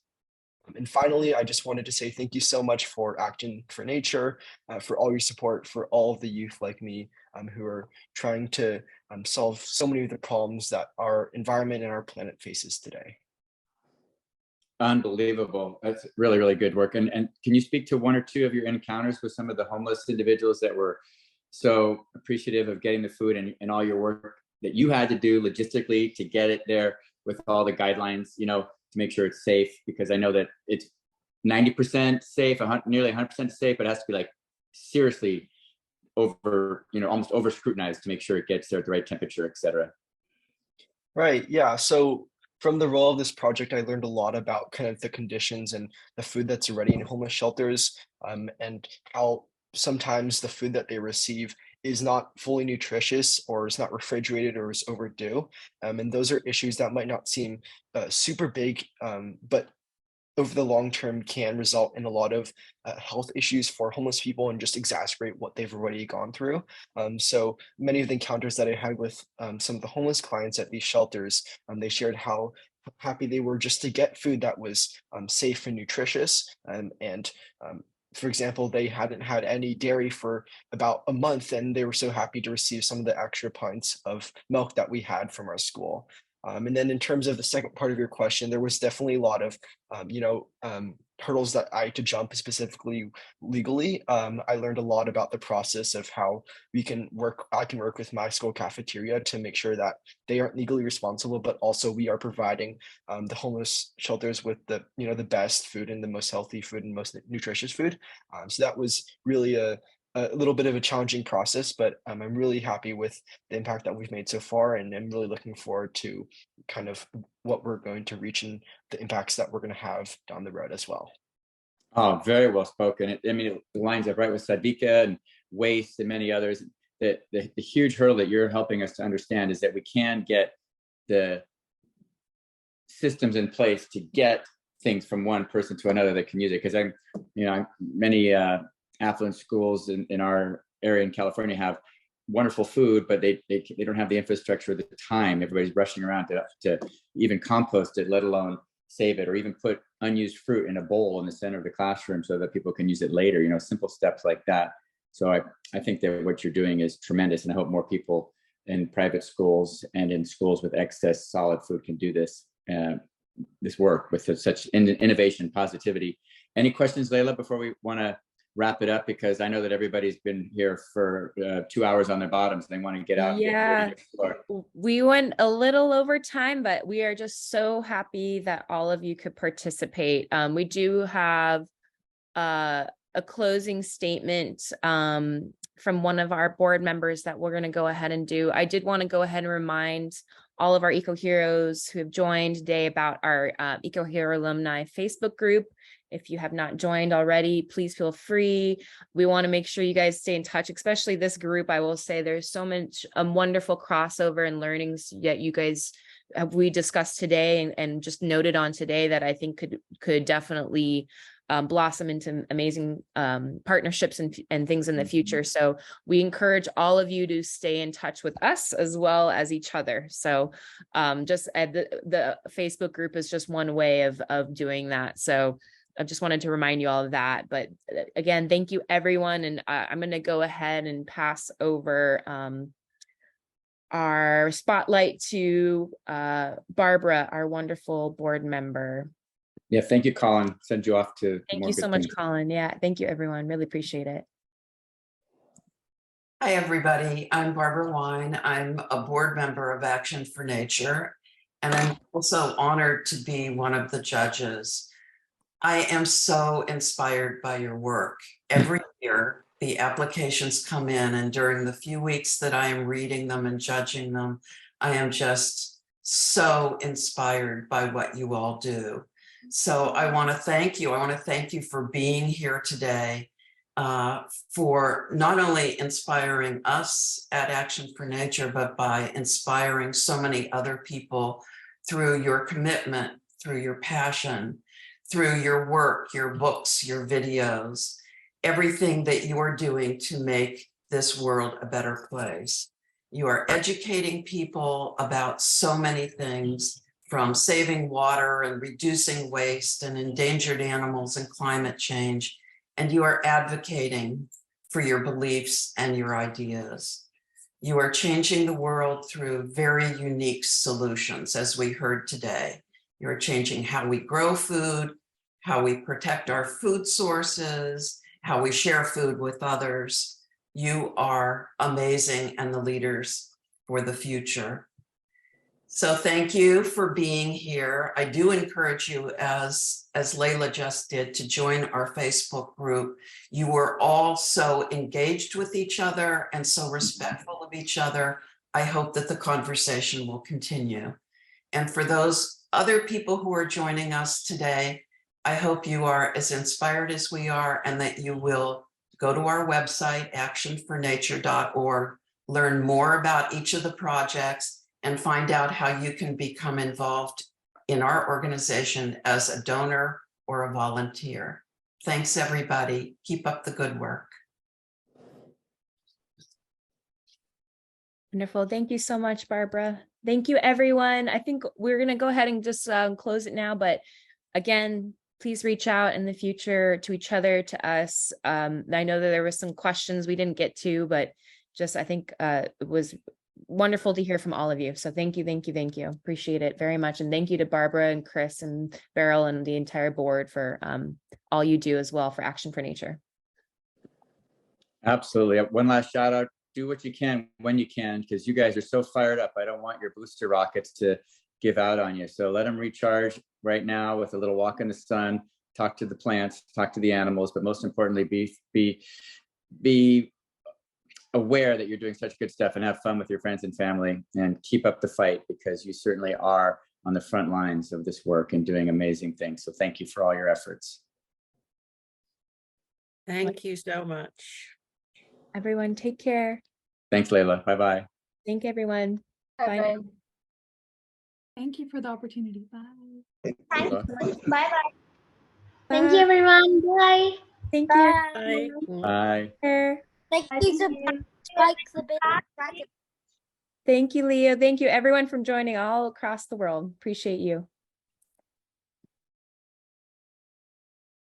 And finally, I just wanted to say thank you so much for Acting for Nature, for all your support, for all of the youth like me who are trying to solve so many of the problems that our environment and our planet faces today. Unbelievable. That's really, really good work. And can you speak to one or two of your encounters with some of the homeless individuals that were so appreciative of getting the food and all your work that you had to do logistically to get it there with all the guidelines, to make sure it's safe? Because I know that it's 90% safe, nearly 100% safe, but it has to be like seriously over, almost over scrutinized to make sure it gets there at the right temperature, et cetera. Right. Yeah. So from the role of this project, I learned a lot about kind of the conditions and the food that's already in homeless shelters, and how sometimes the food that they receive is not fully nutritious, or is not refrigerated, or is overdue. And those are issues that might not seem super big, but over the long term can result in a lot of health issues for homeless people and just exacerbate what they've already gone through. So many of the encounters that I had with some of the homeless clients at these shelters, they shared how happy they were just to get food that was safe and nutritious. For example, they hadn't had any dairy for about a month, and they were so happy to receive some of the extra pints of milk that we had from our school. And then in terms of the second part of your question, there was definitely a lot of, hurdles that I had to jump, specifically legally. I learned a lot about the process of how I can work with my school cafeteria to make sure that they aren't legally responsible, but also we are providing the homeless shelters with the best food and the most healthy food and most nutritious food. So that was really a little bit of a challenging process, but I'm really happy with the impact that we've made so far, and I'm really looking forward to kind of what we're going to reach and the impacts that we're going to have down the road as well. Oh, very well spoken. I mean, it lines up right with Sadvika and waste and many others. The huge hurdle that you're helping us to understand is that we can get the systems in place to get things from one person to another that can use it. Because many affluent schools in our area in California have wonderful food, but they don't have the infrastructure or the time. Everybody's rushing around to even compost it, let alone save it, or even put unused fruit in a bowl in the center of the classroom so that people can use it later. Simple steps like that. So I think that what you're doing is tremendous, and I hope more people in private schools and in schools with excess solid food can do this work with such innovation and positivity. Any questions, Layla, before we want to wrap it up, because I know that everybody's been here for 2 hours on their bottoms. They want to get out. Yeah, we went a little over time, but we are just so happy that all of you could participate. We do have a closing statement from one of our board members that we're going to go ahead and do. I did want to go ahead and remind all of our Eco Heroes who have joined today about our Eco Hero Alumni Facebook group. If you have not joined already, please feel free. We want to make sure you guys stay in touch, especially this group. I will say there's so much wonderful crossover and learnings that you guys we discussed today and just noted on today that I think could definitely blossom into amazing partnerships and things in the future. So we encourage all of you to stay in touch with us as well as each other. So just the Facebook group is just one way of doing that. So I just wanted to remind you all of that. But again, thank you, everyone. And I'm going to go ahead and pass over our spotlight to Barbara, our wonderful board member. Yeah, thank you, Colin. Send you off to Thank more you good so much, things. Colin. Yeah, thank you, everyone. Really appreciate it. Hi, everybody. I'm Barbara Wine. I'm a board member of Action for Nature, and I'm also honored to be one of the judges. I am so inspired by your work. Every year, the applications come in, and during the few weeks that I am reading them and judging them, I am just so inspired by what you all do. So I want to thank you. I want to thank you for being here today, for not only inspiring us at Action for Nature, but by inspiring so many other people through your commitment, through your passion, through your work, your books, your videos, everything that you are doing to make this world a better place. You are educating people about so many things, from saving water and reducing waste and endangered animals and climate change, and you are advocating for your beliefs and your ideas. You are changing the world through very unique solutions, as we heard today. You're changing how we grow food, how we protect our food sources, how we share food with others. You are amazing and the leaders for the future. So thank you for being here. I do encourage you, as Layla just did, to join our Facebook group. You were all so engaged with each other and so respectful of each other. I hope that the conversation will continue. And for those other people who are joining us today, I hope you are as inspired as we are, and that you will go to our website, actionfornature.org, learn more about each of the projects, and find out how you can become involved in our organization as a donor or a volunteer. Thanks, everybody. Keep up the good work. Wonderful. Thank you so much, Barbara. Thank you, everyone. I think we're going to go ahead and just close it now. But again, please reach out in the future to each other, to us. I know that there were some questions we didn't get to, but just I think it was wonderful to hear from all of you. So thank you, thank you, thank you. Appreciate it very much. And thank you to Barbara and Chris and Beryl and the entire board for all you do as well for Action for Nature. Absolutely. One last shout out. Do what you can when you can, because you guys are so fired up. I don't want your booster rockets to give out on you. So let them recharge right now with a little walk in the sun, talk to the plants, talk to the animals, but most importantly, be aware that you're doing such good stuff and have fun with your friends and family, and keep up the fight, because you certainly are on the front lines of this work and doing amazing things. So thank you for all your efforts. Thank you so much. Everyone, take care. Thanks, Layla. Bye-bye. Thank everyone. Bye. Bye. Thank you for the opportunity. Bye. Thank you. Bye bye. Thank you, everyone. Bye. Thank Bye. Bye. you. Thank Bye, you thank to you. Spike the Big Dragon. Thank you, Leah. Thank you, everyone, from joining all across the world. Appreciate you.